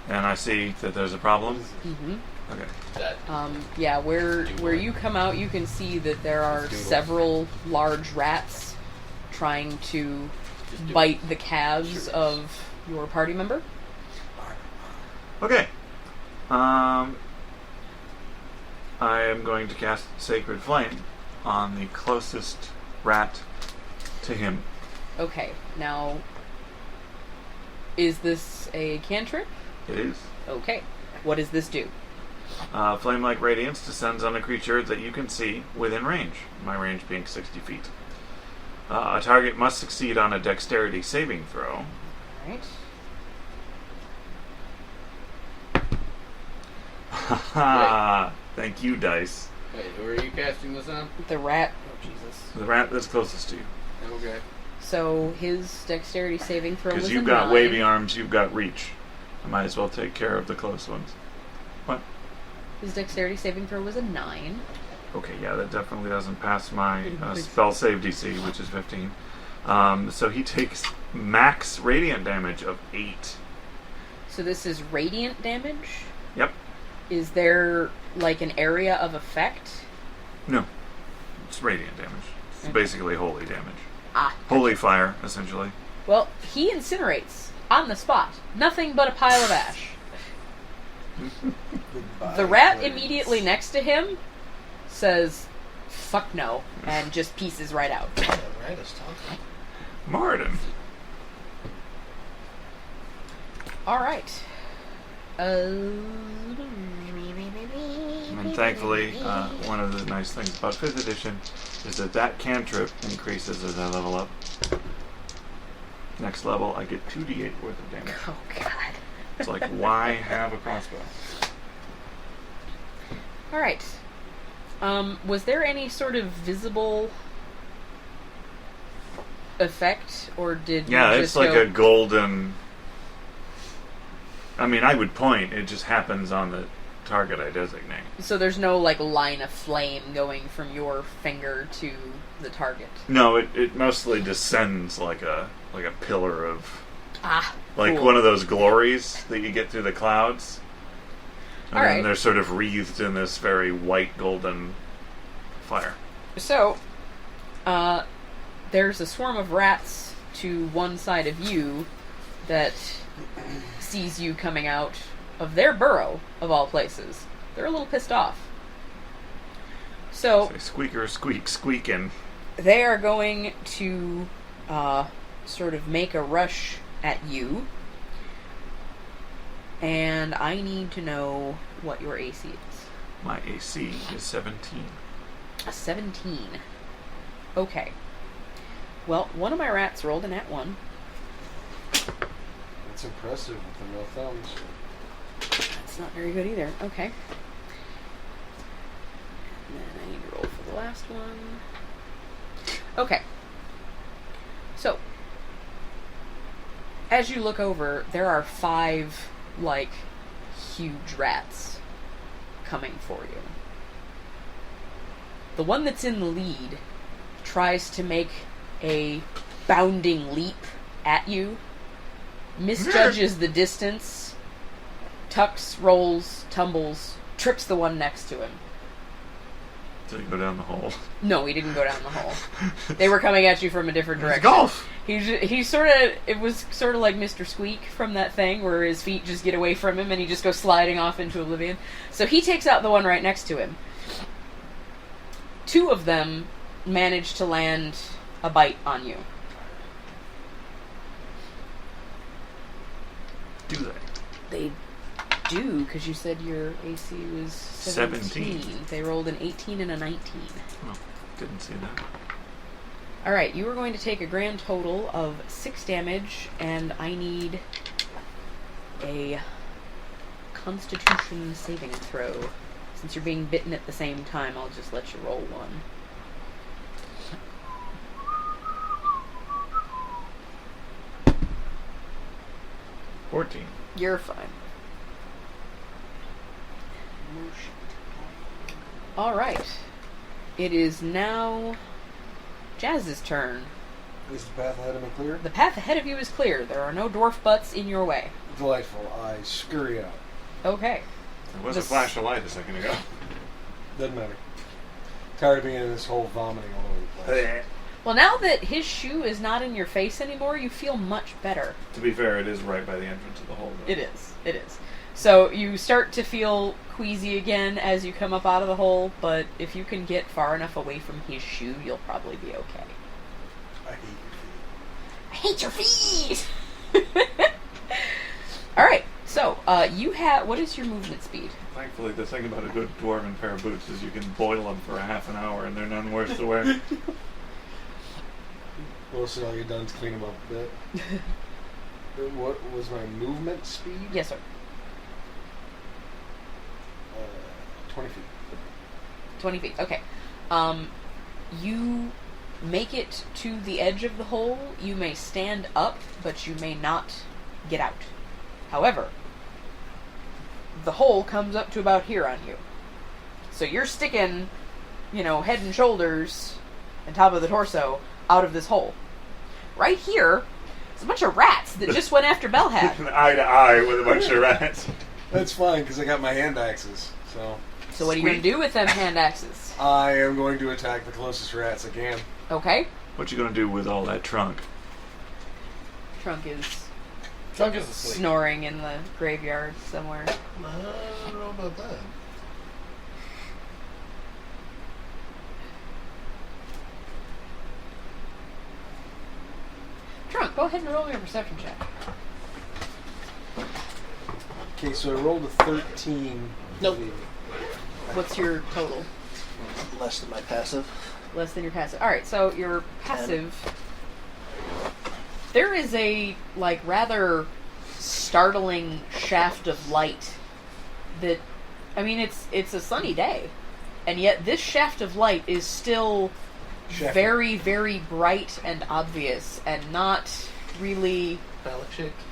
S4: And I see that there's a problem.
S1: Mm-hmm.
S4: Okay.
S1: Yeah, where you come out, you can see that there are several large rats trying to bite the calves of your party member.
S4: Okay. I am going to cast Sacred Flame on the closest rat to him.
S1: Okay, now, is this a cantrip?
S4: It is.
S1: Okay. What does this do?
S4: Flame-like radiance descends on a creature that you can see within range. My range being 60 feet. A target must succeed on a dexterity saving throw.
S1: Alright.
S4: Haha! Thank you, dice.
S5: Wait, who are you casting this on?
S1: The rat. Oh, Jesus.
S4: The rat that's closest to you.
S5: Okay.
S1: So his dexterity saving throw was
S4: Because
S1: a
S4: you've got
S1: 9.
S4: wavy arms, you've got reach. I might as well take care of the close ones. What?
S1: His dexterity saving throw was a 9.
S4: Okay, yeah, that definitely doesn't pass my spell save DC, which is 15. So he takes max radiant damage of 8.
S1: So this is radiant damage?
S4: Yep.
S1: Is there, like, an area of effect?
S4: No. It's radiant damage. It's
S1: Okay.
S4: basically holy damage.
S1: Ah.
S4: Holy fire, essentially.
S1: Well, he incinerates on the spot. Nothing but a pile of ash.
S2: Goodbye,
S1: The rat
S2: friends.
S1: immediately next to him says, fuck no, and just pieces right out.
S3: The rat is talking.
S4: Martin.
S1: Alright.
S4: And thankfully, one of the nice things about 5th edition is that cantrip increases as I level up. Next level, I get 2d8 worth of damage.
S1: Oh, God.
S4: It's like, why have a crossbow?
S1: Alright. Was there any sort of visible effect, or did
S4: Yeah,
S1: you
S4: it's
S1: just
S4: like
S1: go...
S4: a golden... I mean, I would point, it just happens on the target I designate.
S1: So there's no, like, line of flame going from your finger to the target?
S4: No, it mostly descends like a pillar of...
S1: Ah,
S4: Like
S1: cool.
S4: one of those glories that you get through the clouds. And
S1: All
S4: then
S1: right.
S4: they're sort of wreathed in this very white golden fire.
S1: So, there's a swarm of rats to one side of you that sees you coming out of their burrow, of all places. They're a little pissed off. So,
S4: Say, squeaker, squeak, squeaking.
S1: they are going to sort of make a rush at you. And I need to know what your AC is.
S4: My AC is 17.
S1: A 17. Okay. Well, one of my rats rolled a nat 1.
S2: That's impressive with the no thumbs.
S1: That's not very good either. Okay. last one. Okay. So, as you look over, there are 5, like, huge rats coming for you. The one that's in the lead tries to make a bounding leap at you, misjudges the distance, tucks, rolls, tumbles, trips the one next to him.
S4: Did he go down the hole?
S1: No, he didn't go down the hole. They were coming at you from a different direction.
S4: Golf!
S1: He sort of, it was sort of like Mr. Squeak from that thing where his feet just get away from him and he just goes sliding off into oblivion. So he takes out the one right next to him. 2 of them manage to land a bite on you.
S4: Do they?
S1: They do, because you said your AC was 17. They rolled an 18 and a 19.
S4: Oh, didn't see that.
S1: Alright, you are going to take a grand total of 6 damage, and I need a Constitution saving throw. Since you're being bitten at the same time, I'll just let you roll one.
S4: $14.
S1: You're fine. Alright. It is now Jazz's turn.
S2: Is the path ahead of me clear?
S1: The path ahead of you is clear. There are no dwarf butts in your way.
S2: Delightful. I scurry out.
S1: Okay.
S4: There was
S1: The
S4: a flash of light a second ago.
S2: Doesn't matter. Tired of being in this whole vomiting all over the place.
S1: Well, now that his shoe is not in your face anymore, you feel much better.
S4: To be fair, it is right by the entrance of the hole. Though.
S1: It is. It is. So you start to feel queasy again as you come up out of the hole, but if you can get far enough away from his shoe, you'll probably be okay.
S2: I hate your feet.
S1: I hate your feet! Alright, so, you have... What is your movement speed?
S4: Thankfully, the thing about a good dwarven pair of boots is you can boil them for a half an hour and they're none worse to wear.
S2: Wilson, I'll get done to clean them up a bit. What was my movement speed?
S1: Yes, sir.
S2: 20 feet.
S1: 20 feet, okay. You make it to the edge of the hole. You may stand up, but you may not get out. However, the hole comes up to about here on you. So you're sticking, head and shoulders and top of the torso out of this hole. Right here is a bunch of rats that just went after Belhad.
S4: Eye to eye with a bunch of rats.
S2: That's fine, because I got my hand axes, so...
S1: So what are you going to do with them hand axes?
S2: I am going to attack the closest rats I can.
S1: Okay.
S4: What you gonna do with all that trunk?
S1: Trunk is
S5: asleep.
S1: snoring in the graveyard somewhere.
S3: I don't know about that.
S1: Trunk, go ahead and roll me a perception check.
S2: Okay, so I rolled a 13.
S3: Nope.
S1: What's your total?
S3: Less than my passive.
S1: Less than your passive. Alright, so your passive... There is a, rather startling shaft of light that... I mean, it's a sunny day. And yet this shaft of light is still very, very bright and obvious and not really...
S3: Phallic shaped?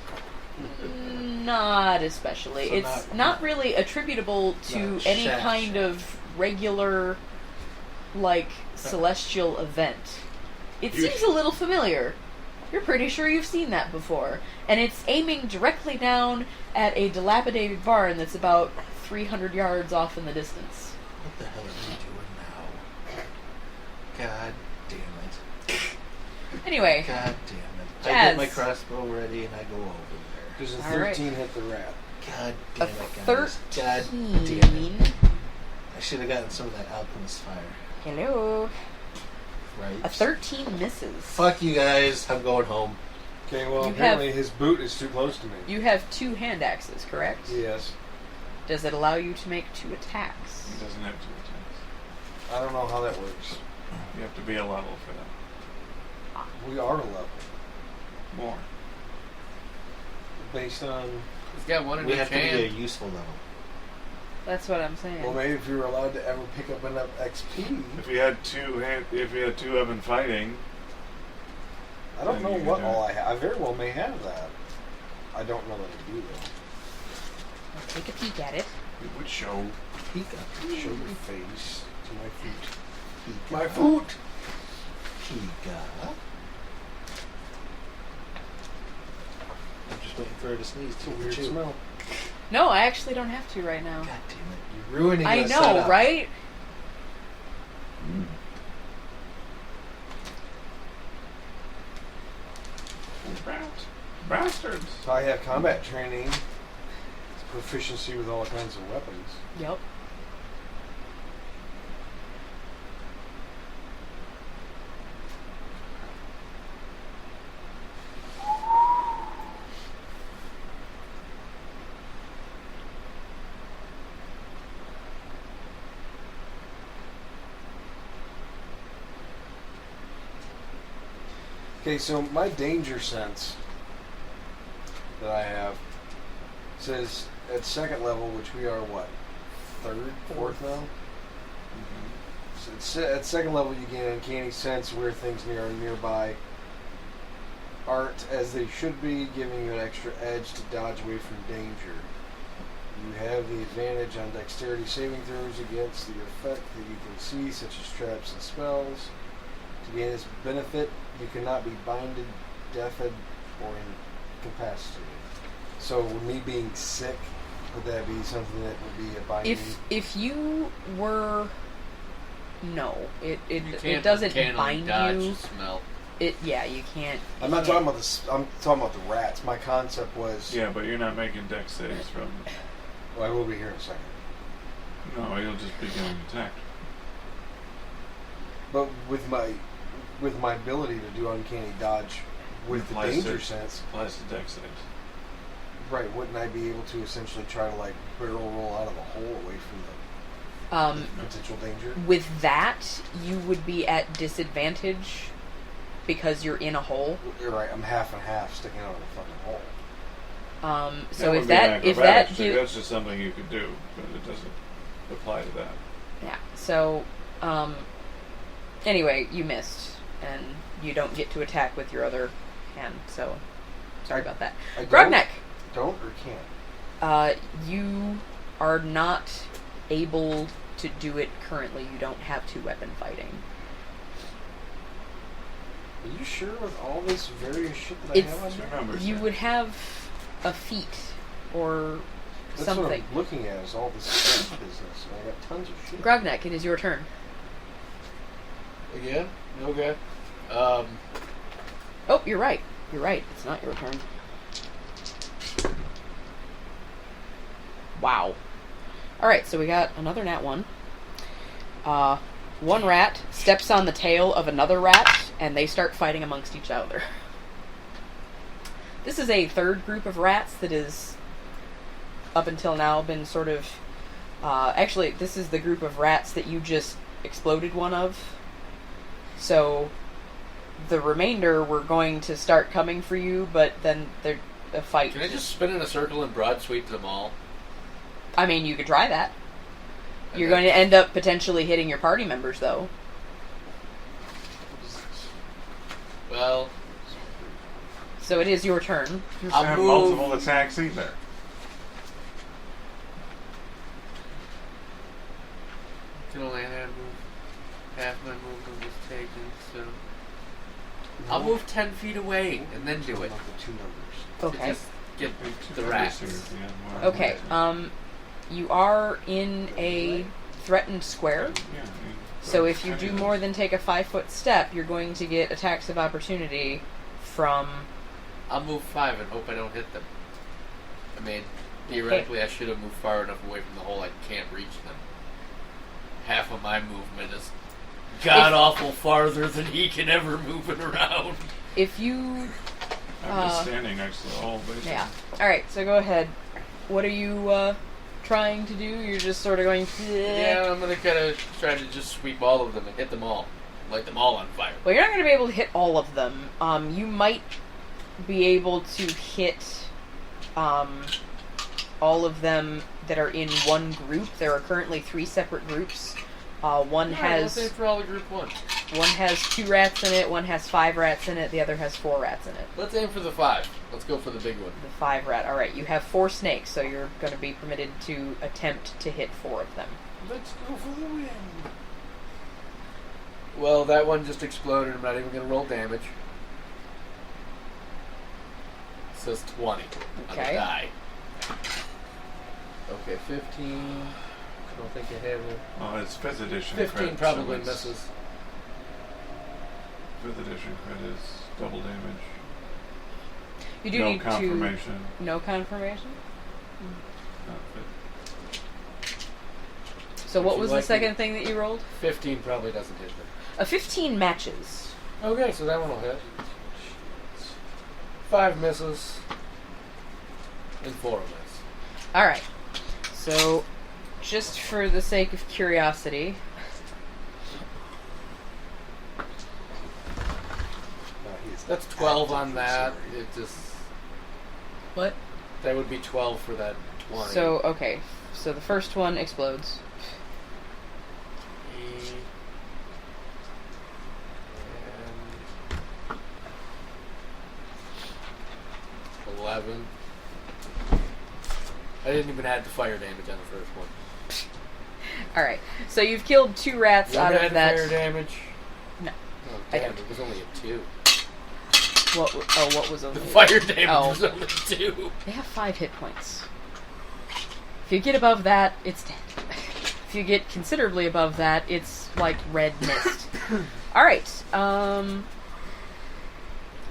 S1: Not especially.
S3: So
S1: it's not really attributable to any kind of regular, celestial event. It seems a little familiar. You're pretty sure you've seen that before. And it's aiming directly down at a dilapidated barn that's about 300 yards off in the distance.
S3: What the hell are you doing now? God damn it.
S1: Anyway.
S3: God damn it. I
S1: Jazz.
S3: get my crossbow ready and I go over there.
S2: Does a
S1: All
S2: 13 hit the rat?
S3: God
S1: A
S3: damn it, guys.
S1: 13.
S3: God damn it. I should have gotten some of that alchemist fire.
S1: Hello.
S3: Right?
S1: A 13 misses.
S3: Fuck you guys. I'm going home.
S2: Okay, well,
S1: You
S2: apparently his boot is too close to me.
S1: You have 2 hand axes, correct?
S2: Yes.
S1: Does it allow you to make 2 attacks?
S4: He doesn't have 2 attacks.
S2: I don't know how that works.
S4: You have to be a level for that.
S2: We are a level.
S4: More.
S2: Based on...
S5: He's got one in
S3: We
S5: each
S3: have to be a
S5: hand.
S3: useful level.
S1: That's what I'm saying.
S2: Well, maybe if you were allowed to ever pick up enough XP.
S4: If we had two of them fighting,
S2: I don't
S4: then
S2: know
S4: you
S2: what
S4: could
S2: all I have. I very well may have that. I don't know what to do though.
S1: Let's take a peek at it.
S4: it would show.
S2: Pika. Show your face to my feet.
S3: Pika.
S2: My foot!
S3: Pika. I'm just waiting for her to sneeze.
S2: It's a weird smell.
S1: No, I actually don't have to right now.
S3: God damn it! You're ruining.
S1: I
S3: the
S1: know,
S3: setup.
S1: right?
S4: Bastards.
S2: So I have combat training. It's proficiency with all kinds of weapons.
S1: Yep.
S2: Okay, so my danger sense that I have says at second level, which we are what? Third? Fourth now? So at second level you gain uncanny sense where things nearby aren't as they should be, giving you an extra edge to dodge away from danger. You have the advantage on dexterity saving throws against the effect that you can see, such as traps and spells. To gain this benefit, you cannot be binded, deafened, or incapacitated. So, with me being sick, would that be something that would be a binding?
S1: If you were, no, it
S5: can't
S1: doesn't
S5: uncannily
S1: bind
S5: dodge
S1: you.
S5: the smell.
S1: You can't.
S2: I'm not talking about this. I'm talking about the rats. My concept was.
S4: Yeah, but you're not making dex saves from.
S2: Well, I will be here in a second.
S4: No, you'll just be getting attacked.
S2: But with my ability to do uncanny dodge with the
S4: Applies
S2: danger
S4: to-
S2: sense,
S4: Applies to dex saves.
S2: right? Wouldn't I be able to essentially try to like barrel roll out of the hole away from the potential danger?
S1: With that, you would be at disadvantage because you're in a hole.
S2: You're right. I'm half and half sticking out of the fucking hole.
S1: So
S4: would
S1: if
S4: be an
S1: that
S4: acrobatics check.
S1: gives,
S4: That's just something you could do, but it doesn't apply to that.
S1: yeah. So anyway, you missed, and you don't get to attack with your other hand. So sorry about that. Grogneck,
S2: Don't or can't?
S1: you are not able to do it currently. You don't have two-weapon fighting.
S2: Are you sure with all this various shit that I have on
S4: Two
S2: here?
S4: numbers.
S1: You
S4: there.
S1: would have a feat or
S2: That's
S1: something.
S2: what I'm looking at is all this stuff business. And I got tons of shit.
S1: Grogneck, it is your turn.
S5: Again? Okay.
S1: Oh, you're right. You're right. It's not your turn. Wow. Alright, so we got another nat 1. One rat steps on the tail of another rat, and they start fighting amongst each other. This is a third group of rats that is, up until now, been sort of... actually, this is the group of rats that you just exploded one of. So, the remainder were going to start coming for you, but then they're a fight.
S5: Can I just spin in a circle and broad sweep them all?
S1: I mean, you could try that.
S5: And
S1: You're
S5: then-
S1: going to end up potentially hitting your party members, though.
S5: Well,
S1: So it is your turn.
S4: You
S5: I'll
S4: have
S5: move.
S4: multiple attacks either.
S5: can only move. Half my movement was taken, so I'll move 10 feet away and then do it.
S2: About the two numbers.
S5: To
S1: Okay.
S5: just get
S4: Two
S5: the
S4: numbers
S5: rats.
S4: here at the end, wow.
S1: Okay. You are in a threatened square.
S4: Yeah, I mean,
S1: So if you do
S4: any of
S1: more
S4: those.
S1: than take a 5-foot step, you're going to get attacks of opportunity from...
S5: I'll move 5 and hope I don't hit them. I mean, theoretically, I should have moved far enough away from the hole I can't reach them. Half of my movement is god awful farther than he can ever move it around.
S1: If you...
S4: I'm just standing next to the hole, basically.
S1: Yeah. Alright, so go ahead. What are you trying to do? You're just sort of going...
S5: Yeah, I'm gonna kind of try to just sweep all of them and hit them all. Light them all on fire.
S1: Well, you're not going to be able to hit all of them. You might be able to hit all of them that are in one group. There are currently 3 separate groups. One has
S5: let's say for all the group 1.
S1: one has 2 rats in it, one has 5 rats in it, the other has 4 rats in it.
S5: Let's aim for the 5. Let's go for the big one.
S1: The 5 rat. Alright, you have 4 snakes, so you're going to be permitted to attempt to hit 4 of them.
S2: Let's go for the win.
S5: Well, that one just exploded. I'm not even going to roll damage. It says 20 on the
S1: Okay.
S5: die. Okay, 15. I don't think I have it.
S4: Oh, it's 5th edition
S5: 15
S4: crit,
S5: probably
S4: so it's-
S5: misses.
S4: 5th edition crit is double damage.
S1: You do
S4: No
S1: need
S4: confirmation.
S1: to... No confirmation?
S4: Not fit.
S1: So what
S5: Would you
S1: was
S5: like
S1: the second
S5: me-
S1: thing that you rolled?
S5: 15 probably doesn't hit them.
S1: A 15 matches.
S5: Okay, so that one will hit. 5 misses. And 4 will miss.
S1: Alright. So, just for the sake of curiosity...
S5: That's 12 on that. It just...
S1: What?
S5: That would be 12 for that 20.
S1: So, okay. So the first one explodes.
S5: And 11. I didn't even add the fire damage on the first one.
S1: Alright. So you've killed 2 rats
S5: You
S1: out
S5: ever
S1: of
S5: had
S1: that...
S5: fire damage?
S1: No.
S5: Oh,
S1: I
S5: damn,
S1: don't.
S5: it was only a 2.
S1: What was only...
S5: The fire damage
S1: Oh.
S5: was only 2.
S1: They have 5 hit points. If you get above that, it's dead. If you get considerably above that, it's like red mist. Alright,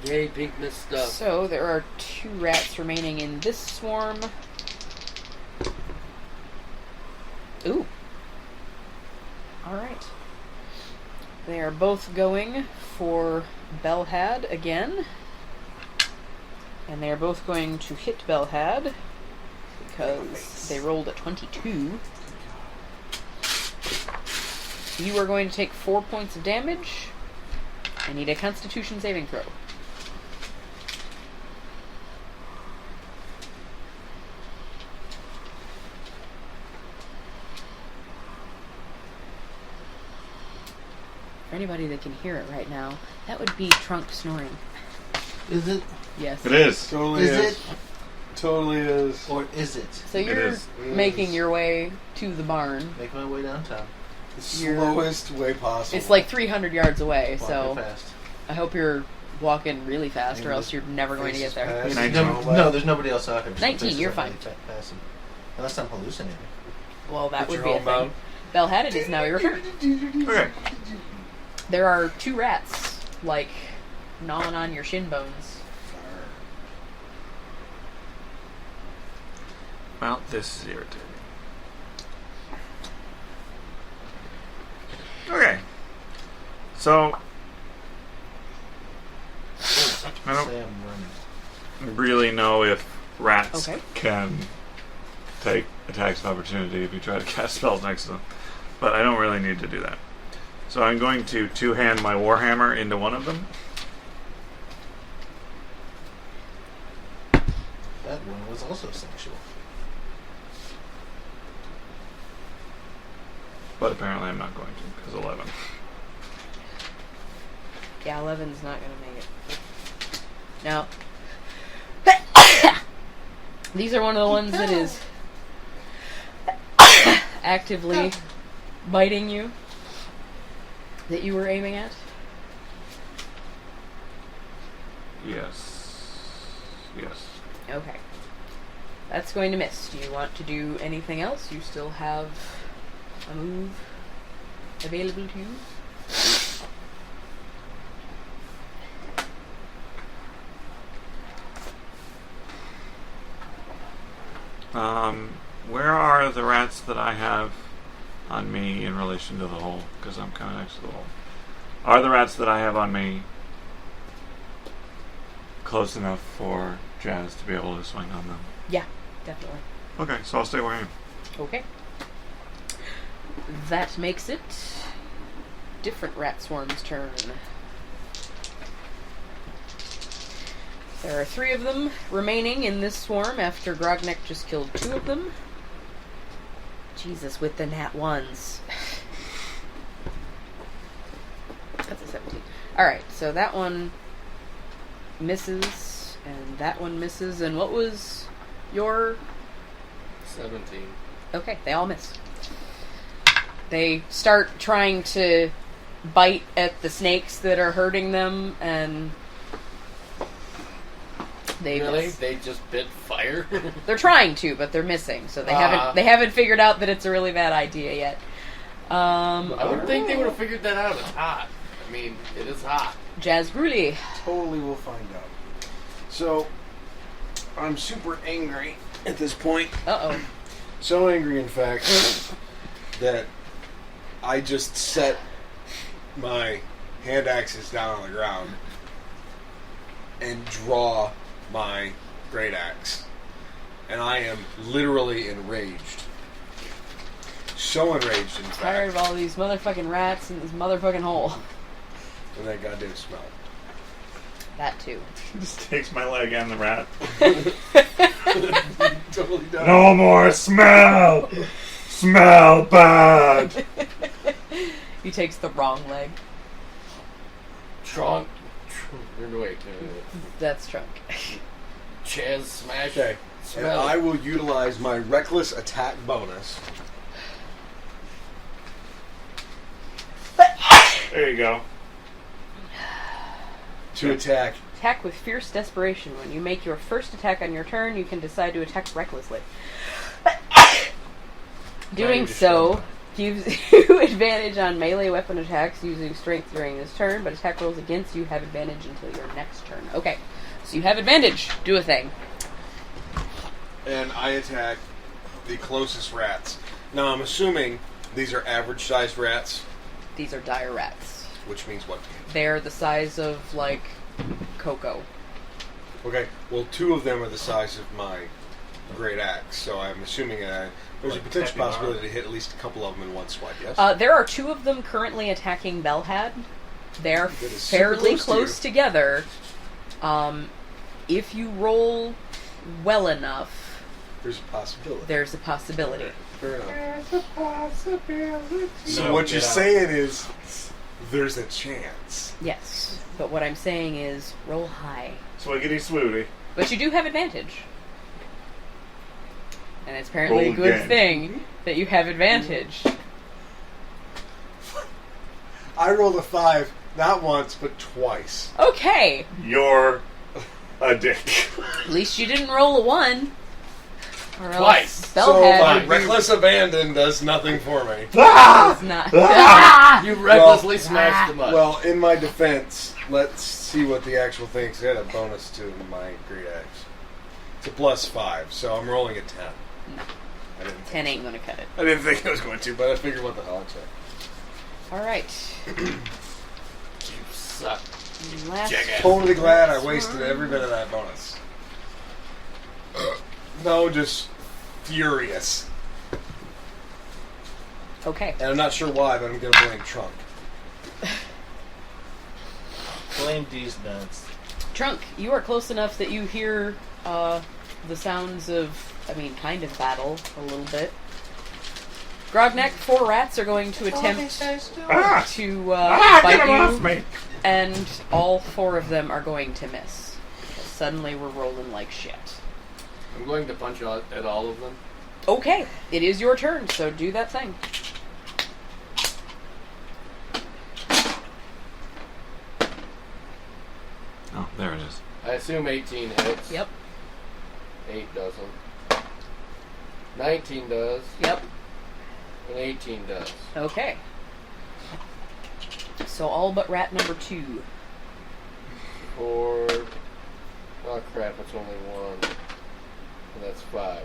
S5: Yay, pink mist stuff.
S1: so there are 2 rats remaining in this swarm. Ooh. Alright. They are both going for Belhad again. And they are both going to hit Belhad because they rolled a 22. You are going to take 4 points of damage. I need a Constitution saving throw. For anybody that can hear it right now, that would be Trunk snoring.
S3: Is it?
S1: Yes.
S4: It is.
S2: Totally
S3: Is
S2: is.
S3: it?
S2: Totally is.
S3: Or is it?
S1: So you're
S4: is.
S1: making your way to the barn.
S3: Make my way downtown.
S2: The
S1: You're-
S2: slowest way possible.
S1: It's like 300 yards away,
S3: Walking
S1: so
S3: fast.
S1: I hope you're walking really fast, or else you're never going to get there.
S2: Faces
S3: There's
S2: past.
S3: no, there's nobody else out here.
S1: 19, you're fine.
S3: Unless I'm hallucinating.
S1: Well, that
S2: Put
S1: would
S2: your
S1: be a thing.
S2: homebound.
S1: Belhad, it is now your turn.
S4: Okay.
S1: There are 2 rats, like, gnawing on your shin bones.
S4: Well, this is irritating. Okay. So, I don't
S3: Say I'm running.
S4: really know if rats
S1: Okay.
S4: can take attacks of opportunity if you try to cast spells next to them. But I don't really need to do that. So I'm going to two-hand my Warhammer into one of them.
S3: That one was also sexual.
S4: But apparently I'm not going to, because 11.
S1: Yeah, 11's not going to make it. Now, these are one of the ones that is actively biting you, that you were aiming at.
S4: Yes. Yes.
S1: Okay. That's going to miss. Do you want to do anything else? You still have a move available to you?
S4: Where are the rats that I have on me in relation to the hole? Because I'm kind of next to the hole. Are the rats that I have on me close enough for Jazz to be able to swing on them?
S1: Yeah, definitely.
S4: Okay, so I'll stay where I am.
S1: Okay. That makes it different rat swarm's turn. There are 3 of them remaining in this swarm after Grognek just killed 2 of them. Jesus, with the nat 1s. That's a 17. Alright, so that one misses, and that one misses, and what was your...
S5: 17.
S1: Okay, they all miss. They start trying to bite at the snakes that are hurting them, and they
S5: Really?
S1: miss.
S5: They just bit fire?
S1: They're trying to, but they're missing, so they haven't figured out that it's a really bad idea yet.
S5: I would think they would have figured that out. It's hot. I mean, it is hot.
S1: Jazz Brûlée.
S2: Totally will find out. So, I'm super angry at this point.
S1: Uh-oh.
S2: So angry, in fact, that I just set my hand axes down on the ground and draw my great axe. And I am literally enraged. So enraged, in
S1: Tired
S2: fact.
S1: of all these motherfucking rats in this motherfucking hole.
S2: And that goddamn smell.
S1: That too.
S4: Just takes my leg and the rat.
S2: Totally done.
S4: No more smell! Smell bad!
S1: He takes the wrong leg.
S5: Trunk. Wait.
S1: That's Trunk.
S5: Chaz smash.
S2: Okay. And
S5: Smell.
S2: I will utilize my reckless attack bonus.
S4: There you go.
S2: To attack.
S1: Attack with fierce desperation. When you make your first attack on your turn, you can decide to attack recklessly. Doing so gives you advantage on melee weapon attacks using strength during this turn, but attack rolls against you have advantage until your next turn. Okay, so you have advantage. Do a thing.
S2: And I attack the closest rats. Now, I'm assuming these are average-sized rats,
S1: These are dire rats.
S2: which means what?
S1: They're the size of, like, Coco.
S2: Okay, well, 2 of them are the size of my great axe, so I'm assuming there's a
S3: Like
S2: potential
S3: Capybara.
S2: possibility to hit at least a couple of them in one swipe, yes?
S1: There are 2 of them currently attacking Belhad. They're
S2: That is super
S1: fairly
S2: close to
S1: close together. If you roll well enough,
S2: There's a possibility.
S1: there's a possibility.
S2: Fair enough.
S4: There's a possibility.
S2: So
S3: No,
S2: what you're
S3: get out.
S2: saying is, there's a chance.
S1: Yes, but what I'm saying is roll high.
S4: Swiggity swooty.
S1: But you do have advantage. And it's apparently
S4: Roll
S1: a good
S4: again.
S1: thing that you have advantage.
S2: I rolled a 5, not once, but twice.
S1: Okay,
S4: You're a dick.
S1: at least you didn't roll a 1. Or else
S5: Twice.
S2: So
S1: Belhad
S2: my
S1: would be-
S2: reckless abandon does nothing for me.
S1: does not.
S5: You recklessly smashed the mud.
S2: Well, in my defense, let's see what the actual thing is. I had a bonus to my great axe. It's a +5, so I'm rolling a 10.
S1: No.
S2: I didn't think
S1: 10 ain't gonna cut it.
S2: I didn't think I was going to, but I figured what the hell I'd say.
S1: Alright.
S5: You suck.
S1: Last
S5: Jackass.
S2: Totally glad I wasted every bit of that bonus. No, just furious.
S1: Okay.
S2: And I'm not sure why, but I'm going to blame Trunk.
S3: Blame these nuts.
S1: Trunk, you are close enough that you hear the sounds of, kind of battle a little bit. Grognek, 4 rats are going to attempt to
S4: Get
S1: bite
S4: him off
S1: you,
S4: me!
S1: and all 4 of them are going to miss. Suddenly we're rolling like shit.
S5: I'm going to punch at all of them.
S1: Okay, it is your turn, so do that thing.
S6: Oh, there it is.
S5: I assume 18 hits.
S1: Yep,
S5: 8 doesn't. 19 does.
S1: yep.
S5: And 18 does.
S1: Okay. So all but rat number 2.
S5: 4. Oh crap, it's only 1. And that's 5.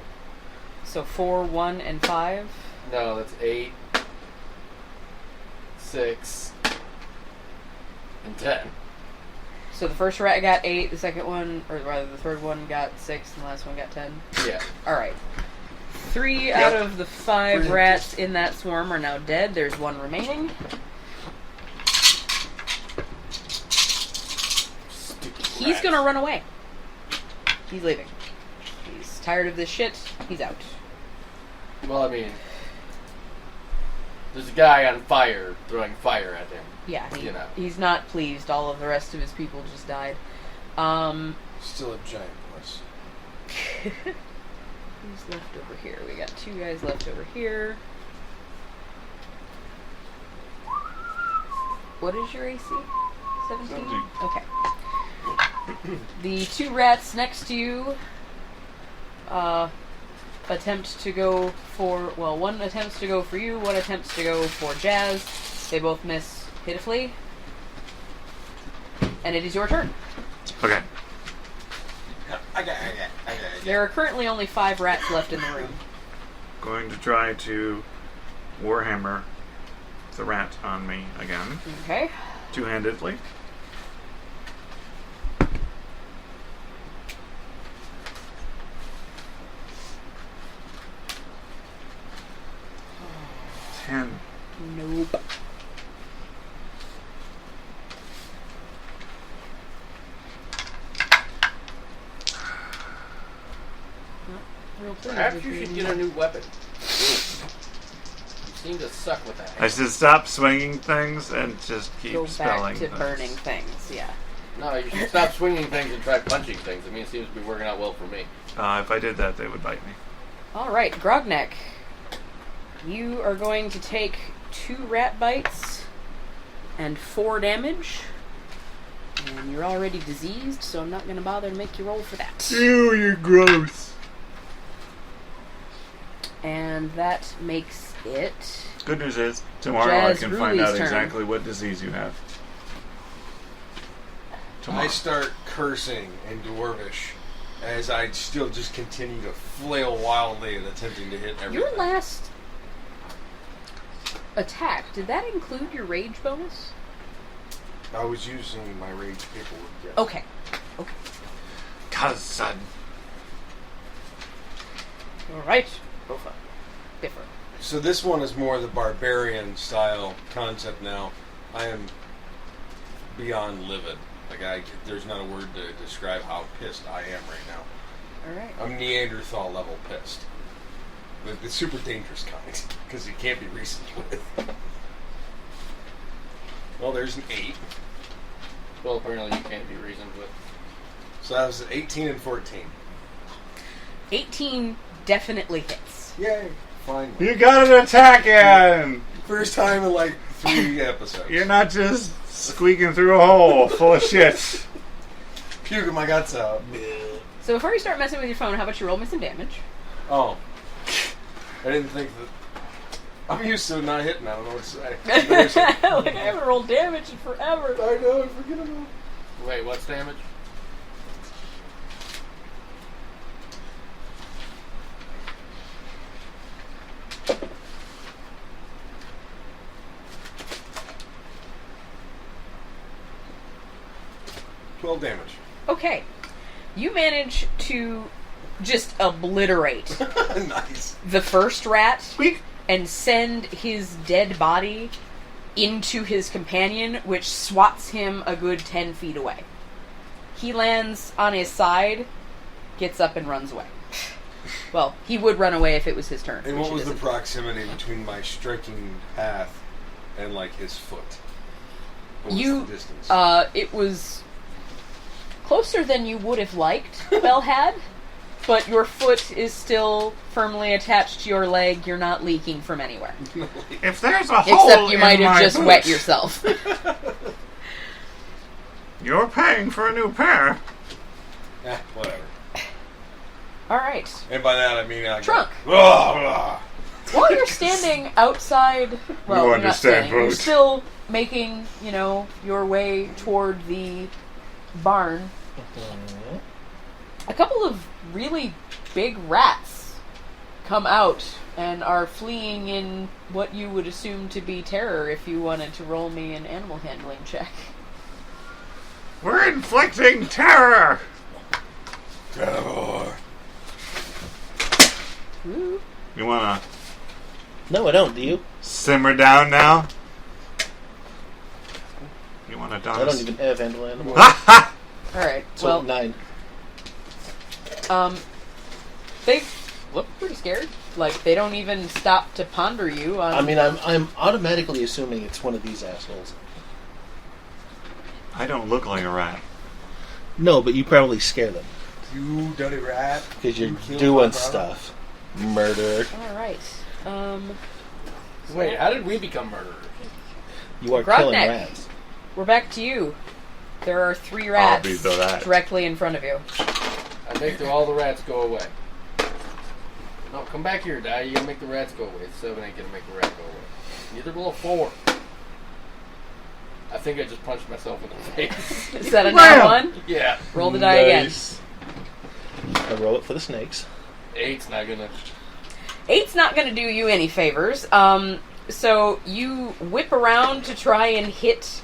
S1: So 4, 1, and 5.
S5: No, that's 8. 6. And 10.
S1: So the first rat got 8, the second one, or rather the third one got 6, and the last one got 10.
S5: Yeah.
S1: Alright. 3 out of the 5 rats in that swarm are now dead. There's 1 remaining.
S5: Stupid
S1: He's
S5: rats.
S1: gonna run away. He's leaving. He's tired of this shit. He's out.
S5: Well, I mean, there's a guy on fire throwing fire at him.
S1: Yeah, he's not pleased. All of the rest of his people just died.
S2: Still a giant puss.
S1: Who's left over here? We got 2 guys left over here. What is your AC? 17? Okay. The 2 rats next to you attempt to go for... Well, one attempts to go for you, one attempts to go for Jazz. They both miss pitifully. And it is your turn.
S6: Okay.
S1: There are currently only 5 rats left in the room.
S6: Going to try to Warhammer the rat on me again.
S1: Okay.
S6: Two-handedly. Nope.
S5: Perhaps you should get a new weapon. You seem to suck with that.
S6: I should stop swinging things and just keep
S1: Go
S6: spelling
S1: back to
S6: things.
S1: burning things, yeah.
S5: No, you should stop swinging things and try punching things. I mean, it seems to be working out well for me.
S6: If I did that, they would bite me.
S1: Alright, Grogneck. You are going to take 2 rat bites and 4 damage. And you're already diseased, so I'm not going to bother to make you roll for that.
S6: Ew, you're gross.
S1: And that makes it...
S6: Good news is, tomorrow
S1: Jazz
S6: I can find
S1: Ruli's
S6: out
S1: turn.
S6: exactly what disease you have. Tomorrow.
S2: I start cursing in Dwarvish as I still just continue to flail wildly and attempting to hit everything.
S1: Your last attack, did that include your rage bonus?
S2: I was using my rage paperwork. Yes.
S1: Okay.
S6: Cousin.
S1: Alright. Bofa. Different.
S2: So this one is more the barbarian style concept now. I am beyond livid. Like there's not a word to describe how pissed I am right now.
S1: Alright.
S2: I'm Neanderthal level pissed. But the super dangerous kind, because you can't be reasoned with. Well, there's an 8.
S5: Well, apparently you can't be reasoned with.
S2: So that was 18 and 14.
S1: 18 definitely hits.
S2: Yay! Finally.
S6: You got an attack in!
S2: First time in like 3 episodes.
S6: You're not just squeaking through a hole full of shit.
S2: Puking my guts out.
S1: So before you start messing with your phone, how about you roll me some damage?
S2: Oh. I didn't think that... I'm used to not hitting. I don't know what to say.
S1: Like, I haven't rolled damage in forever.
S2: I know, I forget about it.
S5: Wait, what's damage?
S2: $12 damage.
S1: Okay. You manage to just obliterate
S2: Nice.
S1: the first rat
S6: Squeak.
S1: and send his dead body into his companion, which swats him a good 10 feet away. He lands on his side, gets up and runs away. Well, he would run away if it was his turn.
S2: And
S1: which
S2: what
S1: it
S2: was the
S1: isn't.
S2: proximity between my striking path and like his foot? What was the distance?
S1: It was closer than you would have liked, Bell had, but your foot is still firmly attached to your leg. You're not leaking from anywhere.
S6: If there's a hole
S1: Except you might
S6: in
S1: have
S6: my
S1: just
S6: boot,
S1: wet yourself.
S6: You're paying for a new pair.
S2: Whatever.
S1: Alright.
S2: And by that I mean I
S1: Trunk.
S2: Go, "Ugh,
S1: While you're standing outside, well,
S6: You
S1: you're not
S6: understand,
S1: standing, you're
S6: folks.
S1: still making, your way toward the barn. A couple of really big rats come out and are fleeing in what you would assume to be terror if you wanted to roll me an animal handling check.
S6: We're inflicting terror.
S2: terror."
S1: Ooh.
S6: You wanna
S3: No, I don't. Do you?
S6: simmer down now? You wanna
S3: I
S6: dance?
S3: don't even have handle animal.
S1: Alright,
S3: So
S1: well,
S3: 9.
S1: They look pretty scared. Like, they don't even stop to ponder you on...
S3: I mean, I'm automatically assuming it's one of these assholes.
S4: I don't look like a rat.
S3: No, but you probably scare them.
S2: You dirty rat.
S3: Because you're
S2: You killed my
S3: doing
S2: brother.
S3: stuff. Murder.
S1: Alright.
S5: Wait, how did we become murderers?
S3: You are killing
S1: Grognak.
S3: rats.
S1: We're back to you. There are 3
S4: I'll
S1: rats
S4: be the rat.
S1: directly in front of you.
S5: I make all the rats go away. No, come back here, Die. You gotta make the rats go away. 7 ain't gonna make the rat go away. Neither will a 4. I think I just punched myself in the face.
S1: Is that a nat 1?
S5: Yeah.
S1: Roll the die again.
S3: Nice. I roll it for the snakes.
S5: 8's not gonna...
S1: 8's not going to do you any favors. So you whip around to try and hit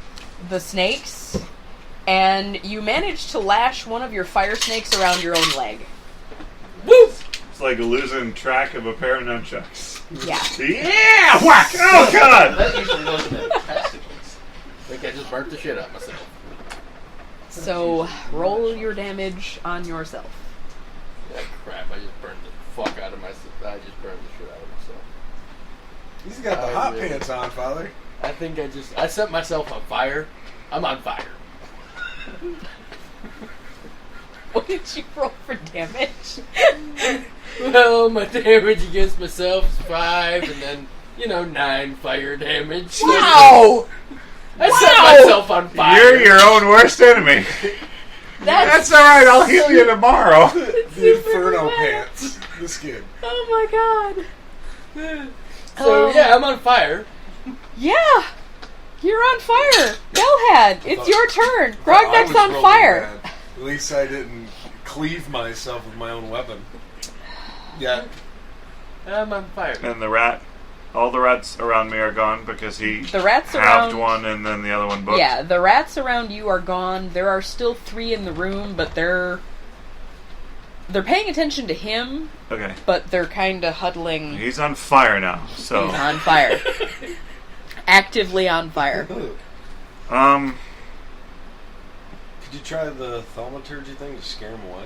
S1: the snakes, and you manage to lash one of your fire snakes around your own leg.
S5: Woo!
S4: It's like losing track of a pair of nunchucks.
S1: Yeah.
S4: Yeah! Whack! Oh, God!
S3: That usually goes in the testicles.
S5: I think I just burnt the shit out myself.
S1: So roll your damage on yourself.
S5: Yeah, crap. I just burned the fuck out of myself. I just burned the shit out of myself.
S2: He's got the
S5: I
S2: hot
S5: really-
S2: pants on, Father.
S5: I think I set myself on fire. I'm on fire.
S1: What did you roll for damage?
S5: Well, my damage against myself is 5, and then, 9 fire damage.
S1: Wow!
S5: I set myself on fire.
S4: You're your own worst enemy.
S1: That's
S4: alright, I'll heal you tomorrow.
S2: The Inferno pants. The skin.
S1: Oh my god.
S5: So, yeah, I'm on fire.
S1: Yeah! You're on fire! Bellhead, it's your turn!
S2: I
S1: Grognek's
S2: was
S1: on
S2: rolling
S1: fire!
S2: bad. At least I didn't cleave myself with my own weapon. Yeah.
S5: I'm on fire.
S4: And all the rats around me are gone because he
S1: The rats
S4: halved
S1: around...
S4: one and then the other one booked.
S1: Yeah, the rats around you are gone. There are still 3 in the room, but they're paying attention to him,
S4: Okay.
S1: but they're kind of huddling.
S4: He's on fire now, so...
S1: He's on fire. Actively on fire.
S2: Could you try the thaumaturgy thing to scare him away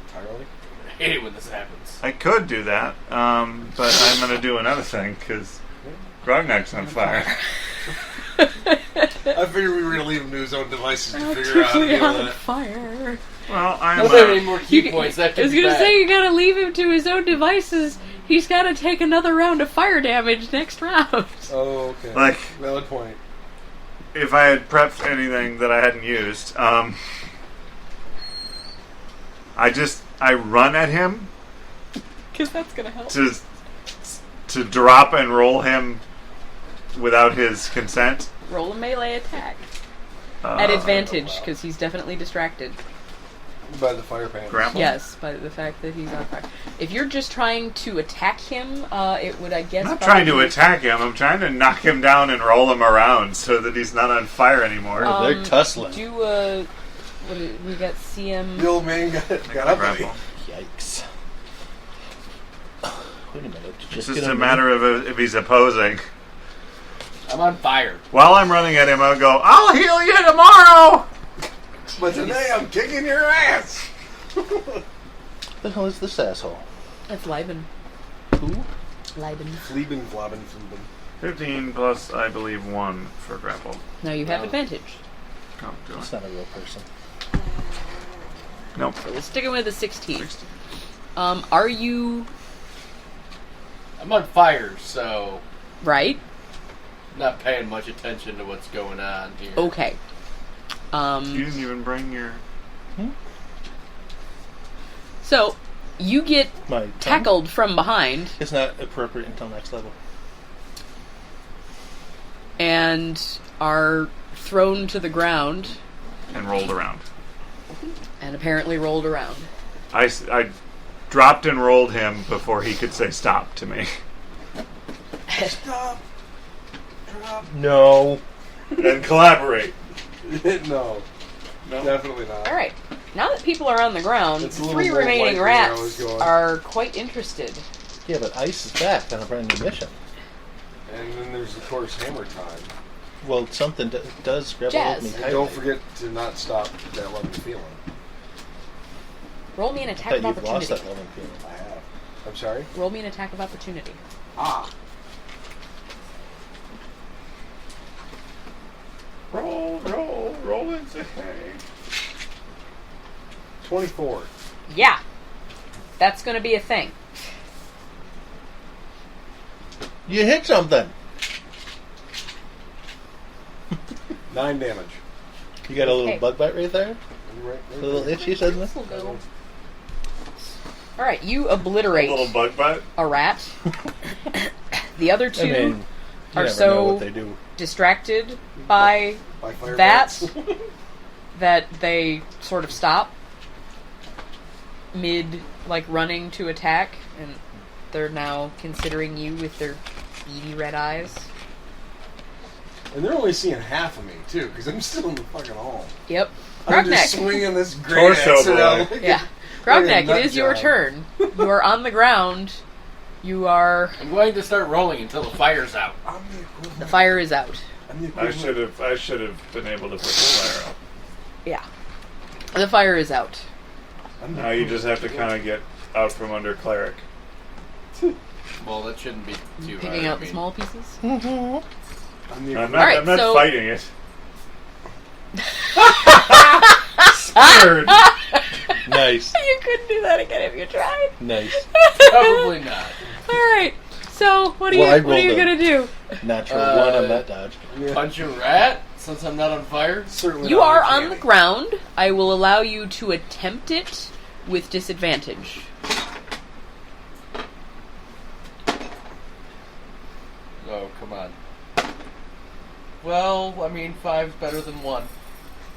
S2: entirely?
S5: I hate it when this happens.
S4: I could do that, but I'm going to do another thing, because Grognek's on fire.
S2: I figured we were going to leave him to his own devices to figure out how to
S1: Actively
S2: deal
S1: on
S2: with it.
S1: fire.
S4: Well,
S5: I don't have any more key points. That
S1: I was
S5: could be
S1: gonna
S5: bad.
S1: say, you gotta leave him to his own devices. He's gotta take another round of fire damage next round.
S2: Oh, okay.
S4: Like-
S2: Valid point.
S4: If I had prepped anything that I hadn't used, I run at him
S1: Because that's gonna help.
S4: to drop and roll him without his consent.
S1: Roll a melee attack. At advantage, because he's definitely distracted.
S2: By the fire pants.
S4: Grapple?
S1: Yes, by the fact that he's on fire. If you're just trying to attack him, it would, I guess...
S4: I'm not trying to
S1: probably-
S4: attack him. I'm trying to knock him down and roll him around so that he's not on fire anymore.
S3: They're tussling.
S1: Do, we got CM...
S2: The old man got up at me.
S4: Grapple.
S3: Yikes. Wait a minute.
S4: It's just a matter of if he's opposing.
S5: I'm on fire.
S4: While I'm running at him, I'll go, I'll heal you tomorrow!
S2: But today I'm kicking your ass!
S3: What the hell is this asshole?
S1: That's Liben.
S3: Who?
S1: Liben.
S2: Fleeben, flobben, fleeben.
S4: 15 plus, I believe, 1 for grapple.
S1: Now you have advantage.
S4: Oh, do I?
S3: It's not a real person.
S4: Nope.
S1: So we'll stick it with a 16. Are you...
S5: I'm on fire, so
S1: Right?
S5: not paying much attention to what's going on here.
S1: Okay.
S4: You didn't even bring your...
S1: So, you get
S3: My tongue?
S1: tackled from behind
S3: It's not appropriate until next level.
S1: and are thrown to the ground
S4: and rolled around.
S1: and apparently rolled around.
S4: I dropped and rolled him before he could say stop to me.
S2: Stop! Drop!
S3: No.
S4: And collaborate.
S2: No.
S4: No?
S2: Definitely not.
S1: Alright. Now that people are on the ground,
S2: It's a
S1: the
S2: little
S1: 3
S2: more
S1: remaining
S2: likely where I was
S1: rats
S2: going.
S1: are quite interested.
S3: Yeah, but Ice is back on a brand new mission.
S2: And then there's, of course, hammer time.
S3: Well, something does grab a hold of me
S1: Jazz.
S2: And
S3: tightly.
S2: don't forget to not stop that loving feeling.
S1: Roll me an
S3: I
S1: attack
S3: thought
S1: of
S3: you've lost
S1: opportunity.
S3: that level field.
S2: I have. I'm sorry?
S1: Roll me an attack of opportunity.
S2: Ah.
S4: Roll into hay.
S2: 24.
S1: Yeah. That's going to be a thing.
S3: You hit something.
S2: 9 damage.
S3: You got a little
S1: Okay.
S3: bug bite right there?
S2: Right,
S3: A little itchy, doesn't it?
S1: This will go. All right, you
S4: A
S1: obliterate
S4: little bug butt.
S1: a rat. The other two
S3: I mean, you
S1: are
S3: never
S1: so
S3: know what they do.
S1: distracted by
S2: By fire
S1: that
S2: bats.
S1: that they sort of stop mid, like, running to attack, and they're now considering you with their beady red eyes.
S2: And they're only seeing half of me, too, because I'm still in the fucking hall.
S1: Yep.
S2: I'm just
S1: Grogneck.
S2: swinging this great
S4: Torso
S2: axe around.
S4: boy.
S1: Yeah.
S2: Like a
S1: Grogneck,
S2: nut
S1: it is your
S2: job.
S1: turn. You are on the ground. You are...
S5: I'm going to start rolling until the fire's out.
S2: I'm the equivalent.
S1: The fire is out.
S2: I'm the
S4: I
S2: equivalent.
S4: should have been able to put the fire out.
S1: Yeah. The fire is out.
S2: I'm the
S4: Now you just have to
S2: equivalent.
S4: kind of get out from under cleric.
S5: Well, that shouldn't be too hard.
S1: Picking
S5: I
S1: out the
S5: mean,
S1: small pieces.
S2: I'm the
S4: I'm
S2: equivalent.
S4: not,
S1: Alright,
S4: I'm not
S1: so-
S4: fighting it. Scared.
S3: Nice.
S1: You couldn't do that again if you tried.
S3: Nice.
S5: Probably not.
S1: Alright. So, what are
S3: Well, I
S1: you
S3: rolled
S1: going to do?
S3: Natural
S5: Uh,
S3: 1 on that dodge.
S2: Yeah.
S5: Punch a rat since I'm not on fire.
S2: Certainly
S1: You
S2: not
S1: are
S2: uncanny.
S1: on the ground. I will allow you to attempt it with disadvantage.
S5: Oh, come on. Well, I mean, 5's better than 1.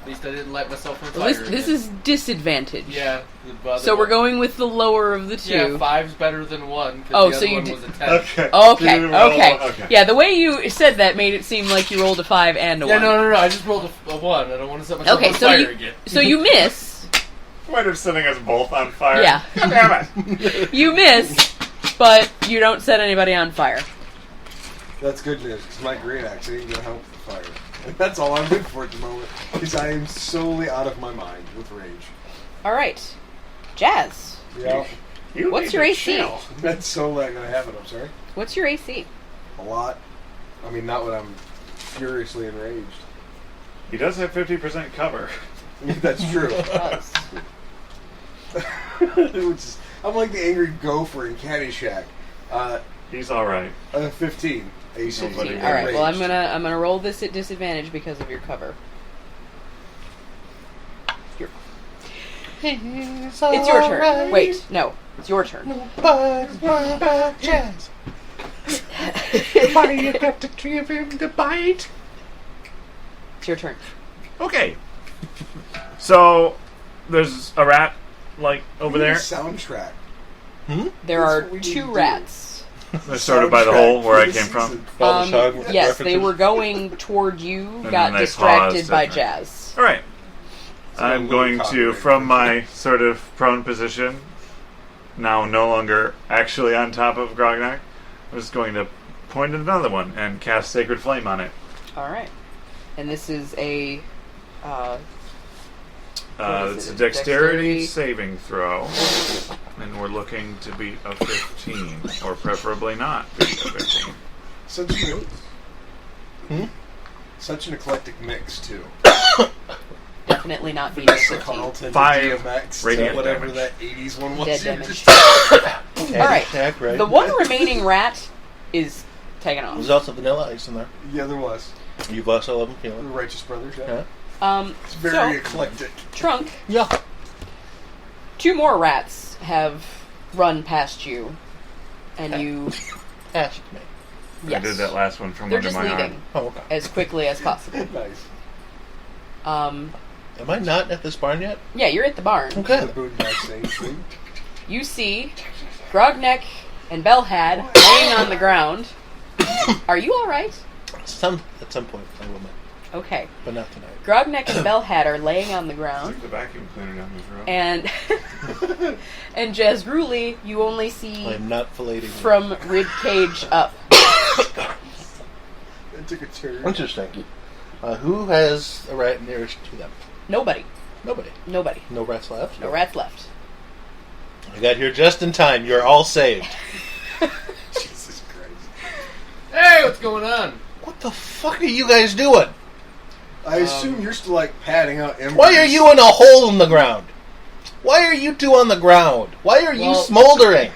S5: At least I didn't light myself on
S1: Well,
S5: fire.
S1: this
S5: again.
S1: is disadvantage.
S5: Yeah. the other
S1: So we're
S5: one.
S1: going with the lower of the two.
S5: Yeah, 5's better than 1. 'Cause
S1: Oh,
S5: the
S1: so
S5: other
S1: you
S5: one
S1: did-
S5: was a 10.
S4: Okay.
S1: Okay,
S4: You roll-
S1: okay. Yeah, the way you said that made it seem like you rolled a 5 and a
S5: Yeah,
S1: 1.
S5: no. I just rolled a 1. I don't want to set myself
S1: Okay,
S5: on
S1: so
S5: fire
S1: you
S5: again.
S1: so you miss.
S4: Might have setting us both on fire.
S1: Yeah.
S4: God damn it.
S1: You miss, but you don't set anybody on fire.
S2: That's good news, because my great axe ain't going to help the fire. And that's all I'm good for at the moment, because I am solely out of my mind with rage.
S1: All right, Jazz.
S2: Yeah.
S4: You
S1: What's
S4: need
S1: your
S4: to
S1: AC?
S4: chill.
S2: That's so not going to happen, I'm sorry.
S1: What's your AC?
S2: A lot. I mean, not when I'm furiously enraged.
S4: He does have 50% cover.
S2: That's true.
S1: Does.
S2: Which is, I'm like the angry gopher in Caddyshack.
S4: He's alright.
S2: 15 AC.
S4: Nobody
S1: All right. Well, I'm
S2: Enraged.
S1: gonna roll this at disadvantage because of your cover. It's your turn. Wait, no, it's your turn.
S4: Why you got to give him the bite?
S1: It's your turn.
S4: Okay. So, there's a rat, like, over there.
S2: Soundtrack.
S1: There
S2: That's
S1: are
S2: what we need
S1: 2
S2: to do.
S1: rats.
S4: They're sort of by the hole where I came from.
S2: Season.
S1: Yes, they were going toward you,
S4: then
S1: got
S4: they
S1: distracted
S4: paused,
S1: by
S4: that's right.
S1: Jazz.
S4: Alright.
S2: like a
S4: I'm
S2: little
S4: going to,
S2: copyright
S4: from
S2: thing.
S4: my sort of prone position, now no longer actually on top of Grognak, I'm just going to point at another one and cast Sacred Flame on it.
S1: All right. And this is a What is
S4: It's
S1: it?
S4: a dexterity
S1: Dexterity?
S4: saving throw, and we're looking to beat a 15, or preferably not beat a 15.
S2: Such an eclectic mix, too.
S1: definitely not being
S2: Vanessa
S1: 15.
S2: Carlton,
S4: 5
S2: DMX,
S4: radiant
S2: whatever
S4: damage.
S2: that 80s one was.
S1: Dead
S2: you
S1: damage.
S2: just-
S1: All right.
S3: Attack, right?
S1: The one remaining rat is taken off.
S3: There's also vanilla ice in there.
S2: Yeah, there was.
S3: You've also let them
S2: The
S3: feel it.
S2: Righteous Brothers, yeah.
S3: Yeah.
S2: It's very
S1: So,
S2: eclectic.
S1: Trunk,
S3: Yeah.
S1: 2 more rats have run past you, and you,
S3: Ask me.
S1: yes,
S4: I did that last one from
S1: they're
S4: under
S1: just
S4: my
S1: leaving
S4: arm.
S3: Oh, okay.
S1: as quickly as possible.
S2: Nice.
S3: Am I not at this barn yet?
S1: Yeah, you're at the barn.
S2: The
S3: Okay.
S2: boondock saying sleep.
S1: You see Grogneck and Belhad laying on the ground. Are you all right?
S3: At some point, I will,
S1: Okay.
S3: but not tonight.
S1: Grogneck and Belhad are laying on the
S4: It's
S1: ground,
S4: like the vacuum cleaner down this road.
S1: and and Jazruli you only see
S3: I'm not filleting.
S1: from rib cage up.
S2: It took a turn.
S3: Interesting. Who has a rat nearest to them?
S1: Nobody.
S3: Nobody.
S1: Nobody.
S3: No rats left?
S1: No rats left.
S3: I got here just in time. You're all saved.
S2: Jesus Christ.
S5: Hey, what's going on?
S3: What the fuck are you guys doing?
S2: I assume you're still like padding out embers.
S3: Why are you in a hole in the ground? Why are you two on the ground? Why are you smoldering?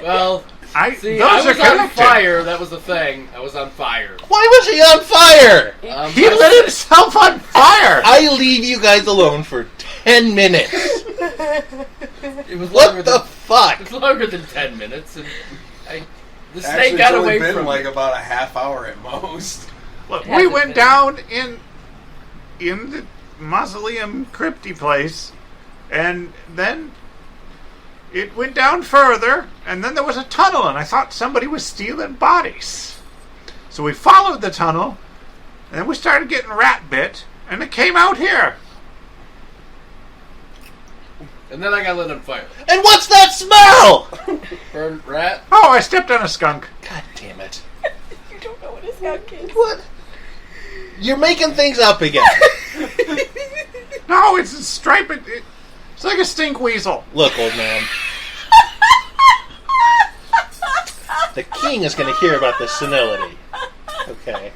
S5: Well,
S6: I
S5: see,
S6: those
S5: I
S6: are
S5: was on
S6: connected.
S5: fire. That was the thing. I was on fire.
S3: Why was he on fire?
S6: He lit himself on fire.
S3: I leave you guys alone for 10 minutes.
S5: It was longer
S3: What the
S5: than
S3: fuck?
S5: it's longer than 10 minutes, and the snake
S2: Actually,
S5: got
S2: it's only
S5: away
S2: been
S5: from
S2: like
S5: me.
S2: about a half hour at most.
S6: Look,
S5: It
S6: we
S5: hasn't
S6: went
S5: been.
S6: down in the mausoleum crypty place, and then it went down further, and then there was a tunnel, and I thought somebody was stealing bodies. So we followed the tunnel, and then we started getting rat bit, and it came out here.
S5: And then I got lit on fire.
S3: And what's that smell?
S5: Burned rat.
S6: Oh, I stepped on a skunk.
S3: God damn it.
S1: You don't know what a skunk is.
S3: What? You're making things up again.
S6: No, it's a stripe. It's like a stink weasel.
S3: Look, old man. The king is going to hear about this senility. Okay.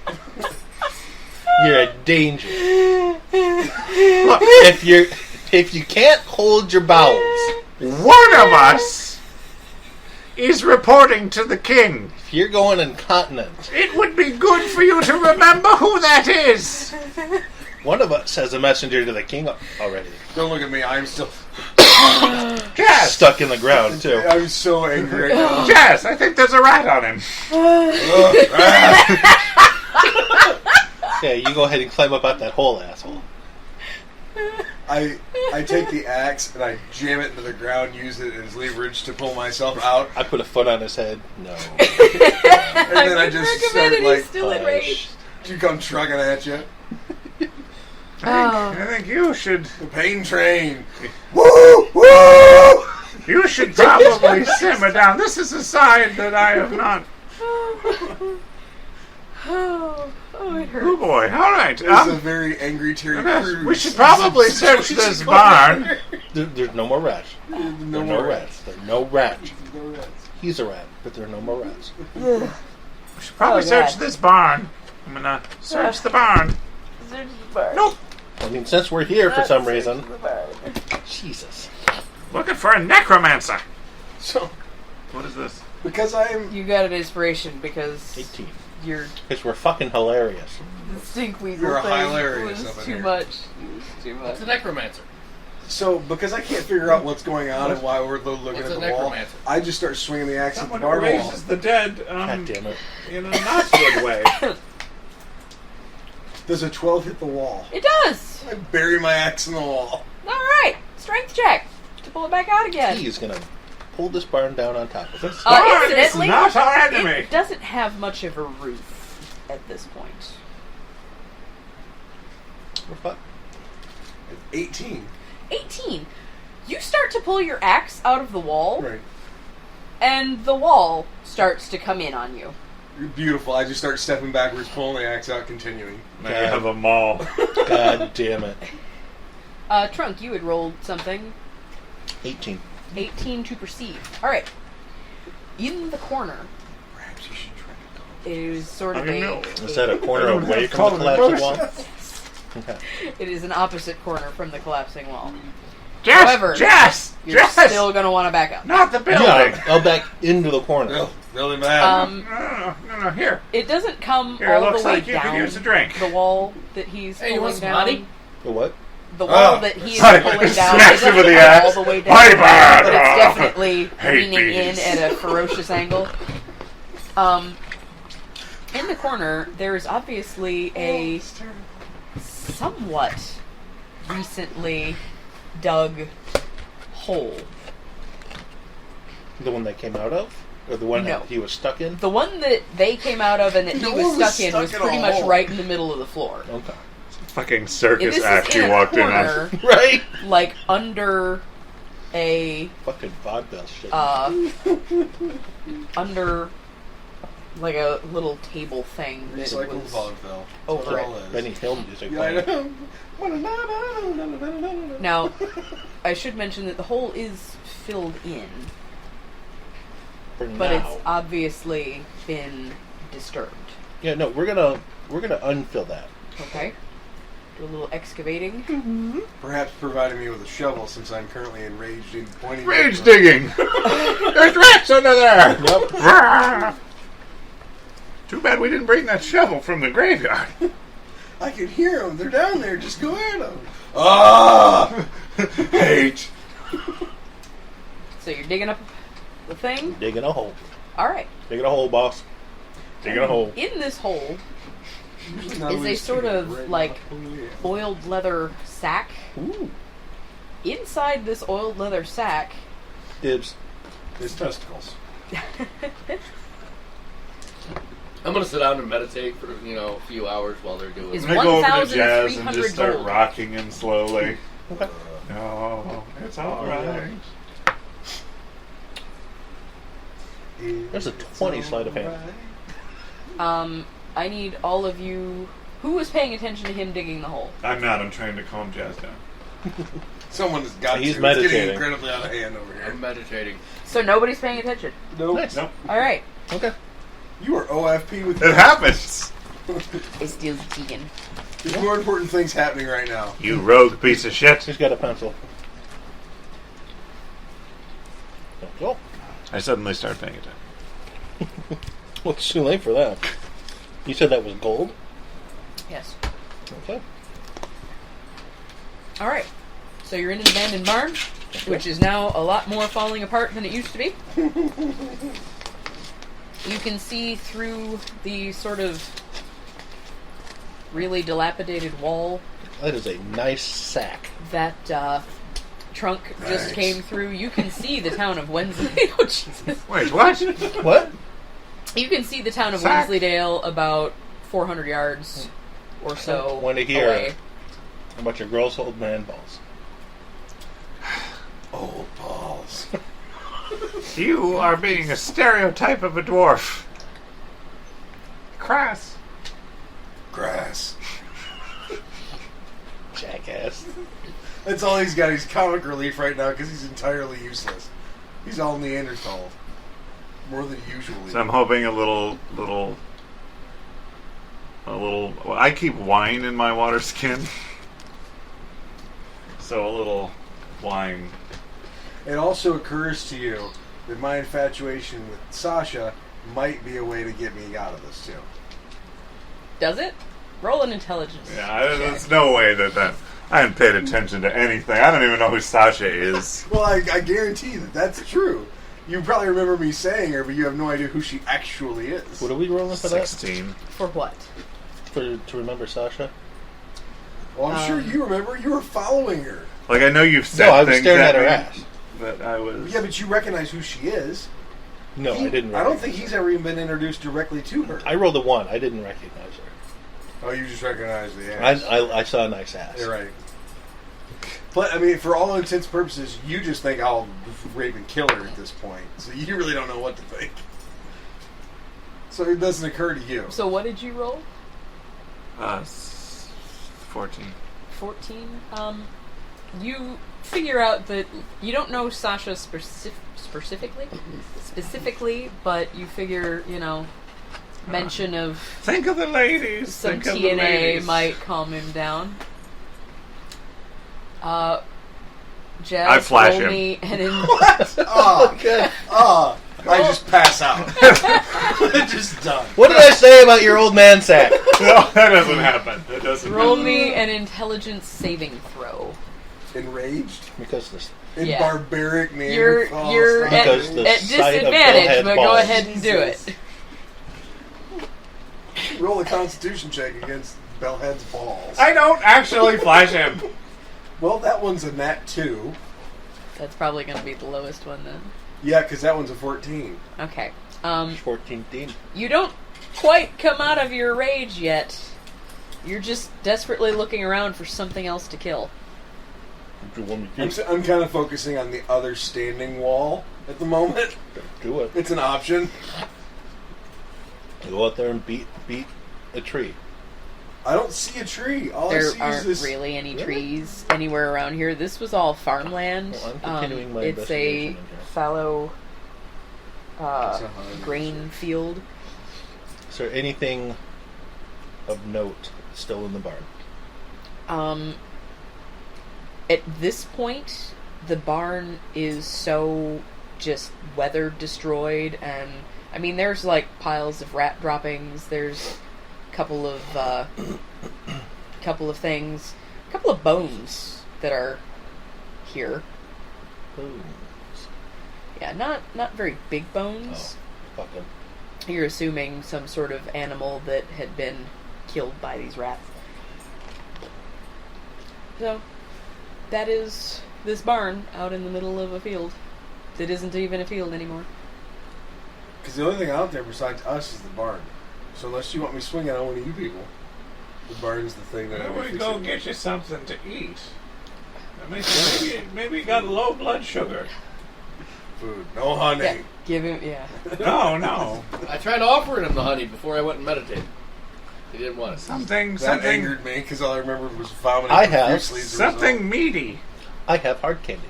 S3: You're a danger.
S6: Look,
S3: If you can't hold your bowels,
S6: one of us is reporting to the king.
S3: if you're going incontinent,
S6: It would be good for you to remember who that is.
S3: one of us has a messenger to the king already.
S2: Don't look at me. I'm still.
S6: Jazz,
S3: Stuck in the ground, too.
S2: I'm so angry right now.
S6: Jazz, I think there's a rat on him.
S3: Okay, you go ahead and climb up out that hole, asshole.
S2: I take the axe and I jam it into the ground, use it as leverage to pull myself out,
S3: I put a foot on his head. No.
S2: and then I just start
S1: Recommended, he's
S2: like
S1: still enraged.
S2: to come trucking at you.
S6: I think you should.
S2: The pain train. Woo! Woo!
S6: You should probably simmer down. This is a side that I have not.
S1: Oh, it hurts.
S6: Oh boy! All right.
S2: This is a very angry Terry Crews.
S6: We should probably search this barn.
S3: There's no more rats. There are no rats. There are no rats.
S2: No rats.
S3: He's a rat, but there are no more rats.
S6: We should probably
S1: Oh,
S6: search
S1: God.
S6: this barn. I'm gonna search the barn. Nope.
S3: I mean, since we're here for some reason. Jesus.
S6: Looking for a necromancer.
S2: So,
S6: What is this?
S2: because I'm
S1: You got an inspiration because
S3: 18.
S1: your
S3: Because we're fucking hilarious.
S1: the stink weasel
S2: You're
S1: thing
S2: hilarious up
S1: was
S2: in
S1: too
S2: here.
S1: much. It was too much.
S5: What's a necromancer?
S2: because I can't figure out what's going on and why we're looking
S5: What's
S2: at
S5: a
S2: the wall.
S5: necromancer?
S2: I just start swinging the axe
S6: Someone
S2: at
S6: who
S2: the barn wall.
S6: raises the dead
S3: God damn it.
S6: in a not good way.
S2: Does a 12 hit the wall?
S1: It does.
S2: I bury my axe in the wall.
S1: All right, strength check to pull it back out again.
S3: He is going to pull this barn down on top of us.
S6: Barn is
S1: Incidentally,
S6: not our enemy.
S1: it doesn't have much of a roof at this point.
S3: We're fucked.
S2: 18.
S1: 18. You start to pull your axe out of the wall,
S2: Right.
S1: and the wall starts to come in on you.
S2: You're beautiful. I just start stepping backwards, pulling the axe out, continuing.
S6: Now you have a mall.
S3: God damn it.
S1: Trunk, you had rolled something.
S3: 18.
S1: 18 to perceive. All right. In the corner
S2: Perhaps you should try to
S1: is sort of
S6: I
S1: a.
S6: know.
S3: Is that a corner
S6: I don't
S3: away
S6: have
S3: from the collapsing wall?
S6: colonization.
S3: Okay.
S1: It is an opposite corner from the collapsing wall.
S6: Jess!
S1: However,
S6: Jess!
S1: You're
S6: Jess!
S1: still going to want to back up.
S6: Not the building!
S3: Yeah, I'll back into the corner.
S2: go. Really bad.
S6: No, here.
S1: It doesn't come
S6: Here, it
S1: all
S6: looks
S1: the way
S6: like you could
S1: down
S6: use a drink.
S1: the wall that he's
S5: Hey, you
S1: pulling
S5: want some
S1: down.
S5: money?
S3: The what?
S1: The wall
S2: Oh.
S1: that he is
S6: Sorry,
S1: pulling down
S6: smashed
S1: it
S6: it with
S1: doesn't
S6: the
S1: come
S6: axe.
S1: all the way down,
S6: My bad.
S1: but it's definitely
S6: Hate
S1: leaning in
S6: bees.
S1: at a ferocious angle. In the corner, there is obviously a somewhat recently dug hole.
S3: The one that came out of? Or the one
S1: No.
S3: that he was stuck in?
S1: The one that they came out of and that
S2: No
S1: he was
S2: one was
S1: stuck in
S2: stuck
S1: was
S2: in a
S1: pretty much
S2: hole.
S1: right in the middle of the floor.
S3: Okay.
S6: Fucking
S1: And
S6: circus
S1: this
S6: act
S1: is
S6: you
S1: in a
S6: walked in
S1: corner,
S6: on.
S3: Right?
S1: like under a
S3: Fucking vaudeville shit.
S1: under like a little table thing that
S2: Recycled
S1: was
S2: vaudeville.
S1: over
S2: That's
S1: it.
S2: all it is.
S3: Benny Hill music.
S2: Yeah, I
S3: playing.
S2: know.
S1: Now, I should mention that the hole is filled in,
S7: For
S1: but
S7: now.
S1: it's obviously been disturbed.
S7: Yeah, no, we're gonna unfill that.
S1: Okay. Do a little excavating.
S2: Perhaps providing me with a shovel since I'm currently enraged in pointing.
S6: Rage digging! There's rats under there!
S7: Yep.
S6: Too bad we didn't bring that shovel from the graveyard.
S2: I can hear them. They're down there. Just go at them. Ah!
S6: Hate.
S1: So you're digging up the thing.
S7: Digging a hole.
S1: All right.
S7: Digging a hole, boss. Digging a hole.
S1: In this hole
S2: Usually not
S1: is a
S2: always
S1: sort
S2: treated
S1: of
S2: right
S1: like
S2: now. Oh, yeah.
S1: oiled leather sack.
S7: Ooh.
S1: Inside this oiled leather sack,
S7: Dibs.
S2: His testicles.
S5: I'm gonna sit down and meditate for a few hours while they're doing.
S1: Is
S5: it.
S6: I'm gonna go over to Jazz and
S1: 1,300
S6: just start
S1: gold.
S6: rocking him slowly.
S7: Okay.
S6: No, it's alright.
S7: There's a 20 sleight of hand.
S1: I need all of you. Who was paying attention to him digging the hole?
S6: I'm not. I'm trying to calm Jazz down.
S2: Someone has got
S7: He's
S2: to.
S7: meditating.
S2: It's getting incredibly out of hand over here.
S5: I'm meditating.
S1: So nobody's paying attention.
S2: Nope.
S7: Nice.
S6: Nope.
S1: All right.
S7: Okay.
S2: You are OFP with
S6: It happens.
S1: It steals Keegan.
S2: There's more important things happening right now.
S6: You rogue piece of shit.
S7: He's got a pencil. Oh,
S6: I suddenly start paying attention.
S7: well, it's too late for that. You said that was gold?
S1: Yes.
S7: Okay.
S1: All right. So you're in an abandoned barn, which is now a lot more falling apart than it used to be. You can see through the sort of really dilapidated wall
S7: That is a nice sack.
S1: that trunk just
S2: Nice.
S1: came through. You can see the town of Wensley. Oh, Jesus.
S6: Wait, what?
S7: What?
S1: You can see the town of
S6: Sack.
S1: Wensleydale about 400 yards or so
S7: Want to hear
S1: away.
S7: about your gross old man balls.
S2: Oh, balls.
S6: You are being a stereotype of a dwarf. Crass.
S2: Grass.
S7: Jackass.
S2: That's all he's got. He's comic relief right now because he's entirely useless. He's all Neanderthal. More than usually.
S6: So I'm hoping a little. Well, I keep wine in my water skin, so a little wine.
S2: It also occurs to you that my infatuation with Sasha might be a way to get me out of this too.
S1: Does it? Roll an intelligence.
S6: Yeah, there's no way that I haven't paid attention to anything. I don't even know who Sasha is.
S2: Well, I guarantee that that's true. You probably remember me saying her, but you have no idea who she actually is.
S7: What are we rolling for that?
S6: 16.
S1: For what?
S7: To remember Sasha?
S2: Well, I'm sure you remember. You were following her.
S6: Like I know you've said
S7: No, I was
S6: things
S7: staring at her
S6: me,
S7: ass.
S6: but I was.
S2: Yeah, but you recognize who she is.
S7: No, I didn't.
S2: I don't think he's ever even been introduced directly to her.
S7: I rolled a 1. I didn't recognize her.
S2: Oh, you just recognize the ass.
S7: I saw a nice ass.
S2: You're right. But, I mean, for all intents and purposes, you just think I'll rape and kill her at this point. So you really don't know what to think. So it doesn't occur to you.
S1: So what did you roll?
S6: 14.
S1: 14. You figure out that you don't know Sasha specifically, but you figure, mention of
S6: Think of the ladies.
S1: some
S6: Think of the
S1: TNA
S6: ladies.
S1: might calm him down. Jazz,
S6: I flash
S1: roll
S6: him.
S1: me an
S7: Okay.
S2: I just pass out. Just done.
S7: What did I say about your old man sack?
S6: No, that doesn't happen. That doesn't
S1: roll
S6: happen.
S1: me an intelligence saving throw.
S2: Enraged?
S7: Because this.
S2: In
S1: Yeah.
S2: barbaric
S1: You're
S2: Neanderthal style?
S7: Because the
S1: at
S7: sight of
S1: disadvantage,
S7: Bellhead
S1: but
S7: balls.
S1: go ahead and do
S2: Jesus.
S1: it.
S2: Roll a constitution check against Bellhead's balls.
S6: I don't actually flash him.
S2: Well, that one's a nat 2.
S1: That's probably going to be the lowest one then.
S2: Yeah, because that one's a 14.
S1: Okay.
S7: 14 team.
S1: You don't quite come out of your rage yet. You're just desperately looking around for something else to kill.
S7: Do you want me to do?
S2: I'm kind of focusing on the other standing wall at the moment.
S7: Do it.
S2: It's an option.
S7: Go out there and beat a tree.
S2: I don't see a tree. All I
S1: There
S2: see is
S1: aren't
S2: this.
S1: really any trees anywhere around here. This was all farmland.
S7: Well, I'm continuing my
S1: It's a
S7: investigation in here.
S1: fallow
S2: It's a hundred.
S1: grain field.
S7: Is there anything of note still in the barn?
S1: At this point, the barn is so just weather destroyed, and I mean, there's like piles of rat droppings. There's a couple of things, a couple of bones that are here.
S7: Bones.
S1: Yeah, not very big bones.
S7: Oh, fucking.
S1: You're assuming some sort of animal that had been killed by these rats. So, that is this barn out in the middle of a field that isn't even a field anymore.
S2: Because the only thing out there besides us is the barn. So unless you want me swinging on one of you people, the barn's the thing that I
S6: Why
S2: would
S6: don't we
S2: fix
S6: go
S2: it.
S6: get you something to eat? Maybe you got low blood sugar.
S2: Food. No honey.
S1: Yeah, give him, yeah.
S6: No.
S5: I tried offering him the honey before I went and meditated. He didn't want it.
S6: Something
S2: That angered me because all I remember was vomiting
S7: I have
S2: profusely as a result.
S6: something meaty.
S7: I have hard candy.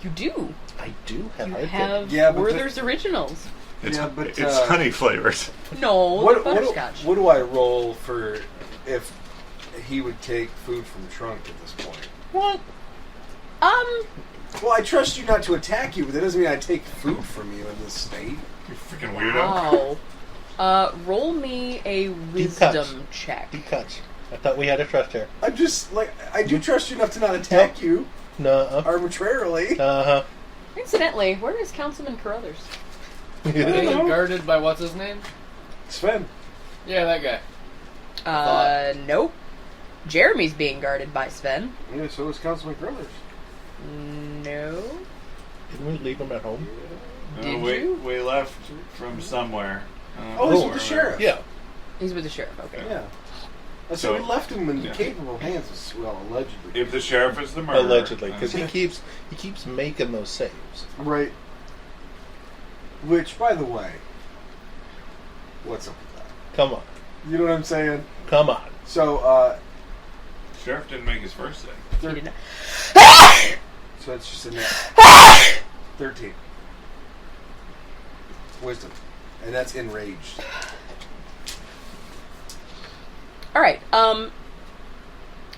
S1: You do.
S7: I do have
S1: You
S7: hard
S1: have
S7: candy.
S2: Yeah, but
S1: Werther's Originals.
S6: It's,
S2: Yeah, but,
S6: it's
S2: uh,
S6: honey flavored.
S1: No,
S2: What,
S1: the
S2: what,
S1: butterscotch.
S2: what do I roll for if he would take food from the trunk at this point?
S7: What?
S2: Well, I trust you not to attack you, but that doesn't mean I take food from you in this state.
S6: You freaking weirdo.
S1: Wow. Roll me a wisdom check.
S7: Deep cuts. I thought we had a trust here.
S2: I'm just, like, I do trust you enough to not attack you
S7: No.
S2: arbitrarily.
S7: Uh-huh.
S1: Incidentally, where is Councilman Caruthers?
S5: Being guarded by what's his name?
S2: Sven.
S5: Yeah, that guy.
S1: Nope. Jeremy's being guarded by Sven.
S2: Yeah, so is Councilman Caruthers.
S1: No.
S7: Didn't we leave him at home?
S1: Did
S6: we,
S1: you?
S6: we left from somewhere.
S2: Oh, he's
S6: where
S2: with the
S6: we
S2: sheriff.
S7: Yeah.
S1: He's with the sheriff, okay.
S2: Yeah. So
S6: So-
S2: we left him in
S6: yeah.
S2: capable hands, well, allegedly.
S6: If the sheriff is the murderer.
S7: Allegedly, because he keeps making those saves.
S2: Right. Which, by the way, what's up with that?
S7: Come on.
S2: You know what I'm saying?
S7: Come on.
S2: So,
S6: Sheriff didn't make his first thing.
S1: He did not-
S2: so that's just a net. 13. Wisdom. And that's enraged.
S1: Alright,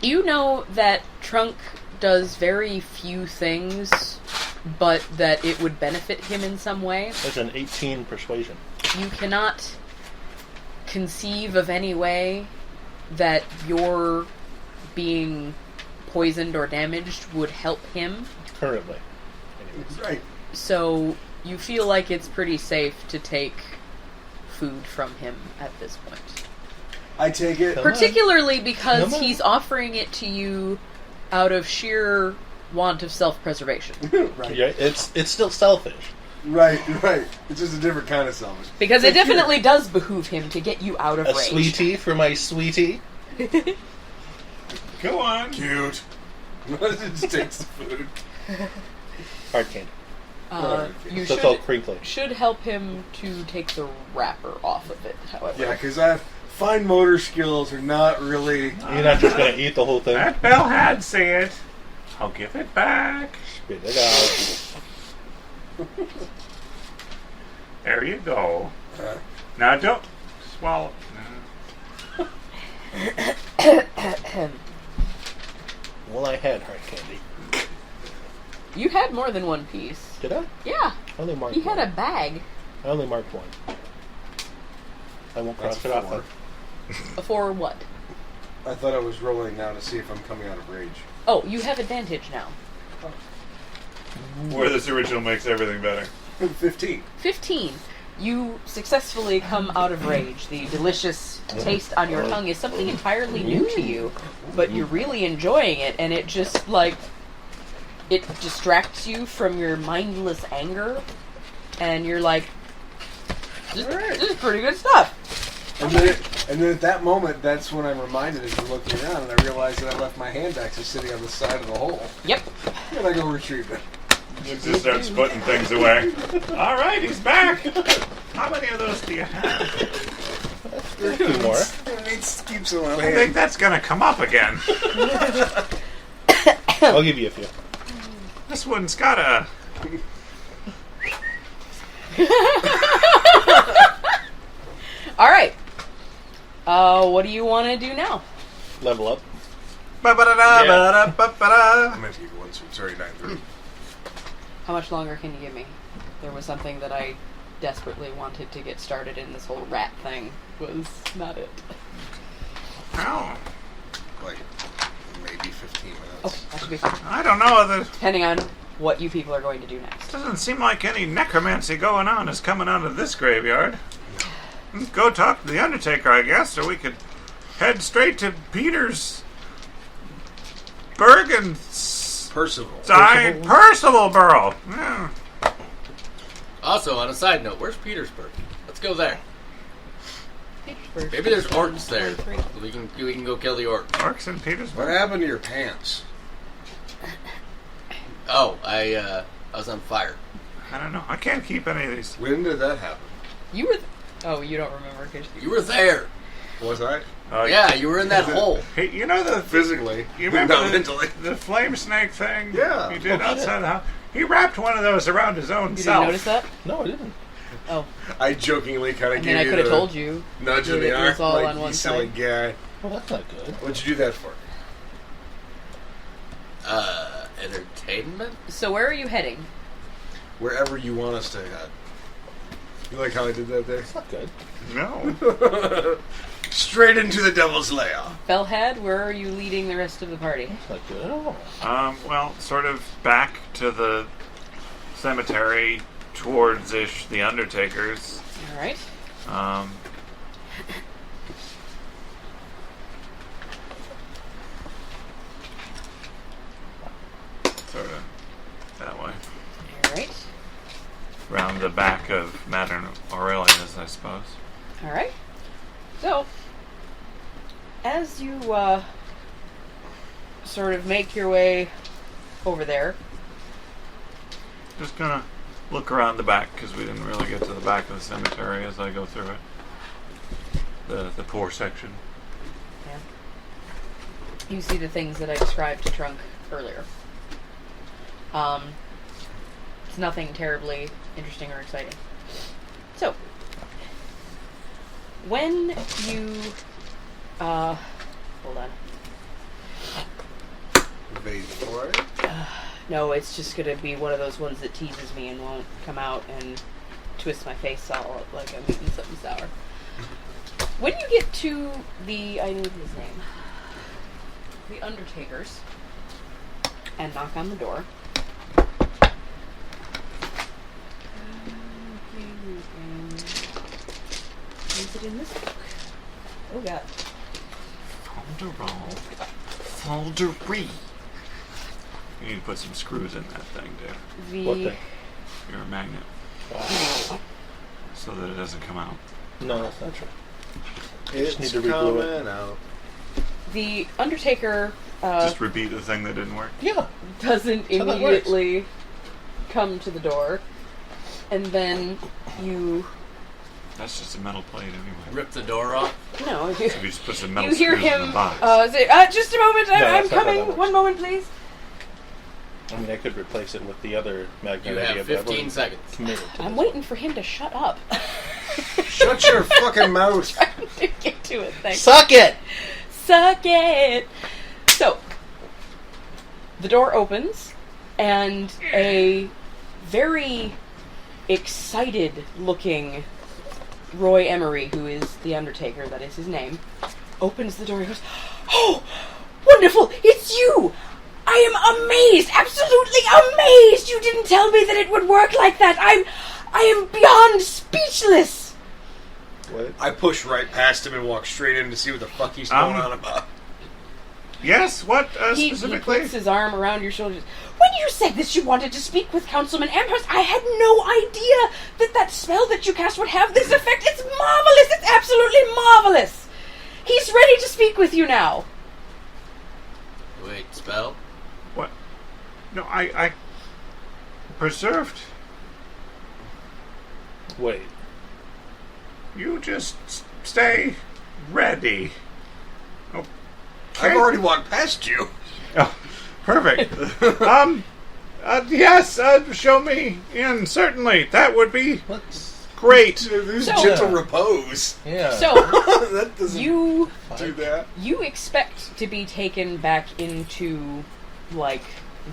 S1: you know that Trunk does very few things, but that it would benefit him in some way.
S7: There's an 18 persuasion.
S1: You cannot conceive of any way that your being poisoned or damaged would help him.
S7: Currently. Anyways.
S2: Right.
S1: So you feel like it's pretty safe to take food from him at this point.
S2: I take it.
S7: Come on.
S1: Particularly because
S7: Come on.
S1: he's offering it to you out of sheer want of self-preservation.
S2: Right.
S7: Yeah, it's still selfish.
S2: Right. It's just a different kind of selfish.
S1: Because it
S2: Like,
S1: definitely does behoove him to get you out of
S7: A
S1: range.
S7: sweetie for my sweetie.
S6: Go on.
S2: Cute. Just takes the food.
S7: Hard candy.
S1: You
S7: So it's all
S1: should,
S7: crinkly.
S1: should help him to take the wrapper off of it, however.
S2: Yeah, because I have fine motor skills are not really.
S7: You're not just going to eat the whole thing.
S6: That bell had see it. I'll give it back.
S7: Spit it out.
S6: There you go.
S2: Uh,
S6: Now don't swallow.
S7: Well, I had hard candy.
S1: You had more than one piece.
S7: Did I?
S1: Yeah,
S7: I only marked
S1: he had
S7: one.
S1: a bag
S7: I only marked one. I won't cross
S2: That's
S7: it off
S2: 4.
S7: then.
S1: for what?
S2: I thought I was rolling now to see if I'm coming out of rage.
S1: Oh, you have advantage now.
S6: Where this original makes everything better.
S2: 15.
S1: 15. You successfully come out of rage. The delicious taste on your tongue is something entirely new to you, but you're really enjoying it, and it just, like, it distracts you from your mindless anger, and you're like, this is pretty good stuff.
S2: And then at that moment, that's when I'm reminded as I'm looking around, and I realize that I left my hand axe sitting on the side of the hole.
S1: Yep.
S2: And I go retrieve it.
S6: He just starts putting things away. All right, he's back. How many of those do you have?
S7: 2 more.
S2: It keeps on
S6: I think that's gonna come up again.
S7: I'll give you a few.
S6: This one's got a.
S1: All right. What do you want to do now?
S7: Level up.
S2: I'm gonna have to give you one, so it's already 9:30.
S1: How much longer can you give me? There was something that I desperately wanted to get started in. This whole rat thing was not it.
S6: Oh,
S2: Like, maybe 15 minutes.
S1: Okay, that should be fine.
S6: I don't know.
S1: Depending on what you people are going to do next.
S6: Doesn't seem like any necromancy going on is coming out of this graveyard. Let's go talk to the undertaker, I guess, or we could head straight to Peter's Bergen
S2: Percival.
S6: Percival Borough. Yeah.
S5: Also, on a side note, where's Petersburg? Let's go there.
S1: Petersburg.
S5: Maybe there's orcs there.
S1: 23.
S5: We can go kill the orcs.
S6: Orcs in Petersburg.
S2: What happened to your pants?
S5: Oh, I was on fire.
S6: I don't know. I can't keep any of these.
S2: When did that happen?
S1: You were. Oh, you don't remember? 'Cause
S5: You were there.
S2: Was I?
S5: Yeah, you were in that hole.
S6: Hey, you know the
S2: Physically.
S6: you remember
S2: Not
S6: the,
S2: mentally.
S6: the flame snake thing?
S2: Yeah.
S6: He did outside the house. He wrapped one of those around his own
S1: You didn't
S6: self.
S1: notice that?
S7: No, I didn't.
S1: Oh,
S2: I jokingly kind of
S1: and
S2: gave
S1: then I
S2: you
S1: could have
S2: the
S1: told you.
S2: nudge in
S1: that
S2: the
S1: it
S2: arm.
S1: was all
S2: Like,
S1: on one
S2: you silly
S1: side.
S2: guy.
S7: Well, that's not good.
S2: What'd you do that for?
S5: Entertainment?
S1: So where are you heading?
S2: Wherever you want us to head. You like how I did that there?
S7: It's not good.
S6: No.
S2: Straight into the devil's lair.
S1: Bellhead, where are you leading the rest of the party?
S7: It's not good at all.
S6: Well, sort of back to the cemetery towards-ish the undertakers.
S1: All right.
S6: Sort of that way.
S1: All right.
S6: Round the back of Madame Aurelia's, I suppose.
S1: All right. So, as you sort of make your way over there,
S6: Just gonna look around the back because we didn't really get to the back of the cemetery as I go through it. The poor section.
S1: you see the things that I described to Trunk earlier. It's nothing terribly interesting or exciting. So, when you, hold on.
S2: Evade for it.
S1: No, it's just gonna be one of those ones that teases me and won't come out and twist my face all like I'm eating something sour. When you get to the, I need his name, the Undertakers, and knock on the door. Is it in this book? Oh god.
S6: Foldery. You need to put some screws in that thing, Dave.
S7: What
S1: The
S7: thing?
S6: Your magnet.
S7: Wow.
S6: So that it doesn't come out.
S7: No, that's not true.
S2: It's
S7: need to reglue it.
S2: coming out.
S1: the Undertaker
S6: Just repeat the thing that didn't work.
S7: Yeah.
S1: doesn't
S7: That's how that works.
S1: immediately come to the door, and then you
S6: That's just a metal plate anyway.
S5: Rip the door off.
S1: no you,
S6: So you just put some metal
S1: you hear
S6: screws in
S1: him
S6: the box.
S1: say, just a moment,
S7: No,
S1: I'm
S7: that's not how that
S1: coming,
S7: works.
S1: one moment please.
S7: I mean, I could replace it with the other magnet
S5: You
S7: idea,
S5: have
S7: but I
S5: 15
S7: wasn't
S5: seconds.
S7: committed to
S1: I'm
S7: this.
S1: waiting for him to shut up.
S2: Shut your fucking mouth.
S1: Trying to get to it, thanks.
S7: Suck it!
S1: Suck it! So, the door opens, and a very excited looking Roy Emery, who is the Undertaker, that is his name, opens the door and goes, "Oh, wonderful! It's you! I am amazed! Absolutely amazed! You didn't tell me that it would work like that! I am beyond speechless!"
S7: What?
S2: I push right past him and walk straight in to see what the fuck he's going on about.
S6: Yes, what
S1: He
S6: specifically?
S1: puts his arm around your shoulders. When you said that you wanted to speak with Councilman Amherst, I had no idea that spell that you cast would have this effect. It's marvelous! It's absolutely marvelous! He's ready to speak with you now.
S5: Wait, spell?
S6: What? No, I preserved.
S7: Wait.
S6: You just stay ready.
S2: I've already walked past you.
S6: Oh, perfect. Yes, show me in, certainly. That would be great.
S2: There's
S1: So-
S2: gentle repose.
S7: Yeah.
S1: So
S2: That doesn't
S1: you
S2: do that.
S1: expect to be taken back into like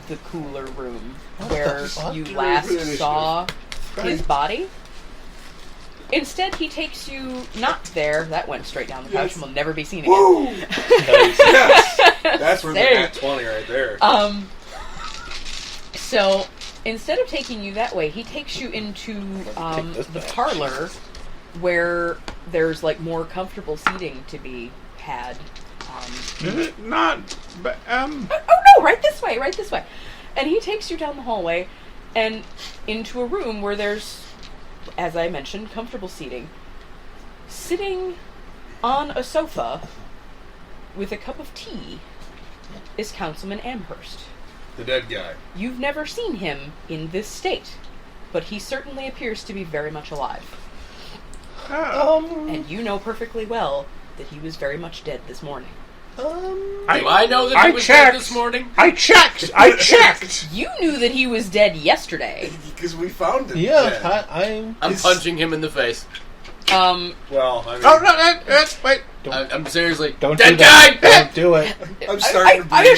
S1: the cooler room where
S7: fuck?
S1: you
S2: Give me
S1: last
S2: initiative.
S1: saw his body. Instead, he takes you not there. That went straight down the pouch and will never be seen again.
S2: Woo!
S7: Nice.
S2: Yes! That's where the
S1: There.
S2: nat 20 right there.
S1: So instead of taking you that way, he takes you into
S7: Take this
S1: the
S7: back.
S1: parlor where there's like more comfortable seating to be had.
S6: Not, but,
S1: Oh no! Right this way! Right this way! And he takes you down the hallway and into a room where there's, as I mentioned, comfortable seating. Sitting on a sofa with a cup of tea is Councilman Amherst.
S2: The dead guy.
S1: You've never seen him in this state, but he certainly appears to be very much alive. And you know perfectly well that he was very much dead this morning.
S5: Do I know that he was dead this morning?
S6: I checked!
S1: You knew that he was dead yesterday.
S2: Because we found him.
S7: Yeah, I'm.
S5: I'm punching him in the face.
S2: Well, I mean,
S6: Oh, no, wait.
S5: I'm seriously.
S7: Don't
S5: Dead
S7: do that.
S5: guy!
S7: Don't do it.
S2: I'm starting to
S1: I
S2: breathe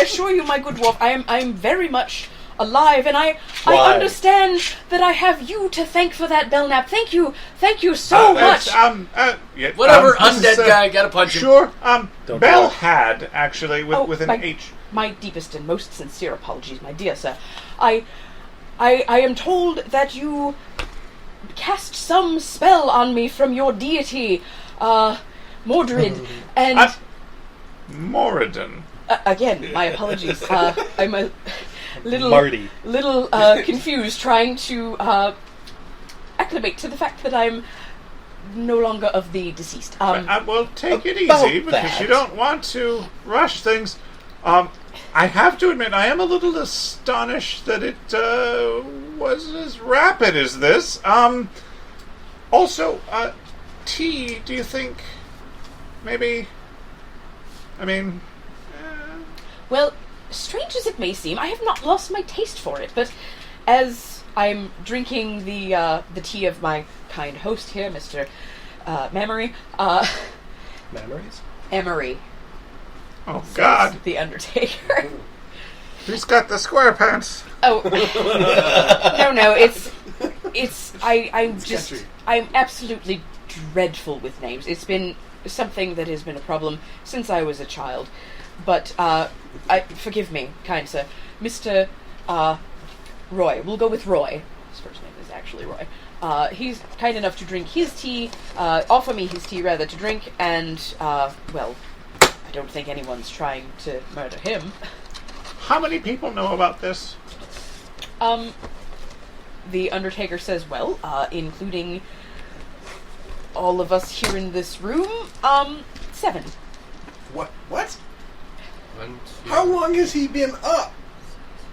S1: assure you, my good dwarf, I am very much alive, and I
S7: Why?
S1: understand that I have you to thank for that Belknap. Thank you so much.
S6: Yeah,
S5: Whatever,
S6: this is,
S5: undead guy, gotta punch him.
S6: Sure,
S7: Don't
S6: Bell
S7: do it.
S6: had, actually, with an
S1: my,
S6: H.
S1: My deepest and most sincere apologies, my dear sir. I am told that you cast some spell on me from your deity, Mordred, and
S6: Moradin.
S1: again, my apologies. I'm a
S7: Marty.
S1: little confused, trying to acclimate to the fact that I'm no longer of the deceased.
S6: Well, take it
S7: about
S6: easy, because
S7: that.
S6: you don't want to rush things. I have to admit, I am a little astonished that it was as rapid as this. Also, tea, do you think maybe... I mean...
S1: Well, strange as it may seem, I have not lost my taste for it, but as I'm drinking the tea of my kind host here, Mr. Memory,
S7: Memories?
S1: Emery,
S6: Oh,
S1: says
S6: God.
S1: the Undertaker.
S6: He's got the square pants.
S1: Oh, no, I'm absolutely dreadful with names. It's been something that has been a problem since I was a child. But, forgive me, kind sir, Mr. Roy. We'll go with Roy. His first name is actually Roy. He's kind enough to drink his tea, offer me his tea rather to drink, and, well, I don't think anyone's trying to murder him.
S6: How many people know about this?
S1: The Undertaker says, well, including all of us here in this room, 7.
S2: What?
S5: 1, 2.
S2: How long has he been up?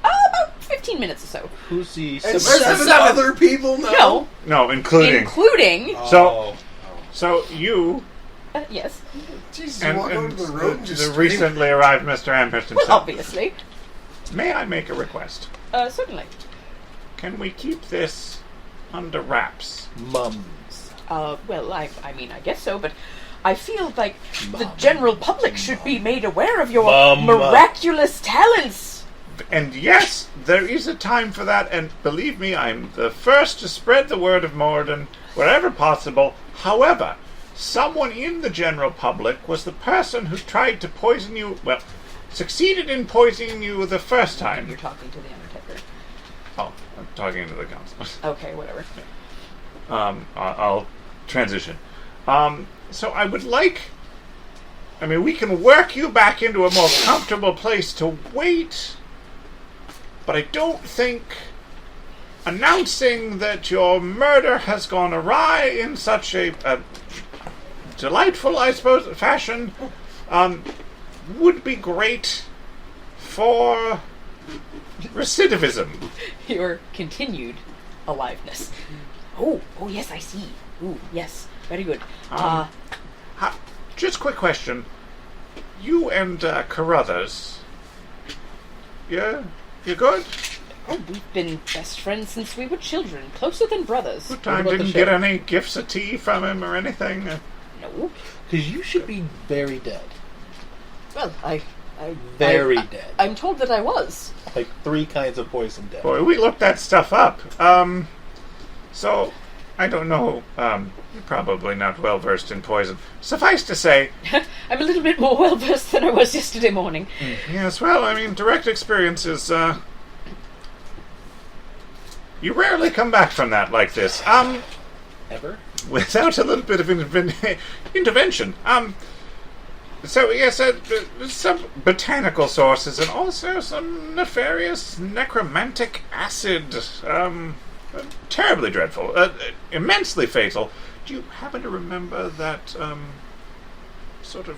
S1: About 15 minutes or so.
S7: Who's the...
S2: And
S5: Where's the
S2: 7
S5: seventh?
S2: other people now?
S1: No,
S6: No, including...
S1: including,
S6: So you
S1: yes,
S2: Jesus, you
S6: and,
S2: walk over
S6: and
S2: to the road and just
S6: the
S2: scream.
S6: recently arrived Mr. Amherst
S1: well,
S6: himself.
S1: obviously.
S6: May I make a request?
S1: Certainly.
S6: Can we keep this under wraps?
S7: Mums.
S1: Well, I mean, I guess so, but I feel like the general public should be made aware of your
S7: Mum.
S1: miraculous talents.
S6: And yes, there is a time for that, and believe me, I'm the first to spread the word of Morden wherever possible. However, someone in the general public was the person who tried to poison you, well, succeeded in poisoning you the first time.
S1: You're talking to the Undertaker.
S6: Oh, I'm talking to the council.
S1: Okay, whatever.
S6: I'll transition. So I would like... I mean, we can work you back into a more comfortable place to wait, but I don't think announcing that your murder has gone awry in such a delightful, I suppose, fashion would be great for recidivism.
S1: Your continued aliveness. Oh, yes, I see. Ooh, yes, very good.
S6: just a quick question. You and Caruthers, yeah, you good?
S1: Oh, we've been best friends since we were children, closer than brothers.
S6: Good time.
S7: about the
S6: Didn't
S7: sheriff?
S6: get any gifts of tea from him or anything?
S1: No.
S7: Because you should be very dead.
S1: Well,
S7: Very
S1: I-
S7: dead.
S1: I'm told that I was.
S7: Like 3 kinds of poison dead.
S6: Boy, we looked that stuff up. So, I don't know, you're probably not well versed in poison. Suffice to say,
S1: I'm a little bit more well versed than I was yesterday morning.
S6: yes, well, I mean, direct experience is, you rarely come back from that like this.
S7: Ever?
S6: Without a little bit of intervention. So, yes, some botanical sources and also some nefarious necromantic acid. Terribly dreadful. Immensely fatal. Do you happen to remember that, sort of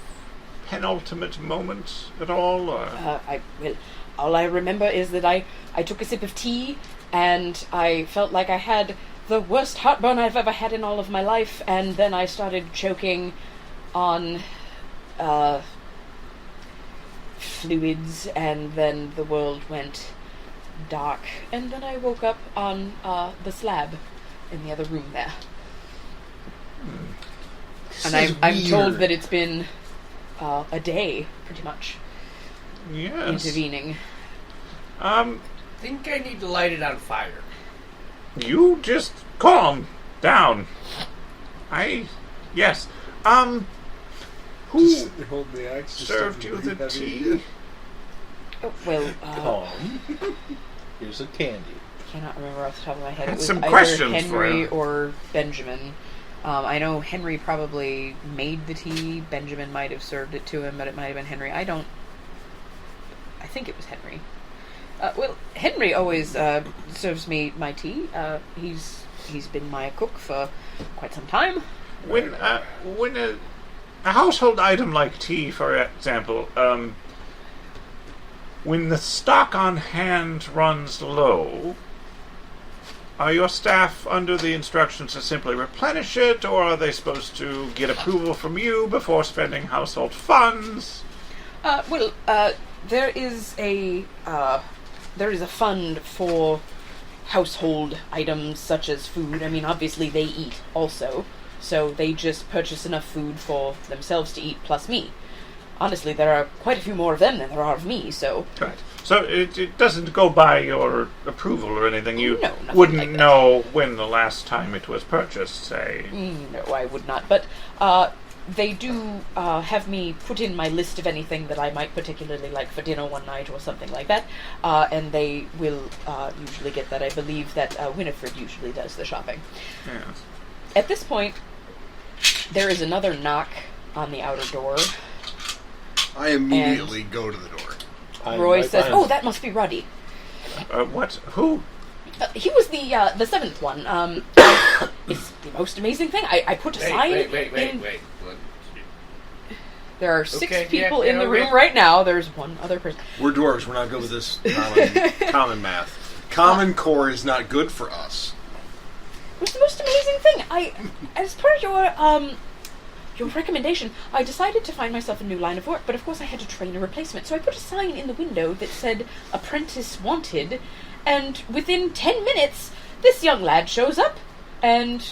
S6: penultimate moment at all? Or?
S1: Well, all I remember is that I took a sip of tea, and I felt like I had the worst heartburn I've ever had in all of my life, and then I started choking on fluids, and then the world went dark, and then I woke up on the slab in the other room there. And I'm told that it's been a day, pretty much,
S6: Yes.
S1: intervening.
S5: Think I need to light it on fire.
S6: You just calm down. Yes. Who
S2: Just hold the axe. just
S6: served
S2: don't
S6: you
S2: breathe
S6: the
S2: heavy.
S6: tea?
S1: Oh, well,
S7: Calm. Here's a candy.
S1: cannot remember off the top of my head. It
S6: Had
S1: was
S6: some
S1: either
S6: questions for
S1: Henry
S6: you.
S1: or Benjamin. I know Henry probably made the tea. Benjamin might have served it to him, but it might have been Henry. I think it was Henry. Well, Henry always serves me my tea. He's been my cook for quite some time.
S6: When a household item like tea, for example, when the stock on hand runs low, are your staff under the instructions to simply replenish it, or are they supposed to get approval from you before spending household funds?
S1: There is a fund for household items such as food. I mean, obviously they eat also, so they just purchase enough food for themselves to eat plus me. Honestly, there are quite a few more of them than there are of me, so...
S6: Right. So it doesn't go by your approval or anything. You
S1: No, nothing
S6: wouldn't
S1: like that.
S6: know when the last time it was purchased, say.
S1: No, I would not. But they do have me put in my list of anything that I might particularly like for dinner one night or something like that. And they will usually get that. I believe that Winifred usually does the shopping.
S6: Yes.
S1: At this point, there is another knock on the outer door.
S2: I immediately go to the door.
S7: I'm
S1: Roy
S7: right
S1: says,
S7: behind
S1: "Oh, that must be Roddy.
S6: What? Who?
S1: He was the seventh one. It's the most amazing thing. I put a sign
S5: Wait.
S1: in...
S5: What?
S1: There are 6
S5: Okay,
S1: people
S5: yeah,
S1: in the
S5: okay.
S1: room right now. There's one other person.
S2: We're dwarves. We're not good with this common math. Common core is not good for us.
S1: It was the most amazing thing. As per your recommendation, I decided to find myself a new line of work, but of course I had to train a replacement. So I put a sign in the window that said, "Apprentice Wanted," and within 10 minutes, this young lad shows up and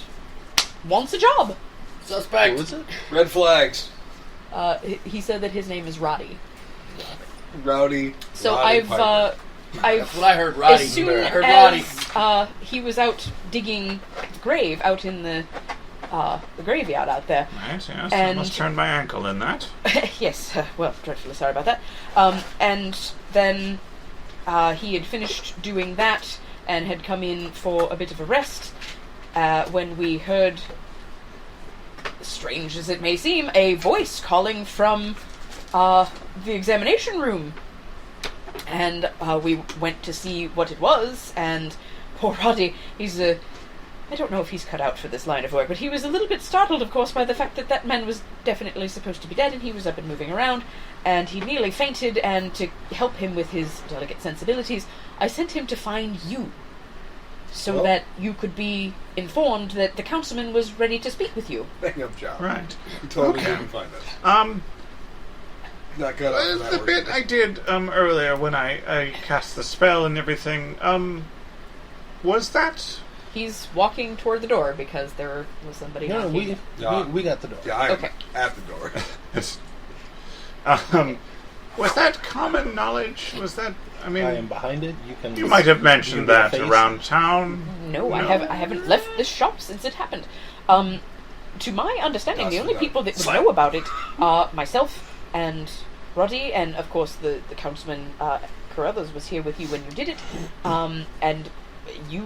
S1: wants a job.
S5: Suspect.
S7: Who is it?
S2: Red flags.
S1: He said that his name is Roddy.
S2: Rowdy.
S1: So
S2: Roddy
S1: I've
S2: Piper.
S5: That's what I heard, Roddy.
S1: as soon
S5: I heard Roddy.
S1: as he was out digging the grave out in the graveyard out there.
S6: Yes, I
S1: And-
S6: must turn my ankle in that.
S1: Yes, well, dreadfully sorry about that. And then he had finished doing that and had come in for a bit of a rest when we heard, strange as it may seem, a voice calling from the examination room. And we went to see what it was, and poor Roddy, I don't know if he's cut out for this line of work, but he was a little bit startled, of course, by the fact that that man was definitely supposed to be dead, and he was up and moving around, and he nearly fainted, and to help him with his delicate sensibilities, I sent him to find you. so
S7: Well-
S1: that you could be informed that the councilman was ready to speak with you.
S2: Bang up job.
S6: Right.
S2: You totally
S6: Okay.
S2: didn't find us. Not cut out for that
S6: The
S2: work.
S6: bit I did earlier when I cast the spell and everything, was that...
S1: He's walking toward the door because there was somebody
S7: No,
S1: knocking.
S7: we got the door.
S2: Yeah, I'm
S1: Okay.
S2: at the door.
S6: Was that common knowledge? Was that... I mean,
S7: I am behind it. You can.
S6: you might have mentioned
S7: give me a
S6: that
S7: face.
S6: around town.
S1: No, I haven't left this shop since it happened. To my understanding, the only people that would know about it are myself and Roddy, and of course the Councilman Caruthers was here with you when you did it. And you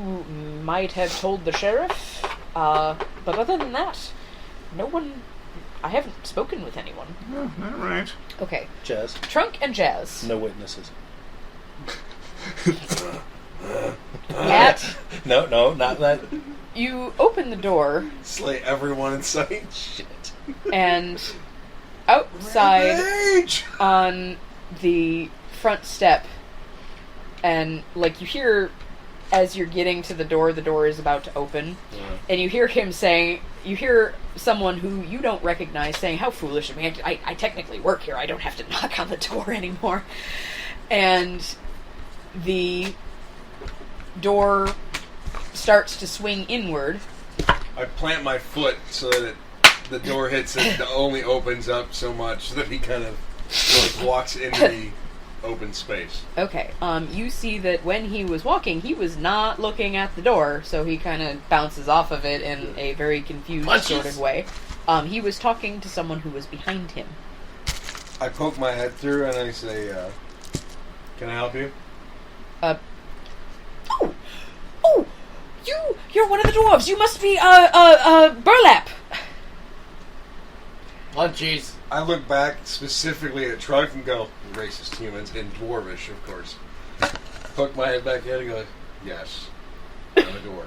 S1: might have told the sheriff, but other than that, no one. I haven't spoken with anyone.
S6: Oh, all right.
S1: Okay,
S7: Jazz.
S1: Trunk and Jazz.
S7: No witnesses. No, not that.
S1: You open the door,
S2: Slay everyone in sight.
S7: Shit.
S1: and outside
S2: Rage!
S1: on the front step, and like you hear as you're getting to the door is about to open, and you hear him saying, you hear someone who you don't recognize saying, "How foolish of me, I technically work here, I don't have to knock on the door anymore." And the door starts to swing inward.
S2: I plant my foot so that the door hits it, only opens up so much that he kind of walks into the open space.
S1: Okay, you see that when he was walking, he was not looking at the door, so he kind of bounces off of it in a very confused sort of way. He was talking to someone who was behind him.
S2: I poke my head through and I say, can I help you?
S1: You're one of the dwarves. You must be Burlap.
S5: Lunchies.
S2: I look back specifically at Trunk and go, racist humans, in Dwarvish, of course. Poke my head back in and go, yes, I'm a dwarf.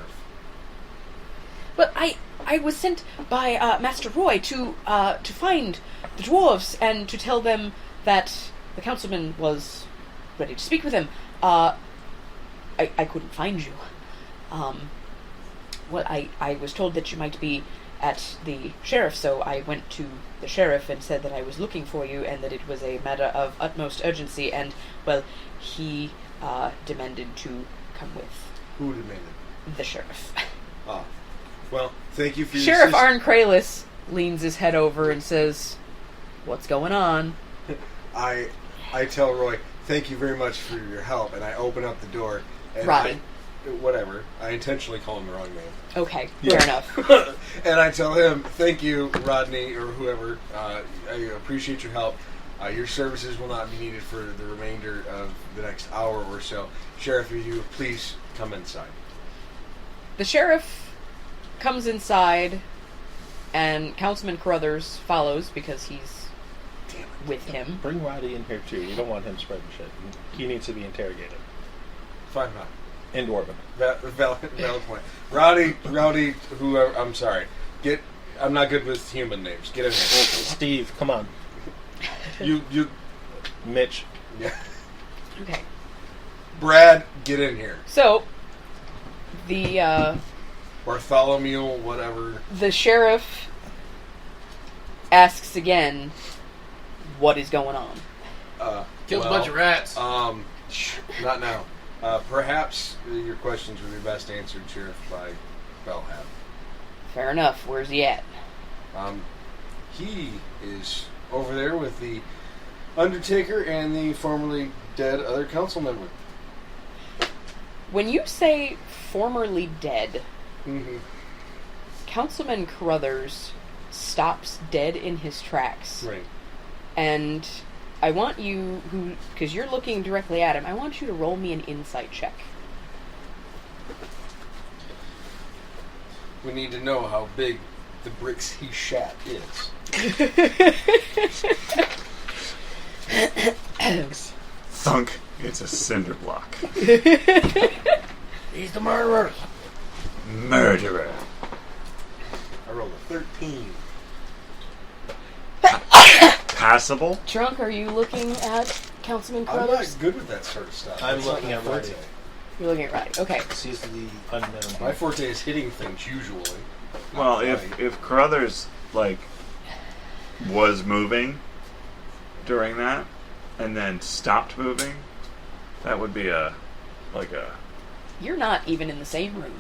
S1: But I was sent by Master Roy to find the dwarves and to tell them that the councilman was ready to speak with him. I couldn't find you. I was told that you might be at the sheriff, so I went to the sheriff and said that I was looking for you and that it was a matter of utmost urgency, and, well, he demanded to come with
S2: Who demanded?
S1: the sheriff.
S2: Ah. Well, thank you for your
S1: Sheriff Arn Kralis leans his head over and says, "What's going on?"
S2: I tell Roy, thank you very much for your help, and I open up the door. And
S1: Roddy.
S2: Whatever. I intentionally call him the wrong name.
S1: Okay, fair enough.
S2: And I tell him, thank you, Rodney, or whoever. I appreciate your help. Your services will not be needed for the remainder of the next hour or so. Sheriff, will you please come inside?
S1: The sheriff comes inside, and Councilman Caruthers follows because he's with him.
S7: Bring Roddy in here too. We don't want him spreading shit. He needs to be interrogated.
S2: Fine.
S7: In Dwarven.
S2: Valid point. Rowdy, whoever. I'm sorry. I'm not good with human names. Get in here.
S7: Steve, come on.
S2: You.
S7: Mitch.
S2: Yeah.
S1: Okay.
S2: Brad, get in here.
S1: So, the
S2: Bartholomew, whatever.
S1: the sheriff asks again, "What is going on?"
S5: Killed a bunch of rats.
S2: Not now. Perhaps your questions would be best answered, Sheriff, by Bellhab.
S1: Fair enough. Where's he at?
S2: He is over there with the Undertaker and the formerly dead other council member.
S1: When you say formerly dead,
S2: Mm-hmm.
S1: Councilman Caruthers stops dead in his tracks.
S2: Right.
S1: And I want you, because you're looking directly at him, I want you to roll me an insight check.
S2: We need to know how big the bricks he shat is.
S6: Thunk. It's a cinder block.
S5: He's the murderer.
S6: Murderer.
S2: I rolled a 13.
S6: Passable?
S1: Drunk, are you looking at Councilman
S2: I'm
S1: Caruthers?
S2: not good with that sort of stuff.
S7: I'm
S2: That's
S7: looking
S2: not
S7: at
S2: my
S7: Roddy.
S2: forte.
S1: You're looking at Roddy. Okay.
S3: Sees the unknown.
S2: My forte is hitting things usually.
S6: Well,
S2: Not
S6: if Caruthers was moving during that and then stopped moving, that would be a.
S1: You're not even in the same room.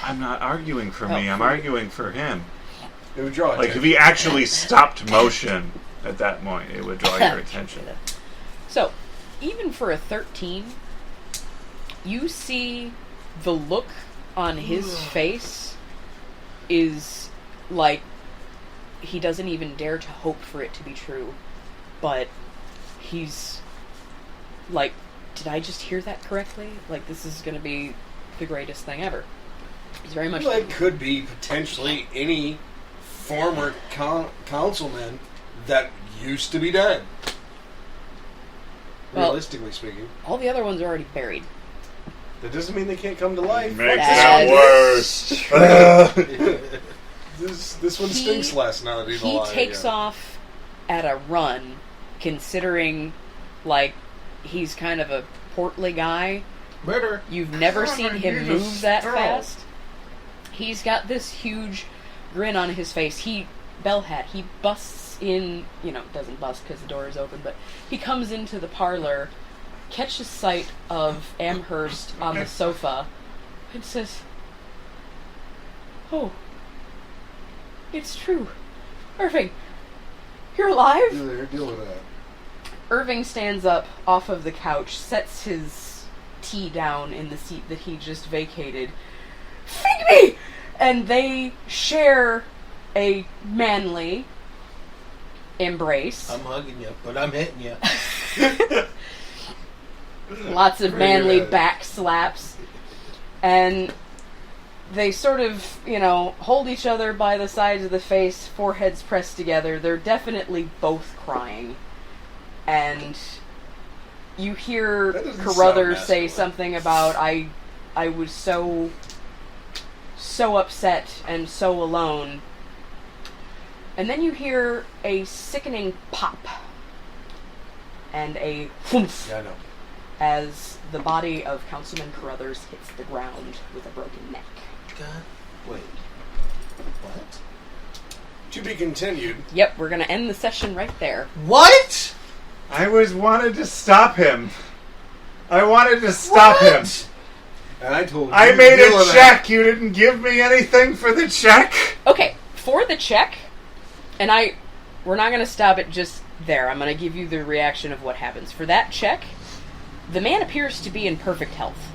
S6: I'm not arguing for me.
S1: Oh,
S6: I'm
S1: for
S6: arguing for him.
S2: it would draw
S6: Like
S2: attention.
S6: if he actually stopped motion at that point, it would draw your attention.
S1: So, even for a 13, you see the look on his face is like he doesn't even dare to hope for it to be true. But he's like, did I just hear that correctly? Like, this is going to be the greatest thing ever. He's very much...
S2: Well, it could be potentially any former councilman that used to be dead.
S1: Well,
S2: Realistically speaking.
S1: all the other ones are already buried.
S2: That doesn't mean they can't come to life.
S6: Makes
S1: That's
S6: it worse.
S2: This one stinks less now that he's
S1: He
S2: alive.
S1: takes off at a run, considering, like, he's kind of a portly guy.
S3: Murder.
S1: You've never seen him move that
S2: straw.
S1: fast. He's got this huge grin on his face. He busts in, doesn't bust because the door is open, but he comes into the parlor, catches sight of Amherst on the sofa, and says, "Oh, it's true. Irving, you're alive?"
S2: Deal with that.
S1: Irving stands up off of the couch, sets his tea down in the seat that he just vacated. "Feed me!" And they share a manly embrace.
S3: I'm hugging you, but I'm hitting you.
S1: Lots of
S2: Pretty
S1: manly
S2: good.
S1: back slaps. And they sort of, hold each other by the sides of the face, foreheads pressed together. They're definitely both crying. And you hear
S2: That doesn't
S1: Caruthers
S2: sound
S1: say
S2: masculine.
S1: something about, I was so upset and so alone. And then you hear a sickening pop and a whoomph
S2: Yeah, I know.
S1: as the body of Councilman Caruthers hits the ground with a broken neck.
S3: God. Wait. What?
S2: To be continued.
S1: Yep, we're gonna end the session right there.
S3: What?
S6: I wanted to stop him. I wanted to stop him.
S2: And I told you.
S6: I
S2: to
S6: made
S2: deal
S6: a
S2: with
S6: check. You didn't give me anything for the check.
S1: Okay, for the check, and we're not gonna stop it just there. I'm gonna give you the reaction of what happens. For that check, the man appears to be in perfect health.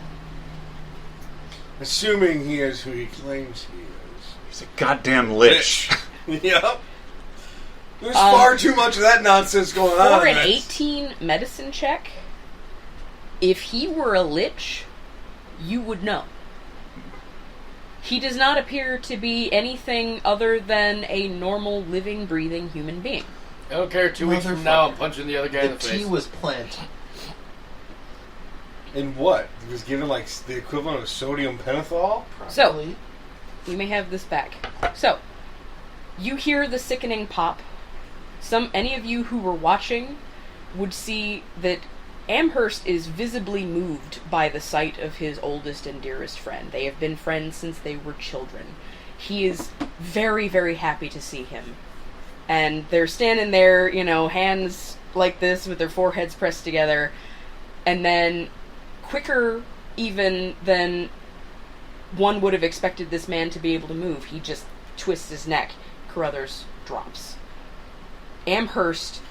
S2: that. Assuming he is who he claims he is.
S6: He's a goddamn lich.
S2: Yep. There's far too much of that nonsense going on.
S1: For an
S2: in this.
S1: 18 medicine check, if he were a lich, you would know. He does not appear to be anything other than a normal, living, breathing human being.
S5: I don't care. 2 weeks from now, I'm punching the other guy in
S3: The
S5: the face.
S3: tea was planted.
S2: In what? He was given like the equivalent of sodium pentothal?
S1: So,
S3: Probably.
S1: you may have this back. So, you hear the sickening pop. Any of you who were watching would see that Amherst is visibly moved by the sight of his oldest and dearest friend. They have been friends since they were children. He is very, very happy to see him. And they're standing there, hands like this with their foreheads pressed together. And then, quicker even than one would have expected this man to be able to move, he just twists his neck. Caruthers drops. Amherst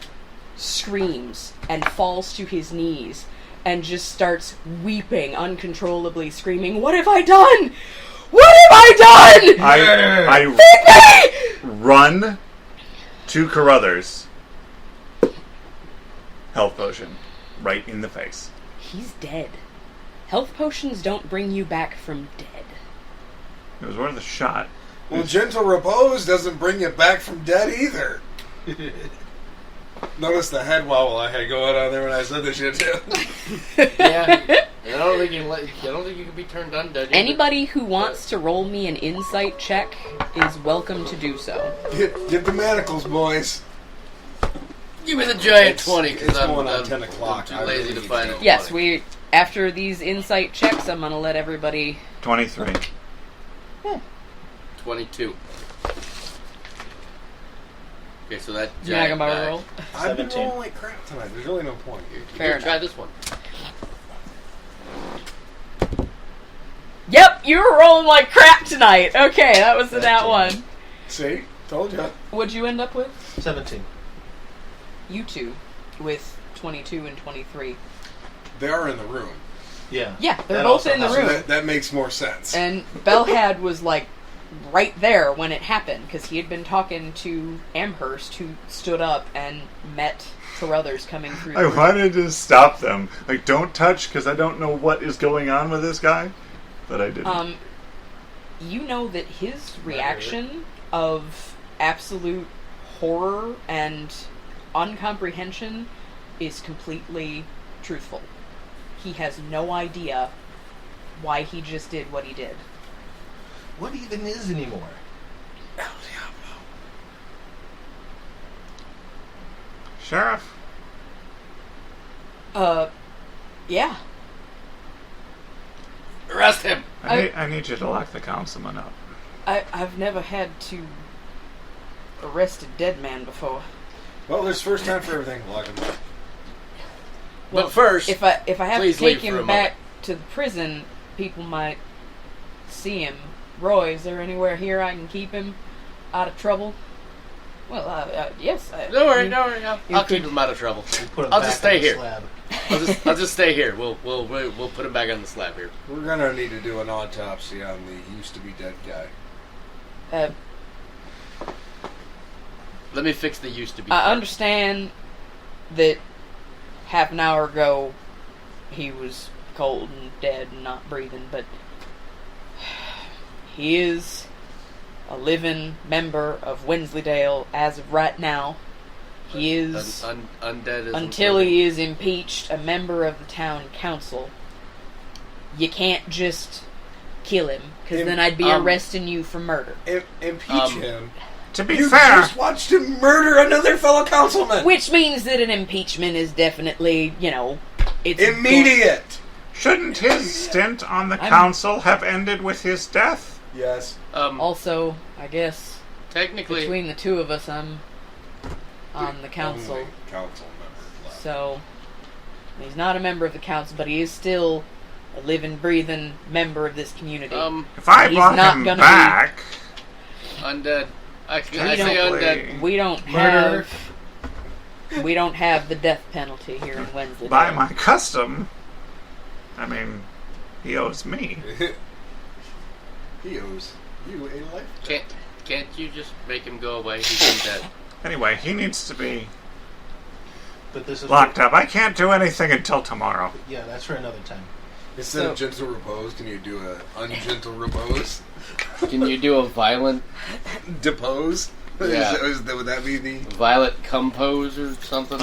S1: screams and falls to his knees and just starts weeping uncontrollably, screaming, "What have I done? What have I done?
S6: I run to Caruthers. Health potion. Right in the face.
S1: He's dead. Health potions don't bring you back from dead.
S6: It was worth a shot.
S2: Well, gentle repose doesn't bring you back from dead either. Notice the head wobble I had going on there when I said this shit too.
S5: Yeah. I don't think you can be turned undead. either.
S1: Anybody who wants to roll me an insight check is welcome to do so.
S2: Get the manacles, boys.
S5: Give me the giant
S2: It's-
S5: 20
S2: it's
S5: because I'm
S2: going on 10 o'clock.
S5: too
S2: I
S5: lazy
S2: really
S5: to
S2: need
S5: find
S2: to
S5: it.
S2: go.
S1: Yes, after these insight checks, I'm gonna let everybody.
S6: 23.
S5: 22. Okay, so that
S1: You're not
S5: giant
S1: gonna
S5: guy.
S1: roll.
S2: I've been
S7: 17.
S2: rolling like crap tonight. There's really no point.
S1: Fair
S5: Here, try
S1: enough.
S5: this one.
S1: Yep, you were rolling like crap tonight. Okay, that was the that one.
S2: See? Told ya.
S1: What'd you end up with?
S3: 17.
S1: You two, with 22 and 23.
S2: They are in the room.
S3: Yeah.
S1: Yeah, they're
S3: That
S1: both
S3: also
S1: in the
S3: helps.
S1: room.
S2: That makes more sense.
S1: And Belhad was like right there when it happened because he had been talking to Amherst, who stood up and met Caruthers coming through.
S4: I
S1: the room.
S4: wanted to stop them. Like, don't touch, because I don't know what is going on with this guy. But I didn't.
S1: You know that his reaction of absolute horror and uncomprehension is completely truthful. He has no idea why he just did what he did.
S3: What even is anymore?
S6: Sheriff,
S1: Yeah.
S5: Arrest him!
S6: I need you to lock the councilman up.
S1: I've never had to arrest a dead man before.
S2: Well, there's first time for everything. Lock him up.
S1: Well,
S5: But first,
S1: if I have to
S5: please
S1: take
S5: leave for
S1: him
S5: a
S1: back to the prison, people might see him. Roy, is there anywhere here I can keep him out of trouble? Well, yes.
S5: don't worry, don't worry.
S1: you
S5: I'll keep
S1: could-
S5: him out of trouble.
S3: Put him
S5: I'll
S3: back
S5: just stay
S3: on the
S5: here.
S3: slab.
S5: I'll just stay here. We'll put him back on the slab here.
S2: We're gonna need to do an autopsy on the used to be dead guy.
S5: Let me fix the used to be.
S1: I
S5: part.
S1: understand that half an hour ago he was cold and dead and not breathing, but he is a living member of Wensleydale as of right now. He is,
S5: Undead is
S1: until he is impeached, a member of the town council. You can't just kill him, because then I'd be arresting you for murder.
S2: Impeach him.
S6: To be
S2: You
S6: fair,
S2: just watched him murder another fellow councilman.
S1: Which means that an impeachment is definitely, it's
S2: Immediate.
S6: shouldn't his stint on the
S1: I'm-
S6: council have ended with his death?
S2: Yes.
S1: Also, I guess,
S5: technically,
S1: between the two of us, I'm on the council.
S2: Only council member left.
S1: So, he's not a member of the council, but he is still a living, breathing member of this community.
S6: If I
S1: He's
S6: brought
S1: not
S6: him
S1: gonna
S6: back,
S5: undead. I say
S6: Technically-
S5: undead.
S1: we don't
S3: Murder.
S1: have the death penalty here in Wensleydale.
S6: by my custom, I mean, he owes me.
S2: He owes you a life.
S5: Can't you just make him go away? He's undead.
S6: Anyway, he needs to be
S3: But this is
S6: locked up. I can't do anything until tomorrow.
S3: Yeah, that's for another time.
S2: Instead of gentle repose, can you do a ungentle repose?
S5: Can you do a violent
S2: Depose?
S5: Yeah.
S2: Would that be the...
S5: compose or something?